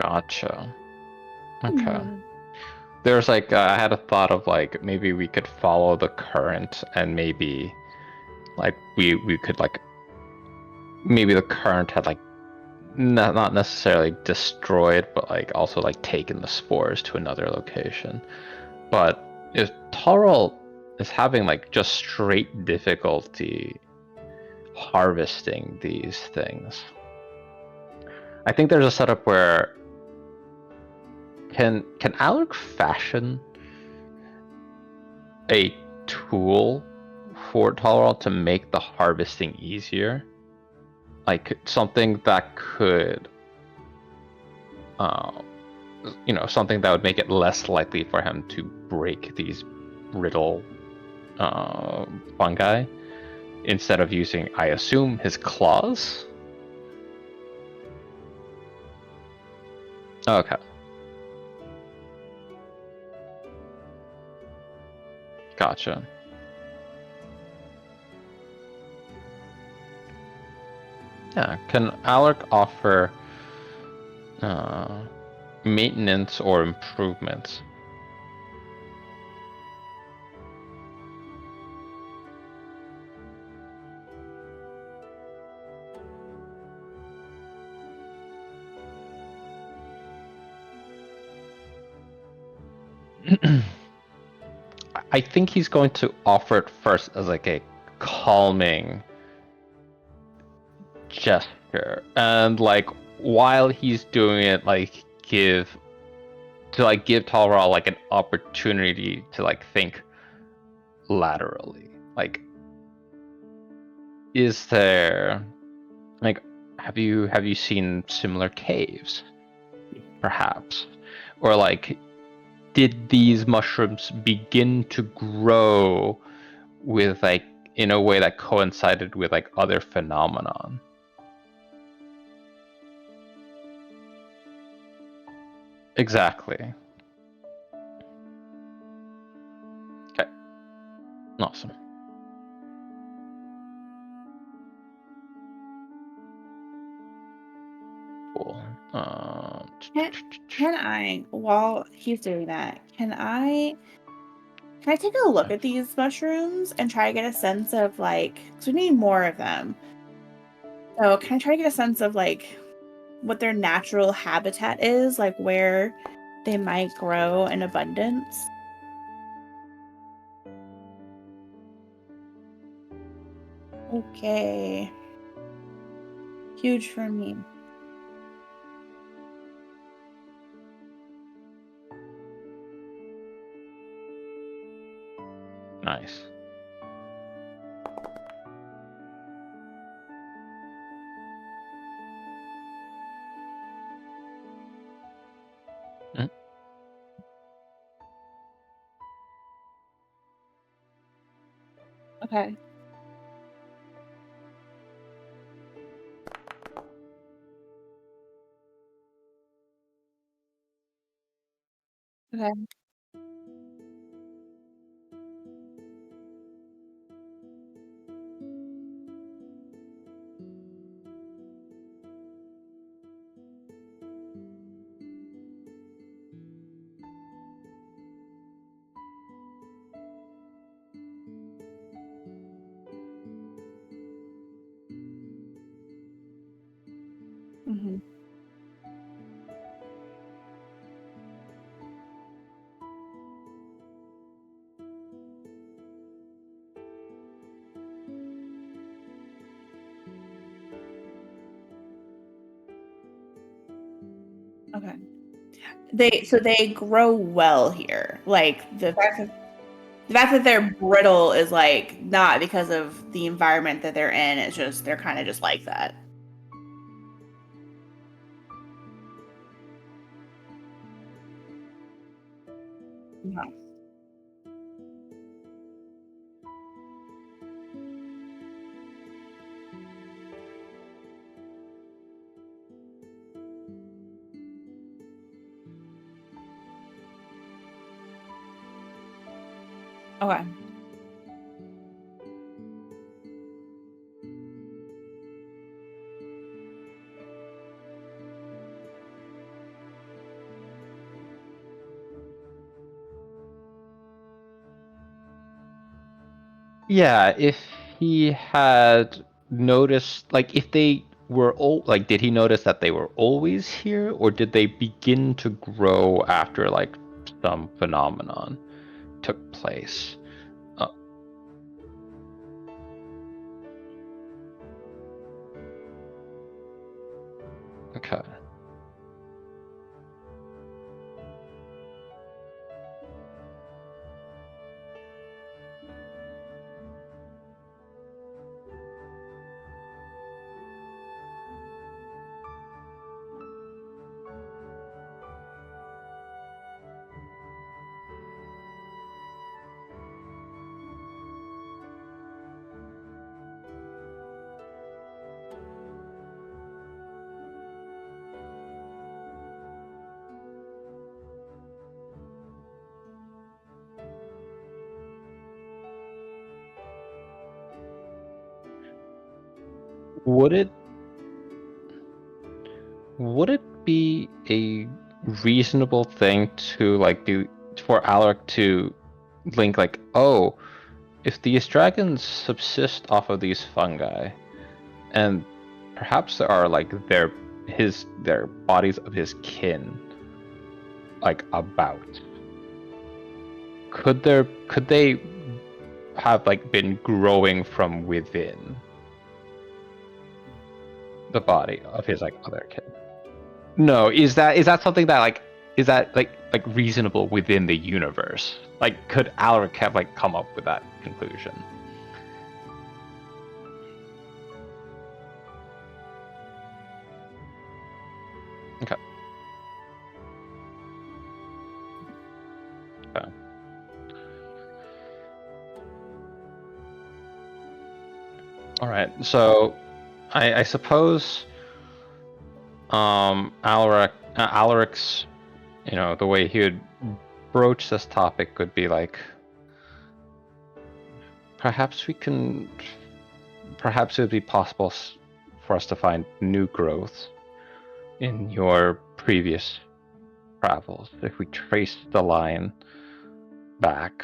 Gotcha. Okay. Hmm. There's like I had a thought of like maybe we could follow the current and maybe like we could like maybe the current had like not necessarily destroyed but like also like taken the spores to another location. But if Taural is having like just straight difficulty harvesting these things, I think there's a setup where can Alec fashion a tool for Taural to make the harvesting easier? Like something that could, uh, something that would make it less likely for him to break these brittle fungi instead of using, I assume, his claws. Okay. Gotcha. Yeah, can Alec offer maintenance or improvements? I think he's going to offer it first as like a calming gesture, and like while he's doing it, like give Talra like an opportunity to like think laterally. Like, is there like have you seen similar caves, perhaps, or like did these mushrooms begin to grow with like in a way that coincided with like other phenomenon? Exactly. Okay. Awesome. Cool. Can I, while he's doing that, can I take a look at these mushrooms and try to get a sense of like, because we need more of them. So can I try to get a sense of like what their natural habitat is, like where they might grow in abundance? Okay. Huge for me. Nice. Mm, Okay. Okay. Hmm. Okay. They grow well here. Like the fact that they're brittle is like not because of the environment that they're in. It's just they're kind of just like that. Yeah. Okay. Yeah, if he had noticed, like, if they were like, did he notice that they were always here, or did they begin to grow after, like, some phenomenon took place? Uh, okay. Would it would it be a reasonable thing to, like, do for Alaric to link, like, oh, if these dragons subsist off of these fungi, and perhaps there are, like, their bodies of his kin, like, about, could they have, like, been growing from within the body of his, like, other kin? No, is that something that, like, is that, like reasonable within the universe? Like, could Alaric have, like, come up with that conclusion? Okay. Okay. All right. So, I suppose, Alaric's, the way he would broach this topic would be like, perhaps we can, perhaps it would be possible for us to find new growth in your previous travels if we trace the line back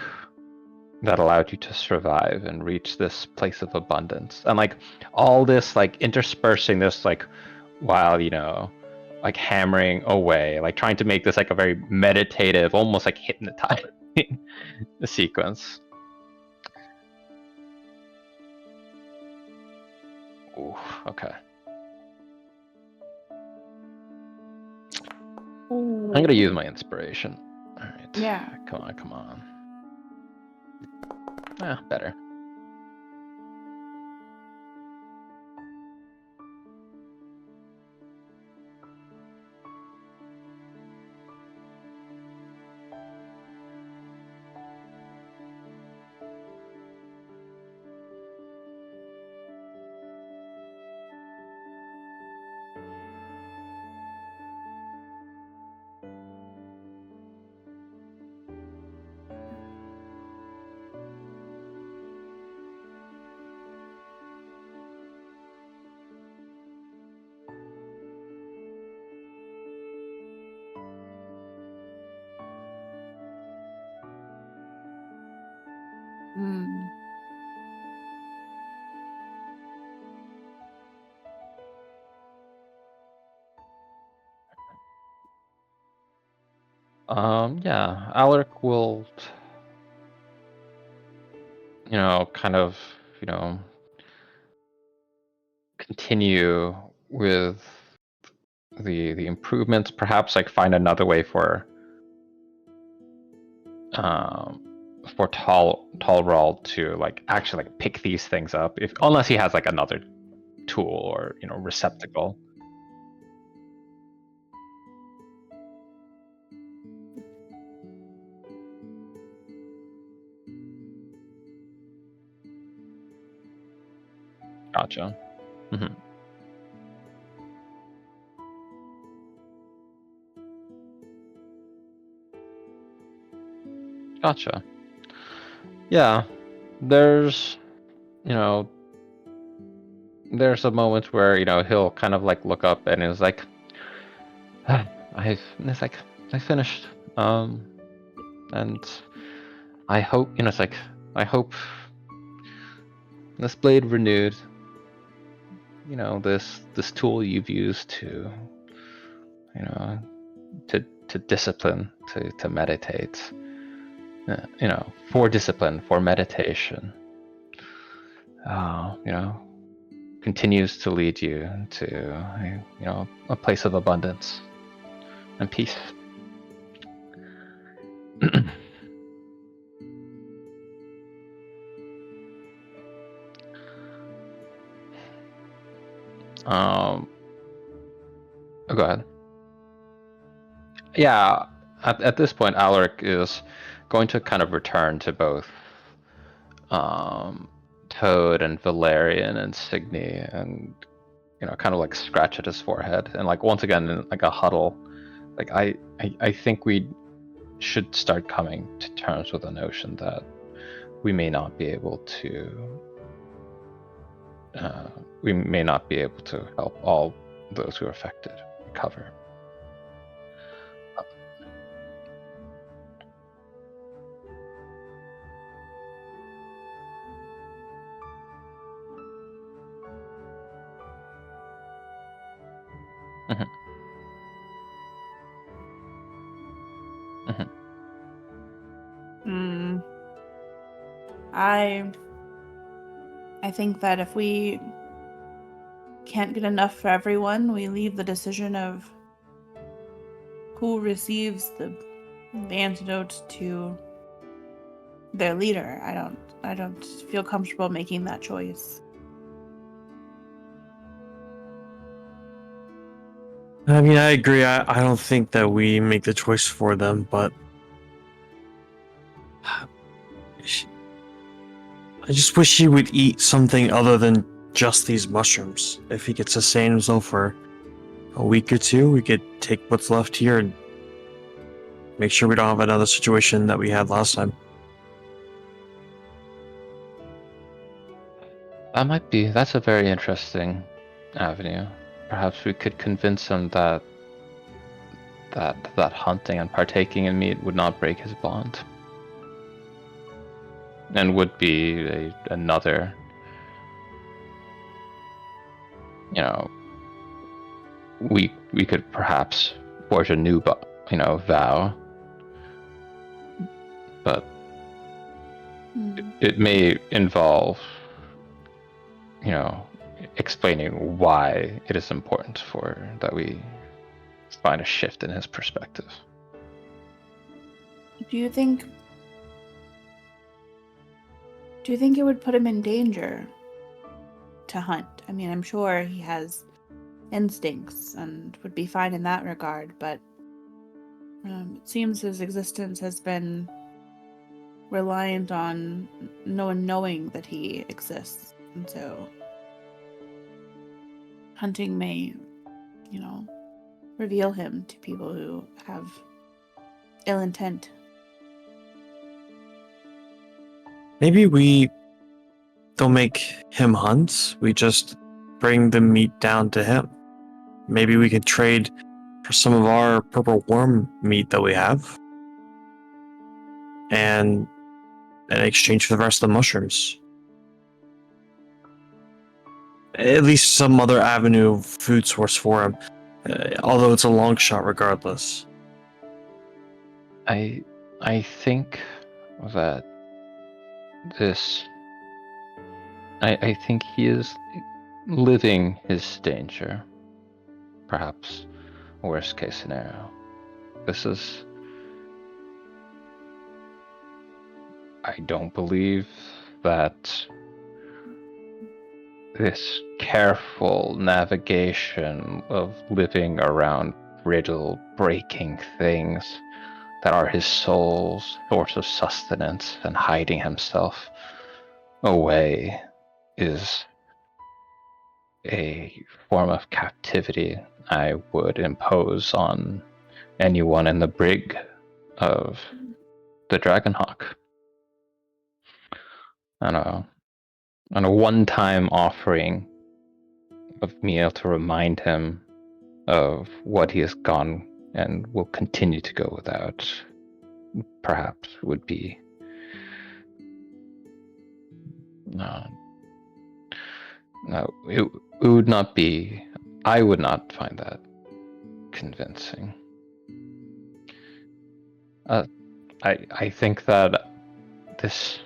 that allowed you to survive and reach this place of abundance. And, like, all this, like, interspersing this, like, while, like, hammering away, like, trying to make this, like, a very meditative, almost like hypnotizing sequence. Ooh, okay. I'm gonna use my inspiration. All right. Yeah. Come on, come on. Ah, better. Mm. Yeah, Alaric will, kind of, continue with the improvements, perhaps, like, find another way um for Tall to, like, actually, like, pick these things up, if unless he has, like, another tool or, receptacle. Gotcha. Hmm. Gotcha. Yeah, there's, you know there's a moment where, he'll kind of, like, look up and is like, it's like, I finished. And I hope, it's like, I hope this blade renewed. You know, this tool you've used to, you know, to discipline, to meditate. You know, for discipline, for meditation. You know, continues to lead you to, you know, a place of abundance and peace. Oh, go ahead. Yeah, at this point, Alaric is going to kind of return to both Toad and Valerian and Signy, and you know, kind of like scratch at his forehead, and like once again in like a huddle, like I think we should start coming to terms with the notion that we may not be able to help all those who are affected recover. Mhm. Mhm. Hmm. I think that if we can't get enough for everyone, we leave the decision of who receives the antidote to their leader. I don't feel comfortable making that choice. I mean, I agree. I don't think that we make the choice for them, but I just wish he would eat something other than just these mushrooms. If he could sustain himself for a week or two, we could take what's left here and make sure we don't have another situation that we had last time. That's a very interesting avenue. Perhaps we could convince him that hunting and partaking in meat would not break his bond, and would be another, you know, we could perhaps forge a new vow, but it may involve, you know, explaining why it is important for that we find a shift in his perspective. Do you think it would put him in danger to hunt? I mean, I'm sure he has instincts and would be fine in that regard, but it seems his existence has been reliant on no one knowing that he exists, and so hunting may, you know, reveal him to people who have ill intent. Maybe we don't make him hunt, we just bring the meat down to him. Maybe we could trade for some of our purple worm meat that we have, and in exchange for the rest of the mushrooms. At least some other avenue of food source for him, although it's a long shot regardless. I think that this. I think he is living his danger. Perhaps a worst case scenario. This is. I don't believe that this careful navigation of living around brittle, breaking things that are his soul's source of sustenance and hiding himself away is a form of captivity I would impose on anyone in the brig of the Dragonhawk. On a one-time offering of meal to remind him of what he has gone and will continue to go without, perhaps would be No, it would not be. I would not find that convincing. I think that this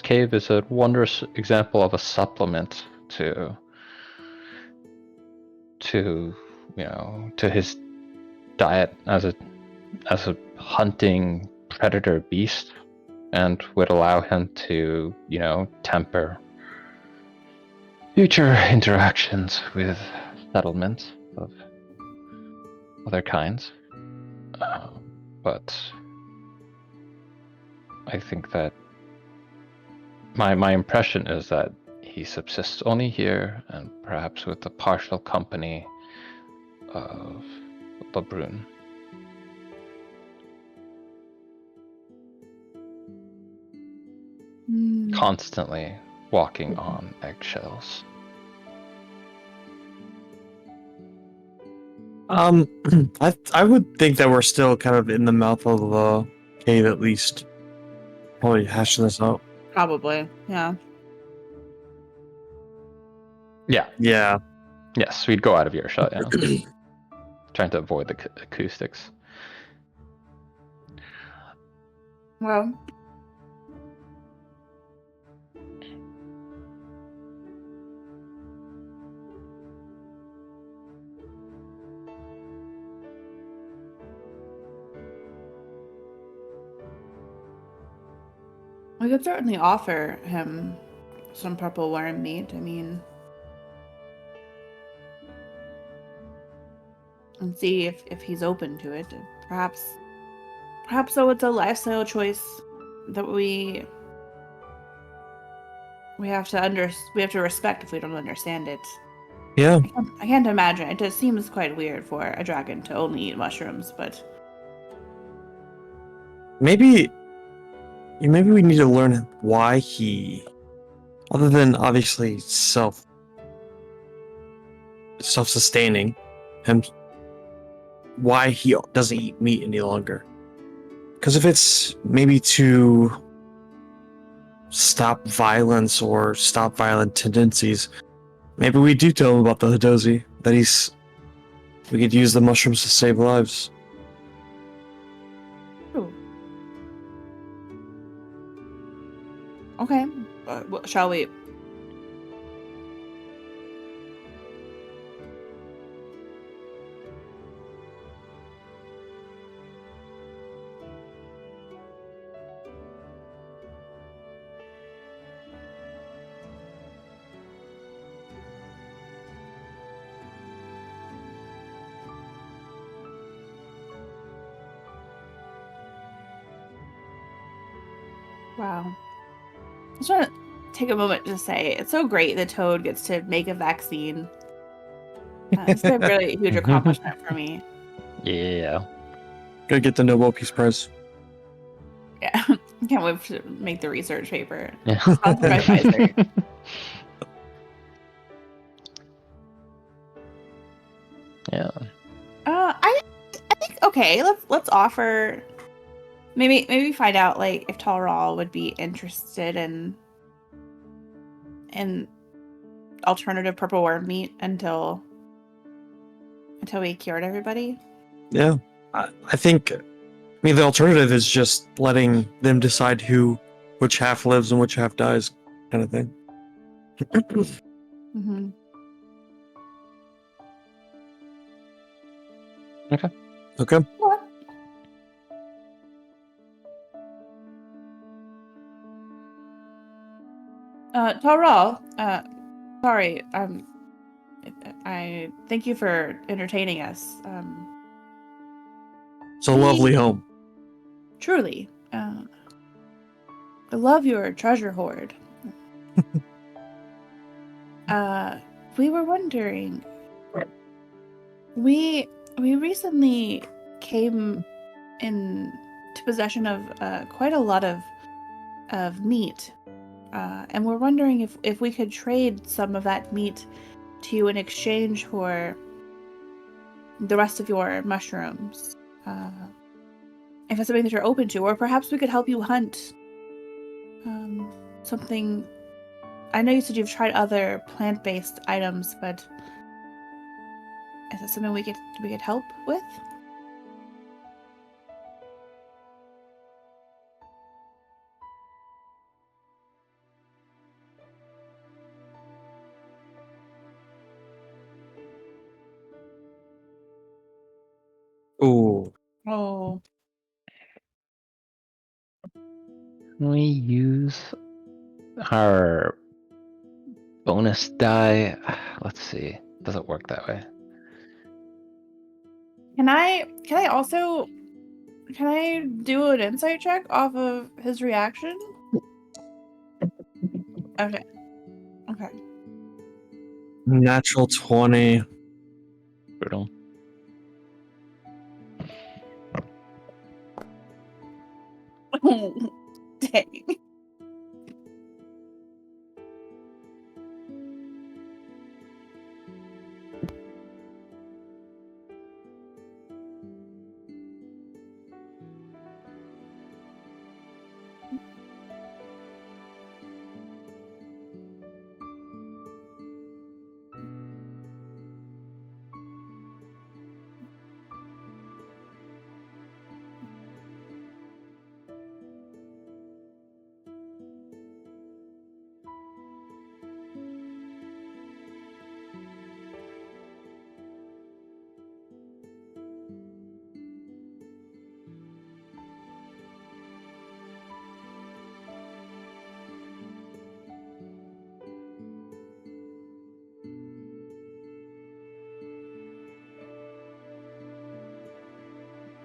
cave is a wondrous example of a supplement to to his diet as a hunting predator beast, and would allow him to temper future interactions with settlements of other kinds. But I think that my impression is that he subsists only here, and perhaps with the partial company of Lebrun. Constantly walking on eggshells. I would think that we're still kind of in the mouth of the cave at least. Probably hashing this out. Probably, yeah. Yeah. Yeah. Yes, we'd go out of earshot. Yeah. Trying to avoid the acoustics. Well, we could certainly offer him some purple worm meat. I mean, and see if he's open to it. Perhaps though it's a lifestyle choice that we have to respect if we don't understand it. Yeah. I can't imagine. It just seems quite weird for a dragon to only eat mushrooms, but Maybe we need to learn why he, other than obviously self-sustaining, him, why he doesn't eat meat any longer. Because if it's maybe to stop violence or stop violent tendencies, maybe we do tell him about the Hadozi, that we could use the mushrooms to save lives. Ooh. Okay. Shall we? Wow. I just want to take a moment to say it's so great that Toad gets to make a vaccine. It's a really huge accomplishment for me. Yeah. Gotta get the Nobel Peace Prize. Yeah, I can't wait to make the research paper. Yeah. Sponsored by Pfizer. Yeah. I think okay. Let's offer. Maybe find out like if Talral would be interested in alternative purple worm meat until we cured everybody. Yeah. I think, the alternative is just letting them decide which half lives and which half dies, kind of thing. Mm-hmm. Okay. What? Talral, sorry, I thank you for entertaining us. It's a lovely home. Truly, I love your treasure hoard. We were wondering. We recently came into possession of quite a lot of meat, and we're wondering if we could trade some of that meat to you in exchange for the rest of your mushrooms. If it's something that you're open to, or perhaps we could help you hunt something I know you said you've tried other plant-based items, but is that something we could help with? Ooh. Oh, Can we use our bonus die? Let's see. Doesn't work that way. can I also do an insight check off of his reaction? Okay. Okay. Natural 20. Brutal. Dang.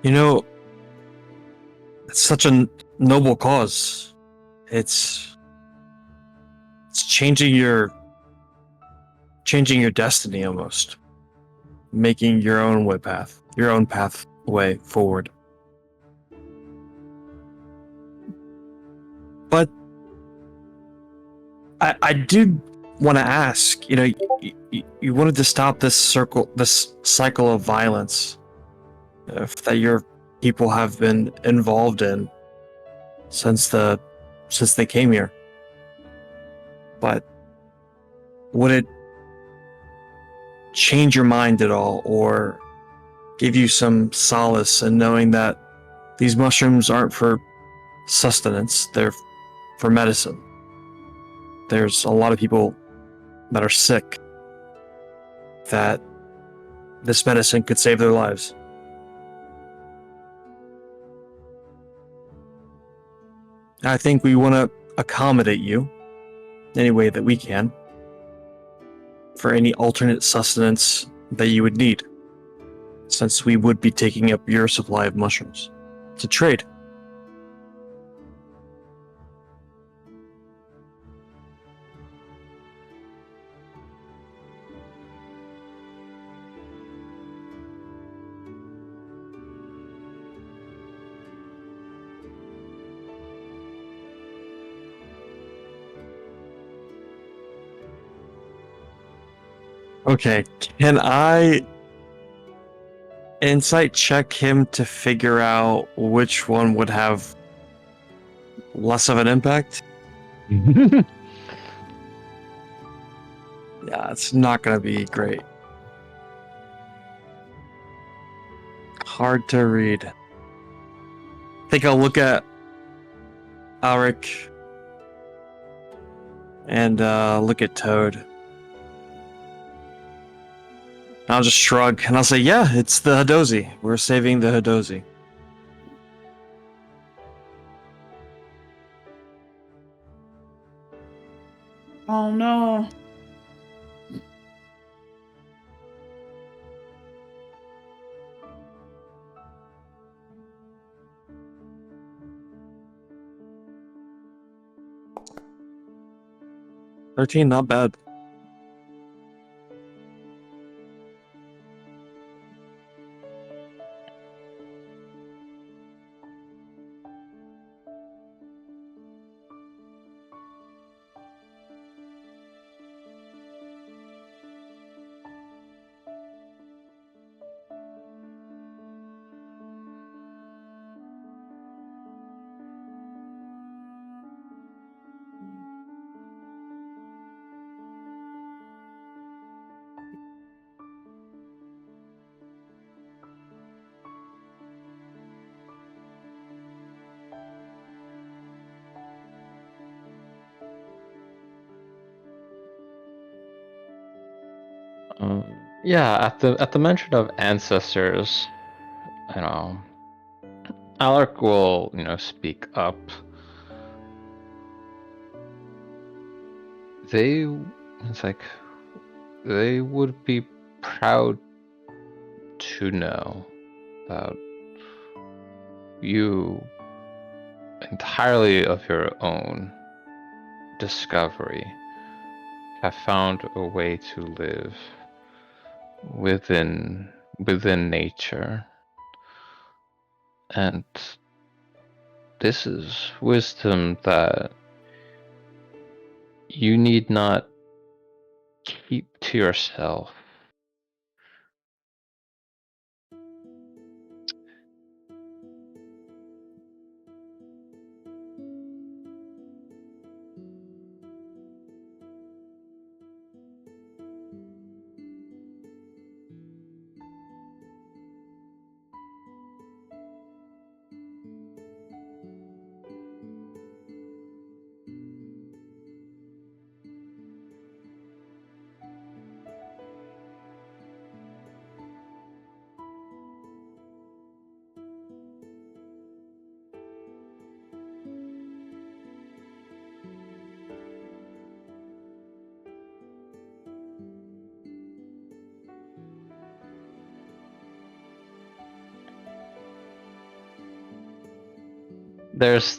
You know, it's such a noble cause. It's changing your destiny almost. Making your own pathway forward. But I do want to ask, you wanted to stop this cycle of violence that your people have been involved in since they came here. But would it change your mind at all, or give you some solace in knowing that these mushrooms aren't for sustenance, they're for medicine? There's a lot of people that are sick that this medicine could save their lives. I think we want to accommodate you any way that we can for any alternate sustenance that you would need, since we would be taking up your supply of mushrooms. It's a trade. Okay, can I insight check him to figure out which one would have less of an impact? Yeah, it's not gonna be great. Hard to read. I think I'll look at Alric and look at Toad. I'll just shrug and I'll say, yeah, it's the Hadozi. We're saving the Hadozi. Oh no. $13, not bad. Yeah, at the mention of ancestors, you know, Alaric will, speak up. They, it's like, they would be proud to know that you, entirely of your own discovery, have found a way to live within nature. And this is wisdom that you need not keep to yourself.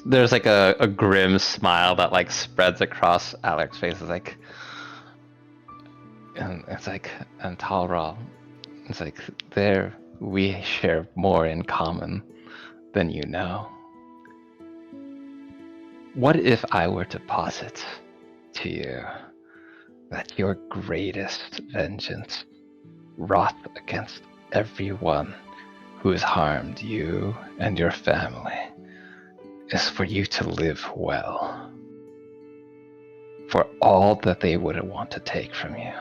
There's like a grim smile that like spreads across Alec's face. It's like, and it's like, and Talral, it's like, there we share more in common than you know. What if I were to posit to you that your greatest vengeance, wrath against everyone who has harmed you and your family, is for you to live well? For all that they would want to take from you,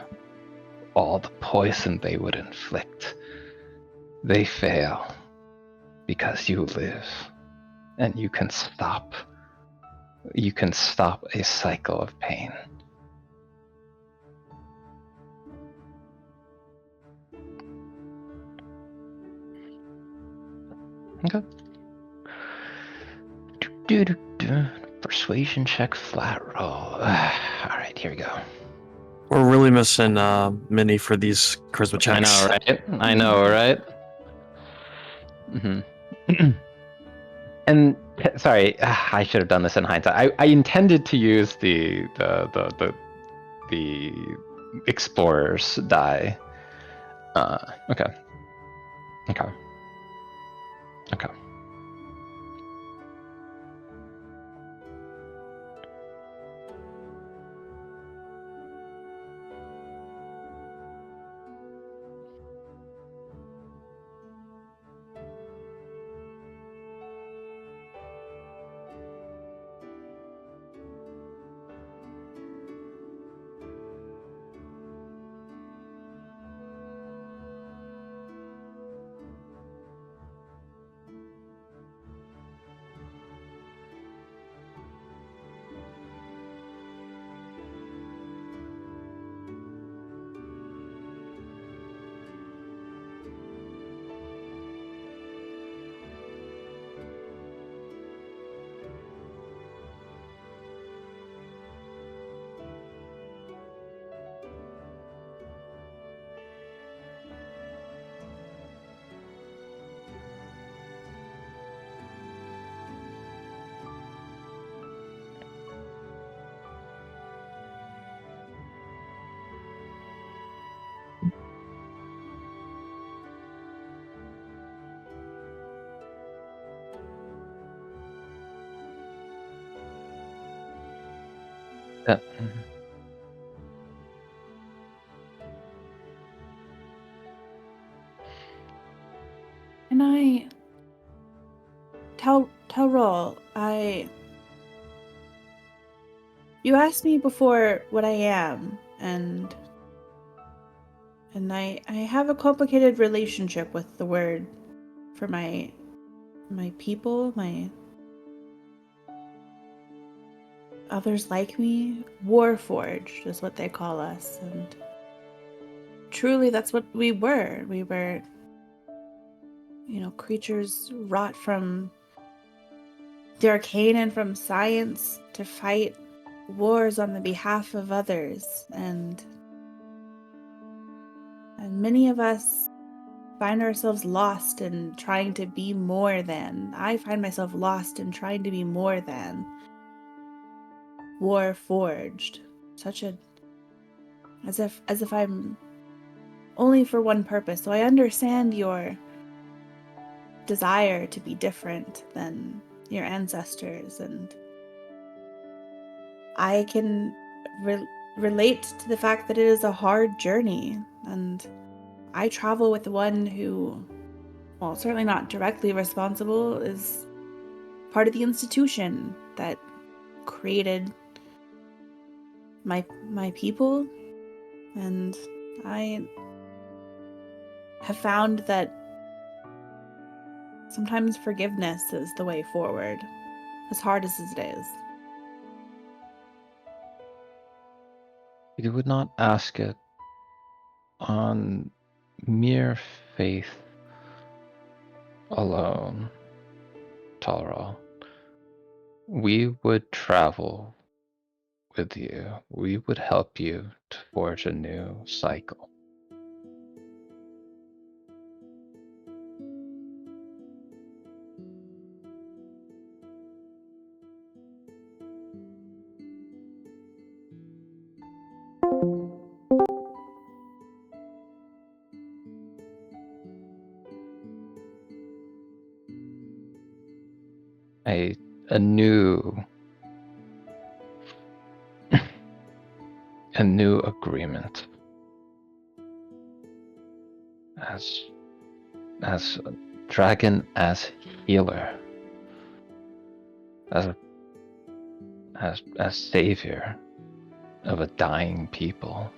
all the poison they would inflict, they fail because you live, and you can stop a cycle of pain. Okay. Persuasion check, flat roll. Alright, here we go. We're really missing Minnie for these charisma checks. I know, right? I know, right? And sorry, I should have done this in hindsight. I intended to use the explorer's die. Okay. Okay. Okay. Yeah. Can I tell Roll, you asked me before what I am, and I have a complicated relationship with the word for my people, my others like me. Warforged is what they call us, and truly that's what we were. We were, creatures wrought from the arcane and from science to fight wars on the behalf of others. And many of us find ourselves lost in trying to be more than. I find myself lost in trying to be more than. War forged. As if I'm only for one purpose. So I understand your desire to be different than your ancestors, and I can relate to the fact that it is a hard journey, and I travel with one who, well, certainly not directly responsible, is part of the institution that created my people, and I have found that sometimes forgiveness is the way forward, as hard as it is. You would not ask it on mere faith alone, Talra. We would travel with you. We would help you to forge a new cycle. A new a new agreement as a dragon, as healer, as savior of a dying people.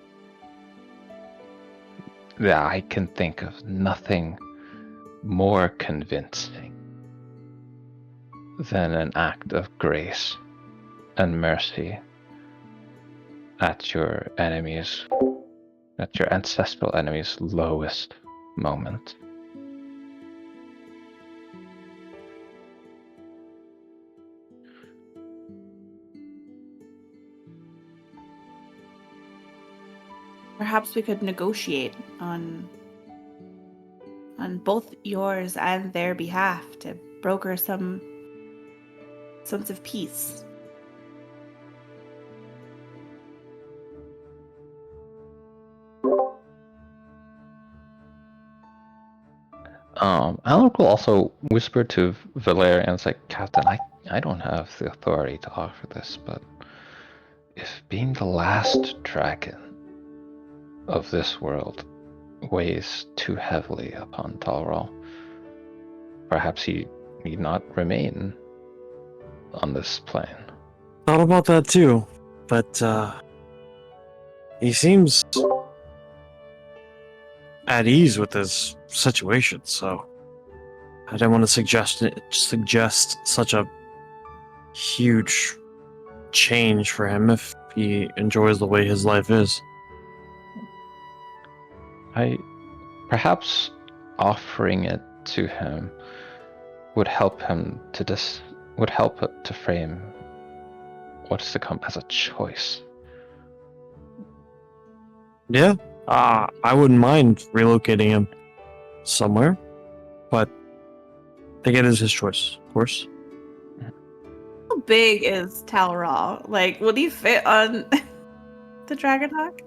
Yeah, I can think of nothing more convincing than an act of grace and mercy at your ancestral enemy's lowest moment. Perhaps we could negotiate on both yours and their behalf to broker some sense of peace. Alec will also whisper to Valerian, it's like, Captain, I don't have the authority to offer this, but if being the last dragon of this world weighs too heavily upon Talral, perhaps he need not remain on this plane. Thought about that too, but he seems at ease with his situation, so I didn't want to suggest such a huge change for him if he enjoys the way his life is. Perhaps offering it to him would help him to frame what's to come as a choice. Yeah, I wouldn't mind relocating him somewhere, but I think it is his choice, of course. How big is Talra? Like, would he fit on the Dragonhawk?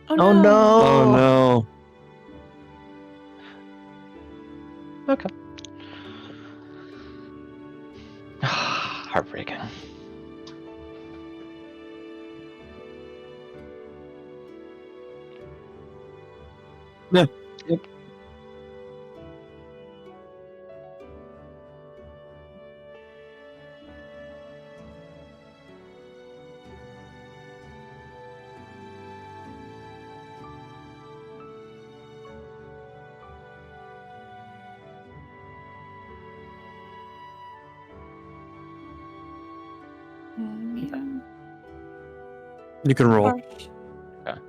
Oh no! Oh no! Oh no! Okay. Heartbreaking. Yeah. Yep. You can roll. Gosh. Okay.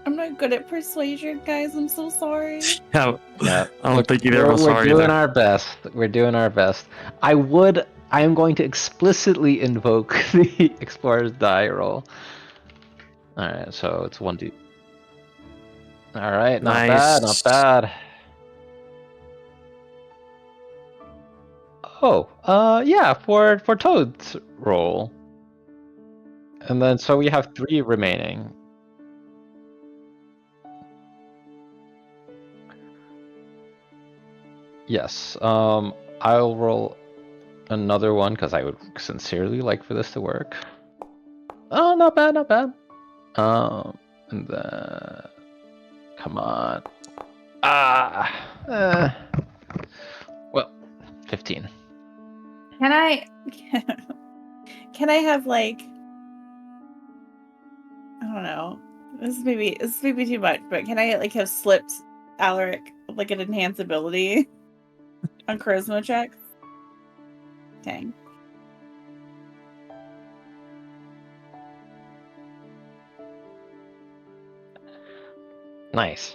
I'm not good at persuasion, guys. I'm so sorry. Yeah, Yeah, I don't think either of us we're are doing either. our best. We're doing our best. I am going to explicitly invoke the explorer's die roll. All right, so it's 1d. All right, not bad, not Nice. bad. Oh, yeah, for Toad's roll, and then so we have 3 remaining. Yes. I'll roll another one because I would sincerely like for this to work. Oh, not bad, not bad. And then come on. Well, 15. Can I? Can I have like? I don't know. This is maybe too much, but can I like have slipped Alaric like an enhanced ability on charisma checks? Dang. Nice.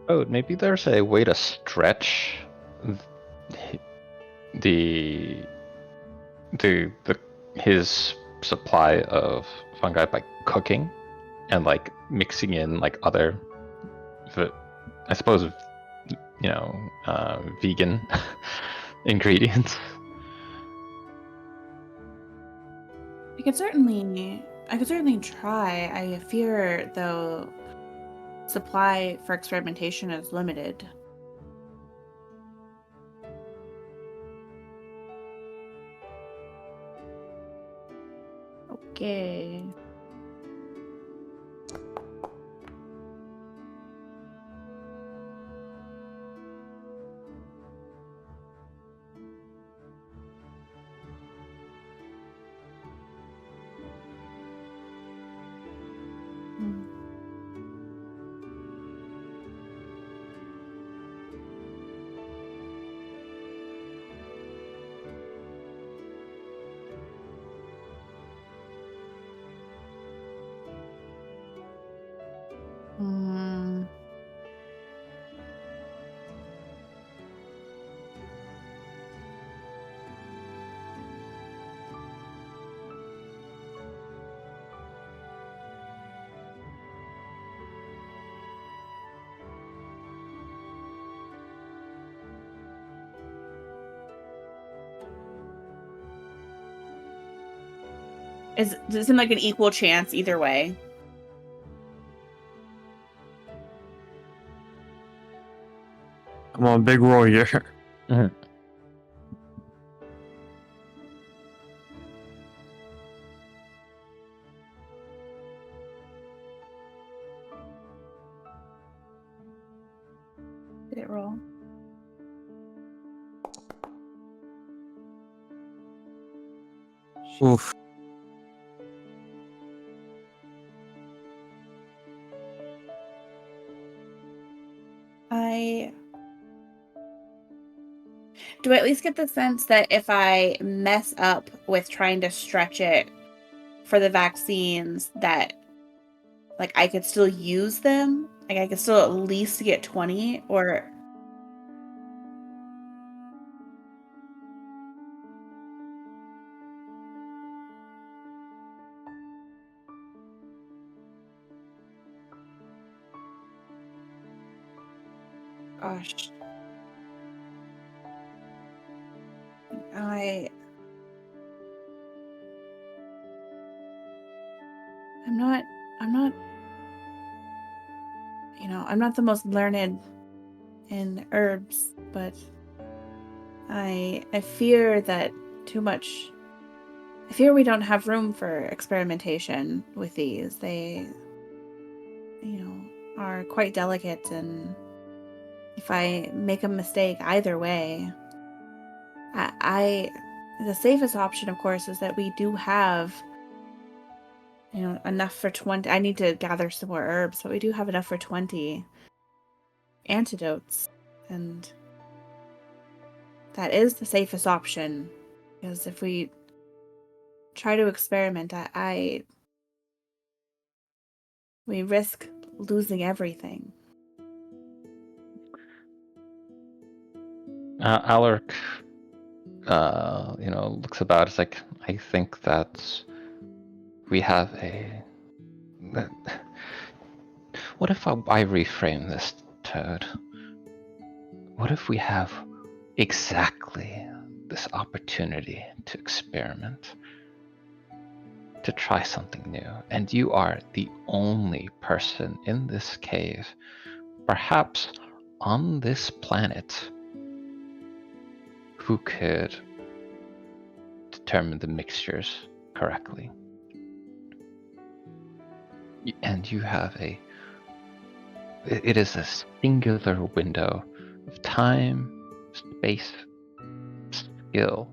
Oh, maybe there's a way to stretch the the his supply of fungi by cooking and like mixing in like other, I suppose, vegan ingredients. I could certainly try. I fear though supply for experimentation is limited. Okay. Mm, does it seem like an equal chance either way? I'm on a big roll here. Did it roll? Oof. I do I at least get the sense that if I mess up with trying to stretch it for the vaccines, that like I could still use them? Like I could still at least get 20 or gosh. I I'm not I'm not the most learned in herbs, but I fear that too much I fear we don't have room for experimentation with these. They are quite delicate, and if I make a mistake either way, I the safest option of course is that we do have enough for 20. I need to gather some more herbs, but we do have enough for 20 antidotes, and that is the safest option, because if we try to experiment, we risk losing everything. Alaric, looks about. It's like, I think that we have a. What if I reframe this, Toad? What if we have exactly this opportunity to experiment, to try something new, and you are the only person in this cave, perhaps on this planet, who could determine the mixtures correctly. And you have it is a singular window of time, space, skill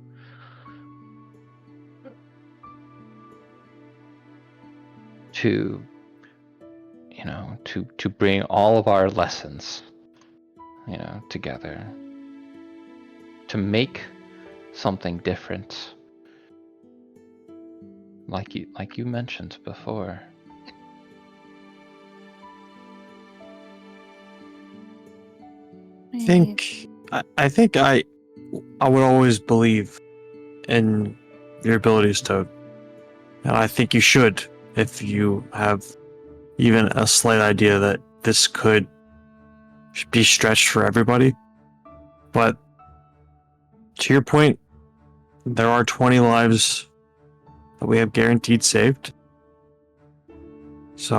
to to bring all of our lessons together, to make something different, like you mentioned before. I think I would always believe in your abilities, Toad. And I think you should, if you have even a slight idea that this could be stretched for everybody. But to your point, there are 20 lives that we have guaranteed saved. So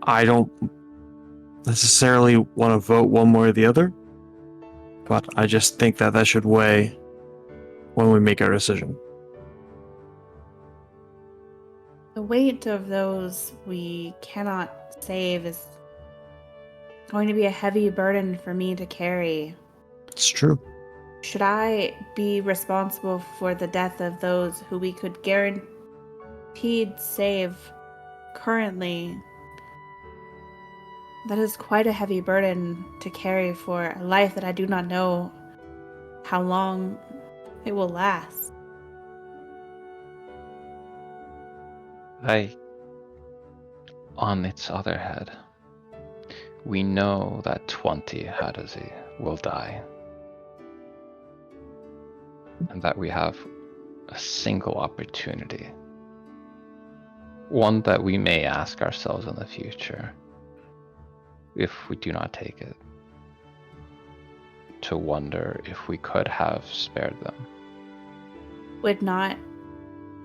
I don't necessarily want to vote one way or the other, but I just think that should weigh when we make our decision. The weight of those we cannot save is going to be a heavy burden for me to carry. It's true. Should I be responsible for the death of those who we could guaranteed save currently? That is quite a heavy burden to carry for a life that I do not know how long it will last. On its other hand, we know that 20 Hadasi will die. And that we have a single opportunity. One that we may ask ourselves in the future, if we do not take it, to wonder if we could have spared them. Would not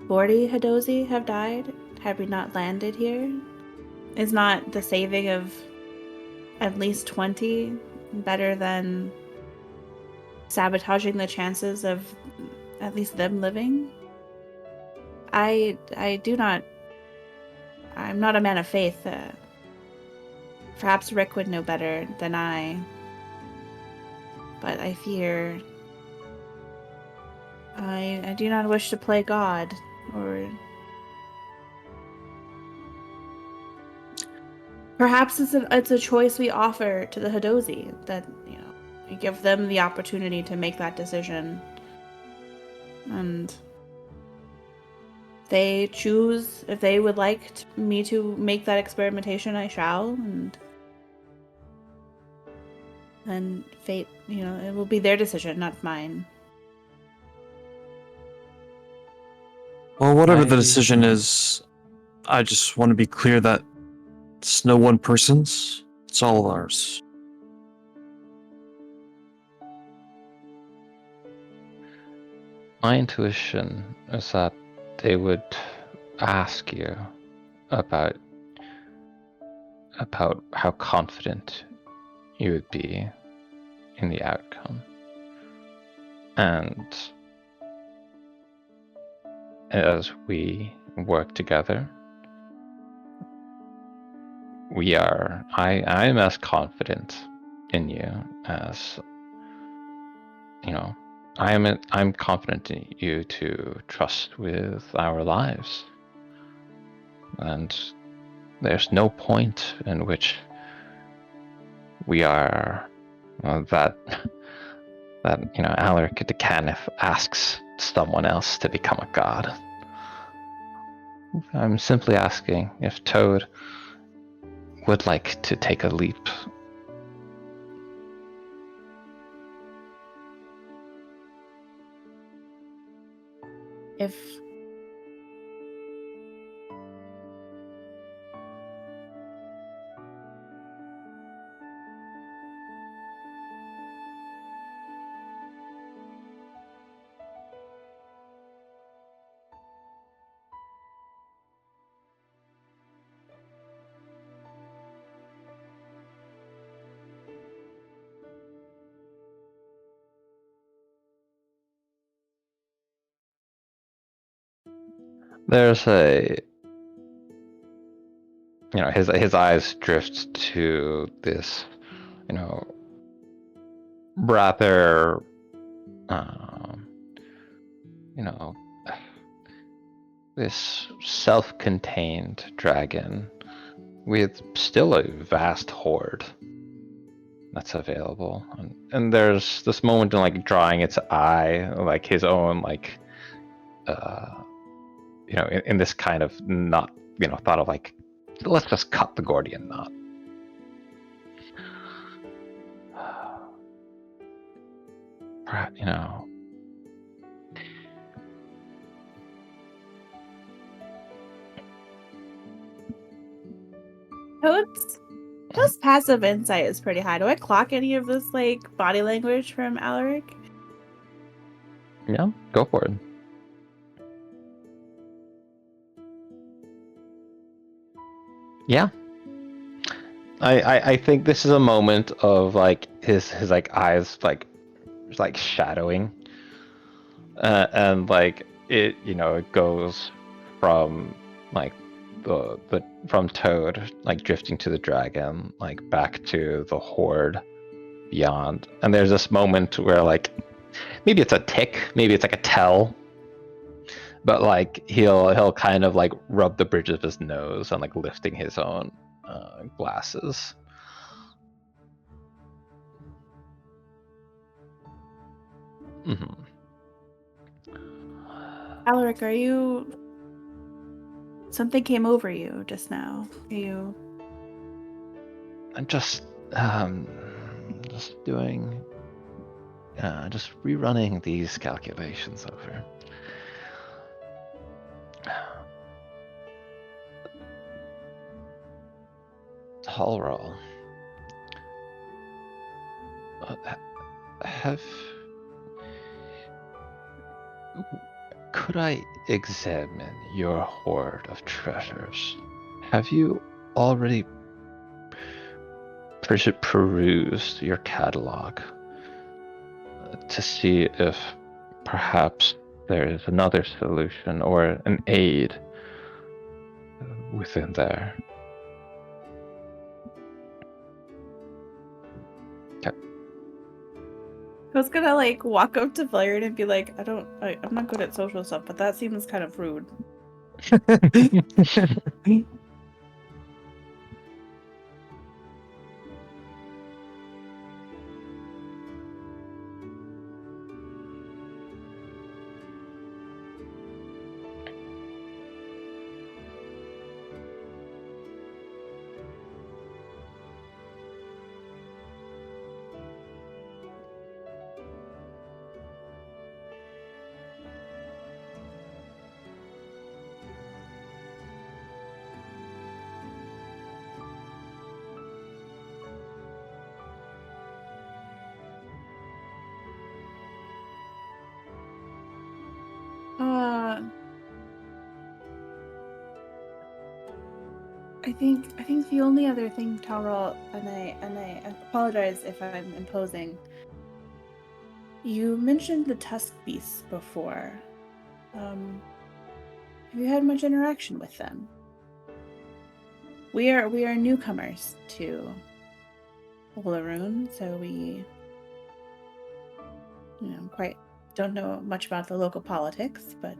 40 Hadozi have died had we not landed here? Is not the saving of at least 20 better than sabotaging the chances of at least them living? I'm not a man of faith. Perhaps Rick would know better than I. But I fear I do not wish to play God, or perhaps it's a choice we offer to the Hadozi, that we give them the opportunity to make that decision, and they choose if they would like me to make that experimentation. I shall, and then fate, it will be their decision, not mine. Well, whatever the decision is, I just want to be clear that it's no one person's, it's all ours. My intuition is that they would ask you about how confident you would be in the outcome. And as we work together, I am as confident in you as, I'm confident in you to trust with our lives. And there's no point in which we are, that Alaric the Canif asks someone else to become a god. I'm simply asking if Toad would like to take a leap. If There's his eyes drift to this, rather, this self-contained dragon with still a vast horde that's available. And there's this moment in drawing its eye, his own in this kind of not, thought of let's just cut the Gordian knot. Toad's passive insight is pretty high. Do I clock any of this body language from Alaric? Yeah, go for it. Yeah. I think this is a moment of his eyes shadowing, and it goes from from Toad drifting to the dragon back to the horde beyond. And there's this moment where maybe it's a tick, maybe it's a tell, but he'll kind of rub the bridge of his nose and lifting his own glasses. Mm-hmm. Alaric, are you... Something came over you just now. Are you... And just Just doing, just rerunning these calculations over. Tall roll. Have could I examine your hoard of treasures? Have you already perused your catalog to see if perhaps there is another solution or an aid within there? I was gonna like walk up to Blair and be like, I'm not good at social stuff, but that seems kind of rude. I think the only other thing, Taural, and I apologize if I'm imposing. You mentioned the tusk beasts before. Have you had much interaction with them? We are newcomers to Eberron, so we quite don't know much about the local politics, but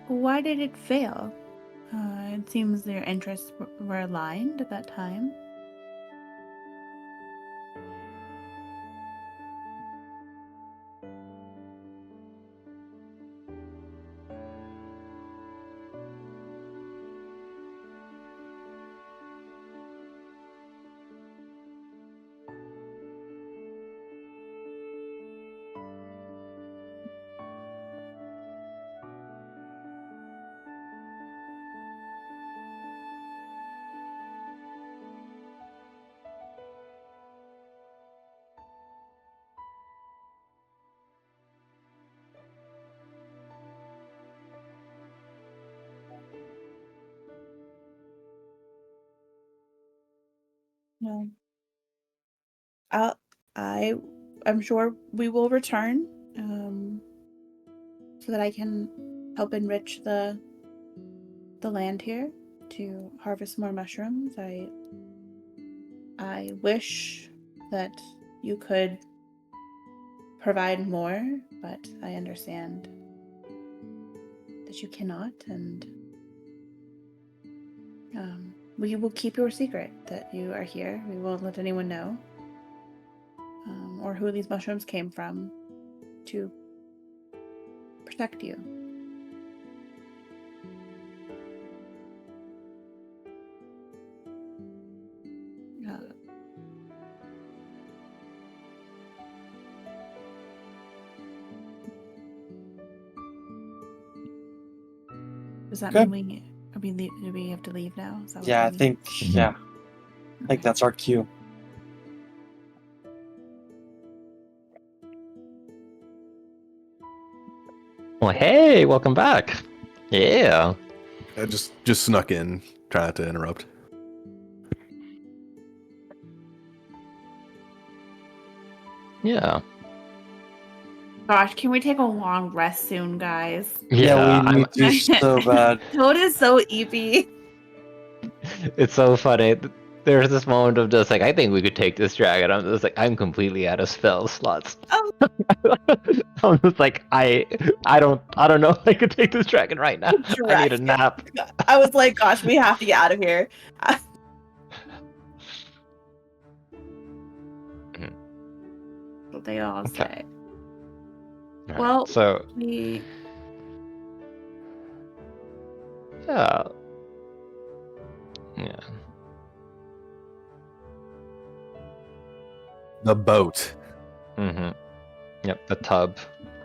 why did it fail? It seems their interests were aligned at that time. No. I'm sure we will return, so that I can help enrich the land here to harvest more mushrooms. I wish that you could provide more, but I understand that you cannot, and we will keep your secret that you are here. We won't let anyone know, or who these mushrooms came from, to protect you. Does that Okay. mean do we have to leave now? Is that what Yeah, that I think means? I think that's our cue. Well, hey, welcome back. Yeah. I just snuck in, try not to interrupt. Yeah. Gosh, can we take a long rest soon, guys? Yeah, we I'm, need to so bad. Toad is so eepy. it's so funny. There's this moment of just like, I think we could take this dragon. I'm just like, I'm completely out of spell slots. Oh. I'm just like, I don't know if I could take this dragon right now. I need a nap. I was like, gosh, we have to get out of here. What they all Okay. say. Alright, Well, so we yeah. The boat. Mm-hmm. Yep, the tub.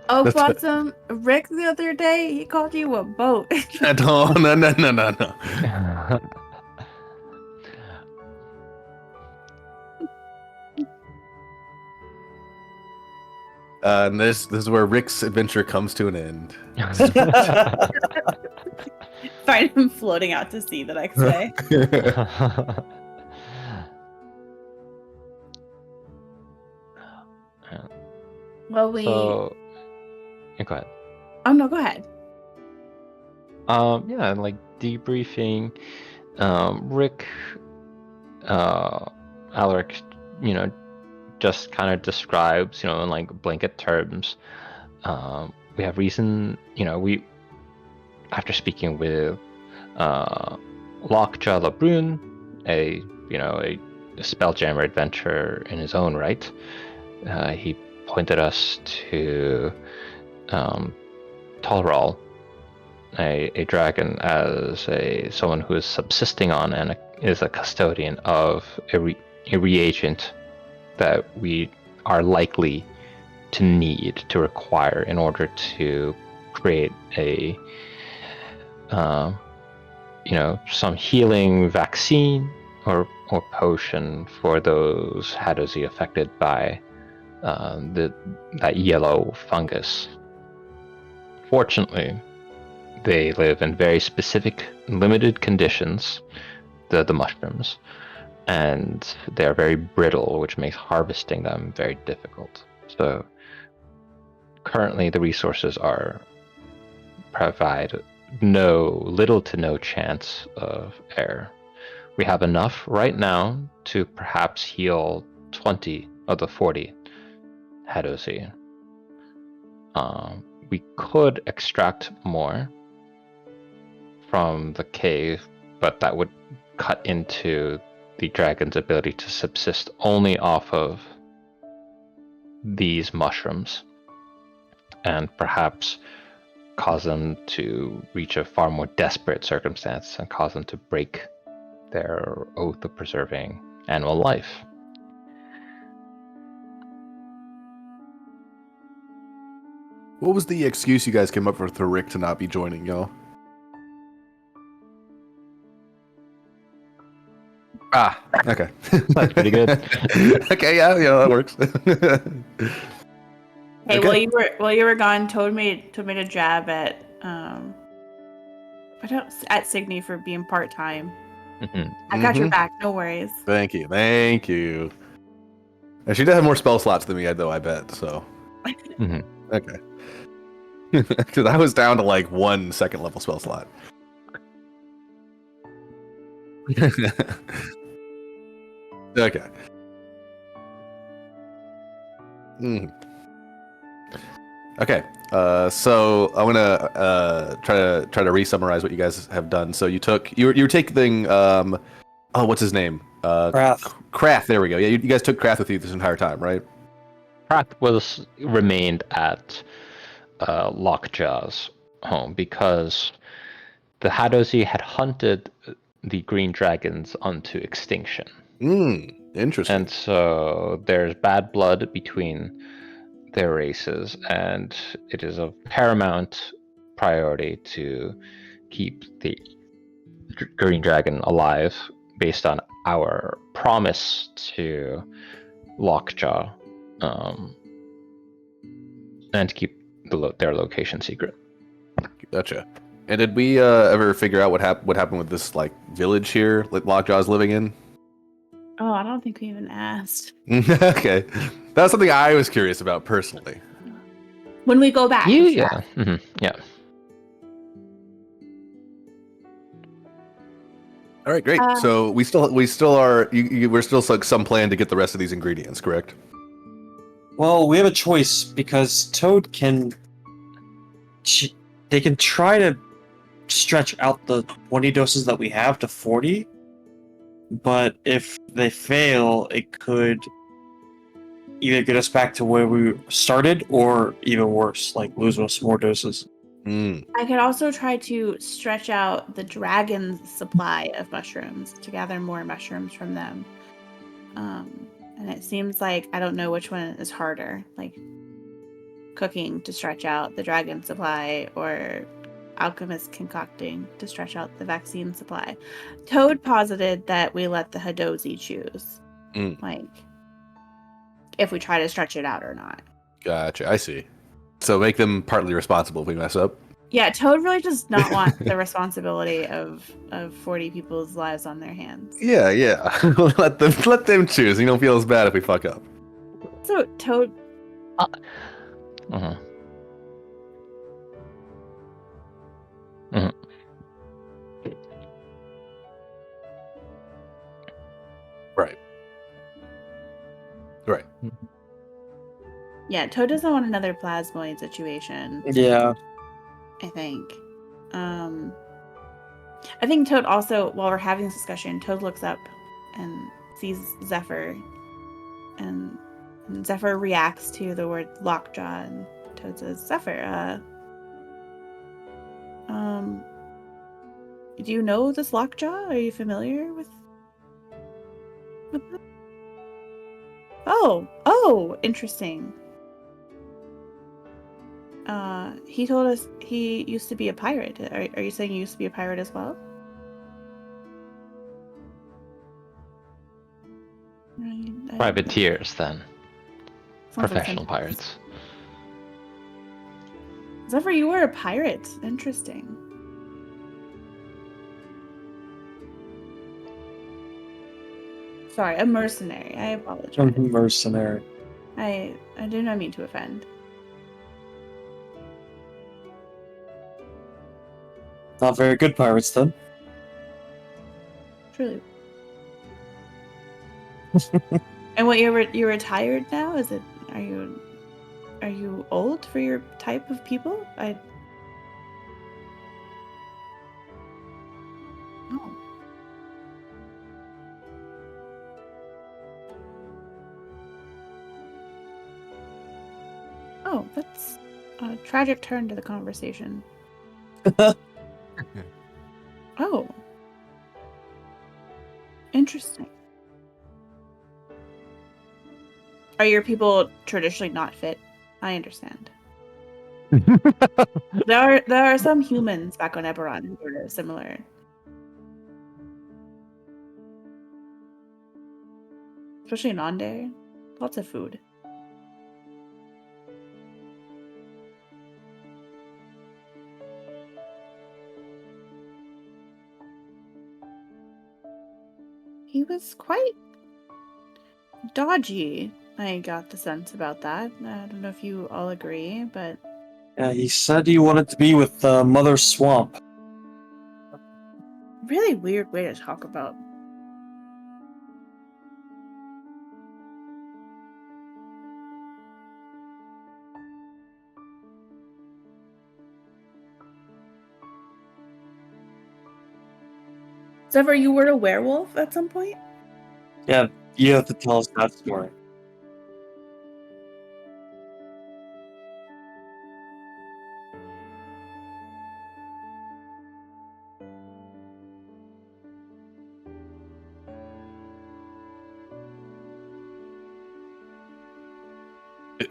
Oh, That's Blossom, Rick the other day, he called you a boat. No. And this is where Rick's adventure comes to an end. Find him floating out to sea the next day. Well, So, yeah, go ahead. Oh, no, go ahead. Yeah, like debriefing. Rick, Alaric, just kind of describes, in like blanket terms. We have reason, we after speaking with Lockjaw LeBrun, a Spelljammer adventurer in his own right, he pointed us to Tolral, a dragon, as someone who is subsisting on and is a custodian of a reagent that we are likely to need to require in order to create a some healing vaccine or potion for those Hadozi affected by that yellow fungus. Fortunately, they live in very specific, limited conditions, the mushrooms, and they're very brittle, which makes harvesting them very difficult. So currently the resources provide little to no chance of error. We have enough right now to perhaps heal 20 of the 40 Hadozi. We could extract more from the cave, but that would cut into the dragon's ability to subsist only off of these mushrooms, and perhaps cause them to reach a far more desperate circumstance and cause them to break their oath of preserving animal life. What was the excuse you guys came up with for Rick to not be joining, y'all? Ah, okay. That's pretty good. Okay, yeah, that works. Hey, Okay. while you were gone, Toad made a jab at Signy for being part time. Mhm. I got your back, no worries. Thank you. And she does have more spell slots than me, though, I bet. So, Mhm. Okay. Because I was down to like 1 second level spell slot. Okay. Okay. So I'm gonna try to re-summarize what you guys have done. So you were taking what's his name? Wrath. Krath. There we go. Yeah, you guys took Krath with you this entire time, right? Prath remained at Lockjaw's home because the Hadozi had hunted the green dragons unto extinction. Interesting. And so there's bad blood between their races, and it is of paramount priority to keep the green dragon alive based on our promise to Lockjaw, and to keep their location secret. Gotcha. And did we ever figure out what happened with this like village here that Lockjaw's living in? Oh, I don't think we even asked. Okay, that's something I was curious about personally. When we go back, we should Yeah. ask. Yeah. All right, great. So we still are. We're still like some plan to get the rest of these ingredients, correct? Well, we have a choice because Toad can. They can try to stretch out the 20 doses that we have to 40, but if they fail, it could either get us back to where we started or even worse, like lose us more doses. I could also try to stretch out the dragon's supply of mushrooms to gather more mushrooms from them. And it seems like I don't know which one is harder, like cooking to stretch out the dragon supply or alchemist concocting to stretch out the vaccine supply. Toad posited that we let the Hadozi choose, like if we try to stretch it out or not. Gotcha. I see. So make them partly responsible if we mess up. Yeah, Toad really does not want the responsibility of 40 people's lives on their hands. Yeah. let them choose. You don't feel as bad if we fuck up. So Toad, Uh-huh. Right. yeah, Toad doesn't want another plasmoid situation. Yeah. I think. I think Toad also, while we're having this discussion, Toad looks up and sees Zephyr, and Zephyr reacts to the word lockjaw, and Toad says, "Zephyr, do you know this lockjaw? Are you familiar with that?" Oh, interesting. He told us he used to be a pirate. Are you saying you used to be a pirate as well? Privateers, then. Sounds like Professional some- pirates. Zephyr, you were a pirate. Interesting. Sorry, a mercenary. I apologize. Mercenary. I do not mean to offend. Not very good pirates, then. Truly. And what you're retired now? Is it? Are you old for your type of people? Oh. Oh, that's a tragic turn to the conversation. Oh. Interesting. Are your people traditionally not fit? I understand. There are some humans back on Eberron who are similar. Especially in Onday. Lots of food. He was quite dodgy. I got the sense about that. I don't know if you all agree, but Yeah, he said he wanted to be with Mother Swamp. really weird way to talk about. Zephyr, you were a werewolf at some point? Yeah, you have to tell us that story.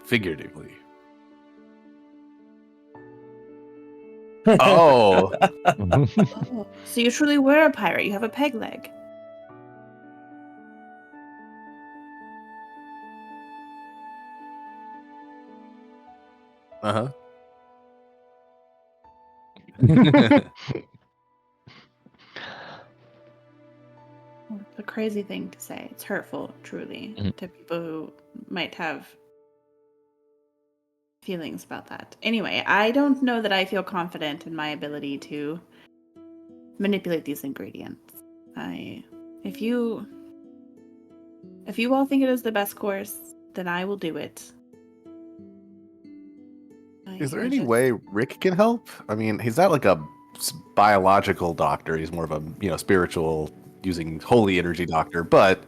Figuratively. Oh. Oh, so you truly were a pirate. You have a peg leg. Uh-huh. The crazy thing to say. It's hurtful, truly, Mhm. to people who might have feelings about that. Anyway, I don't know that I feel confident in my ability to manipulate these ingredients. If you all think it is the best course, then I will do it. Is there any way Rick can help? I mean, he's not like a biological doctor. He's more of a spiritual, using holy energy doctor. But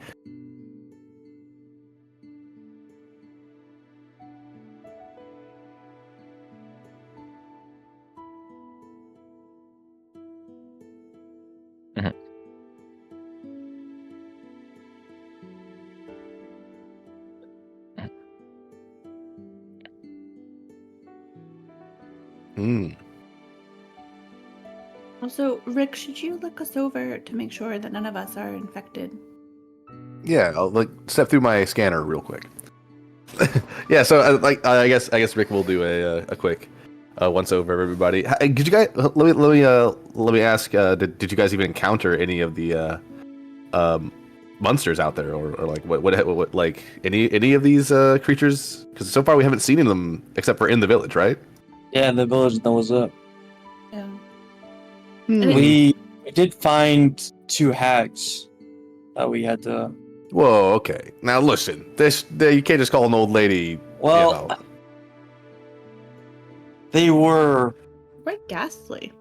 Mhm. hmm, Also, Rick, should you look us over to make sure that none of us are infected? yeah, I'll like step through my scanner real quick. Yeah, so I guess Rick will do a quick once over of everybody. Did you guys let me ask? Did you guys even encounter any of the um, monsters out there, or like what like any of these creatures? Because so far we haven't seen them except for in the village, right? Yeah, in the village, that was it. Yeah. Hmm. We did find 2 hags that we had to. Whoa, okay. Now listen, you can't just call an old lady. Well, they were. Quite ghastly.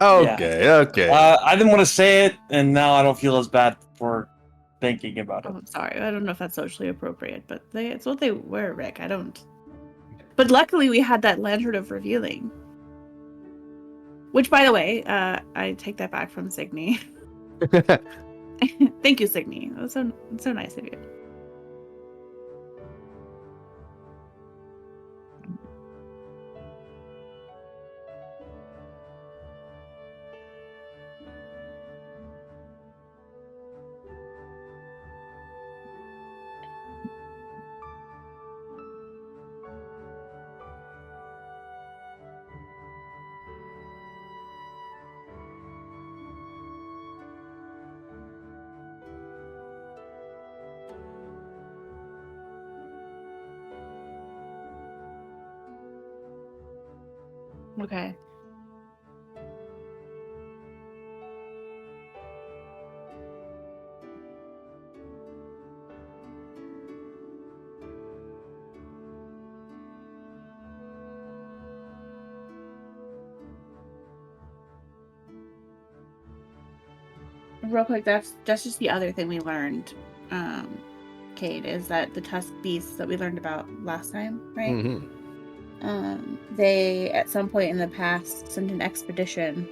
Okay, okay. I didn't want to say it, and now I don't feel as bad for thinking about Oh, it. I'm sorry. I don't know if that's socially appropriate, but it's what they were, Rick. I don't. But luckily, we had that lantern of revealing. Which, by the way, I take that back from Signy. Thank you, Signy. That was so nice of you. Okay. Real quick, that's just the other thing we learned, Cade, is that the tusk beasts that we learned about last time, right? Mhm. They at some point in the past sent an expedition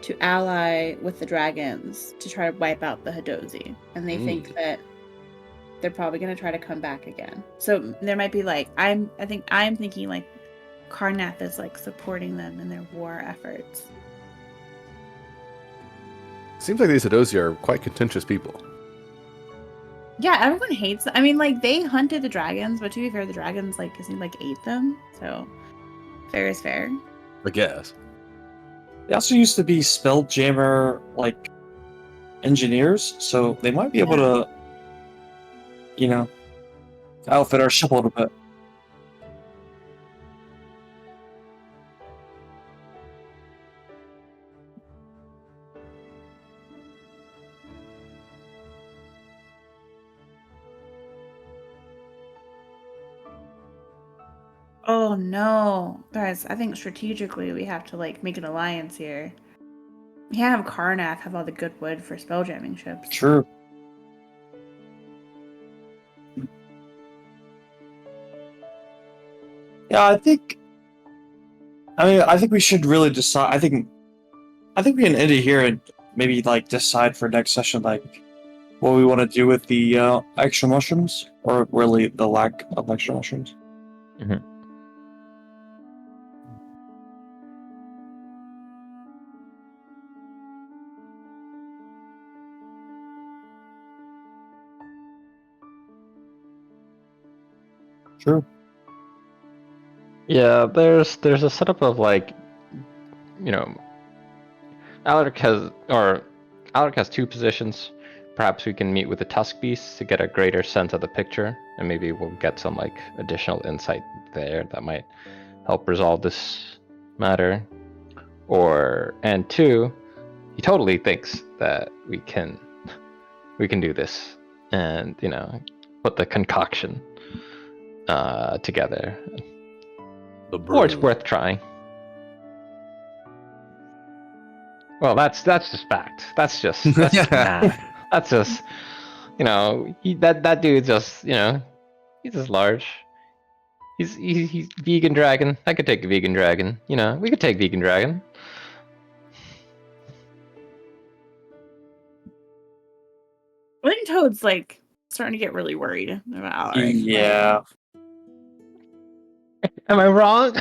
to ally with the dragons to try to wipe out the Hadozi, and they think that they're probably going to try to come back again. So there might be like I'm thinking like Karnath is like supporting them in their war efforts. Seems like these Hadozi are quite contentious people. Yeah, everyone hates them. I mean, like they hunted the dragons, but to be fair, the dragons like it seemed like ate them. So fair is fair. I guess. They also used to be Spelljammer like engineers, so they might be able to, outfit our ship a little bit. Oh no, guys! I think strategically we have to like make an alliance here. We can't have Karnath have all the good wood for spelljamming ships. True. Yeah, I think we should really decide. I think we can end it here and maybe like decide for next session like what we want to do with the extra mushrooms, or really the lack of extra mushrooms. True. Yeah, there's a setup of like, you know, Alaric has 2 positions. perhaps we can meet with the Tusk Beasts to get a greater sense of the picture, and maybe we'll get some like additional insight there that might help resolve this matter. And two, he totally thinks that we can do this, and put the concoction together. Or it's worth trying. Well, that's just fact. That's just math. That's just that dude's just he's just large. He's vegan dragon. I could take a vegan dragon. We could take vegan dragon. I think Toad's like starting to get really worried about Alaric. Yeah. Am I wrong?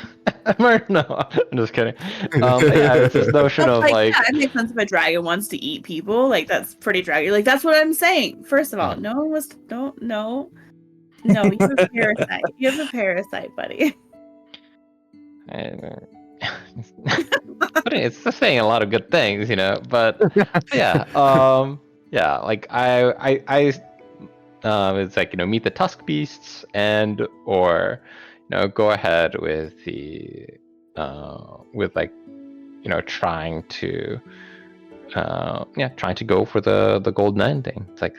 No, I'm just kidding. Yeah, it's this notion of like. Yeah, it makes sense if a dragon wants to eat people. Like that's pretty dragon. Like that's what I'm saying. First of all, no one was no. You have a parasite. You have a parasite, buddy. It's just saying a lot of good things, But yeah, yeah. Like it's like meet the Tusk Beasts or go ahead with the with like trying to go for the golden ending. It's like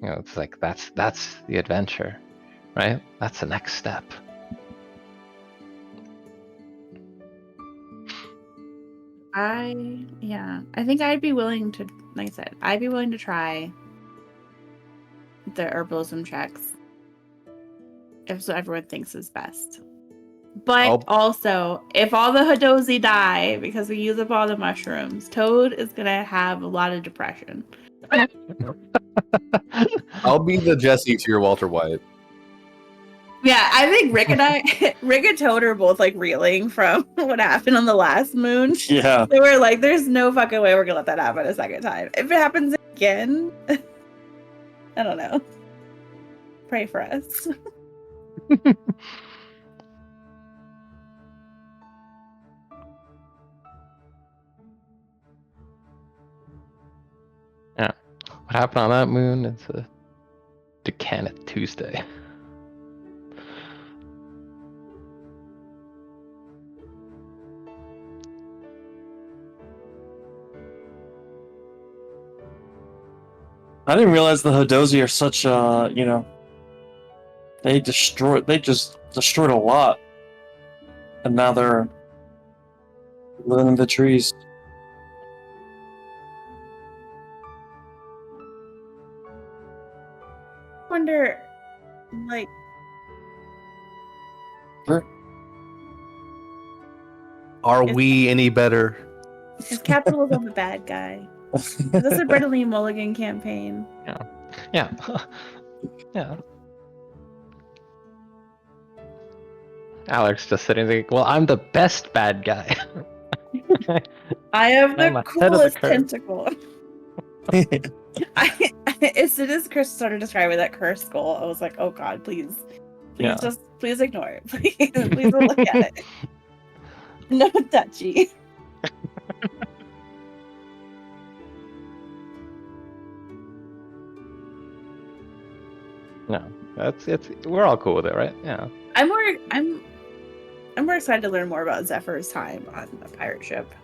it's like that's the adventure, right? That's the next step. I think I'd be willing to, like I said, I'd be willing to try the herbalism checks if so everyone thinks is best. But also, if all the Hadozi die because we use up all the mushrooms, Toad is gonna have a lot of depression. I'll be the Jesse to your Walter White. Yeah, I think Rick and Toad are both like reeling from what happened on the last moon. Yeah. So we're like, there's no fucking way we're gonna let that happen a second time. If it happens again, I don't know. Pray for us. Yeah. What happened on that moon? It's a Decaneth Tuesday. I didn't realize the Hadozi are such they just destroyed a lot. And now they're living in the trees. I wonder, like, Are we any better? is capitalism a bad guy? Is this a Brennan Mulligan campaign? Yeah. Yeah. Alex just sitting there, well, I'm the best bad guy. I have I'm the ahead of the coolest curve. tentacle. As soon as Chris started describing that cursed skull, I was like, oh god, please Yeah. please ignore it. Please don't look at it. No touchy. No, we're all cool with it, right? Yeah. I'm more excited to learn more about Zephyr's time on a pirate ship.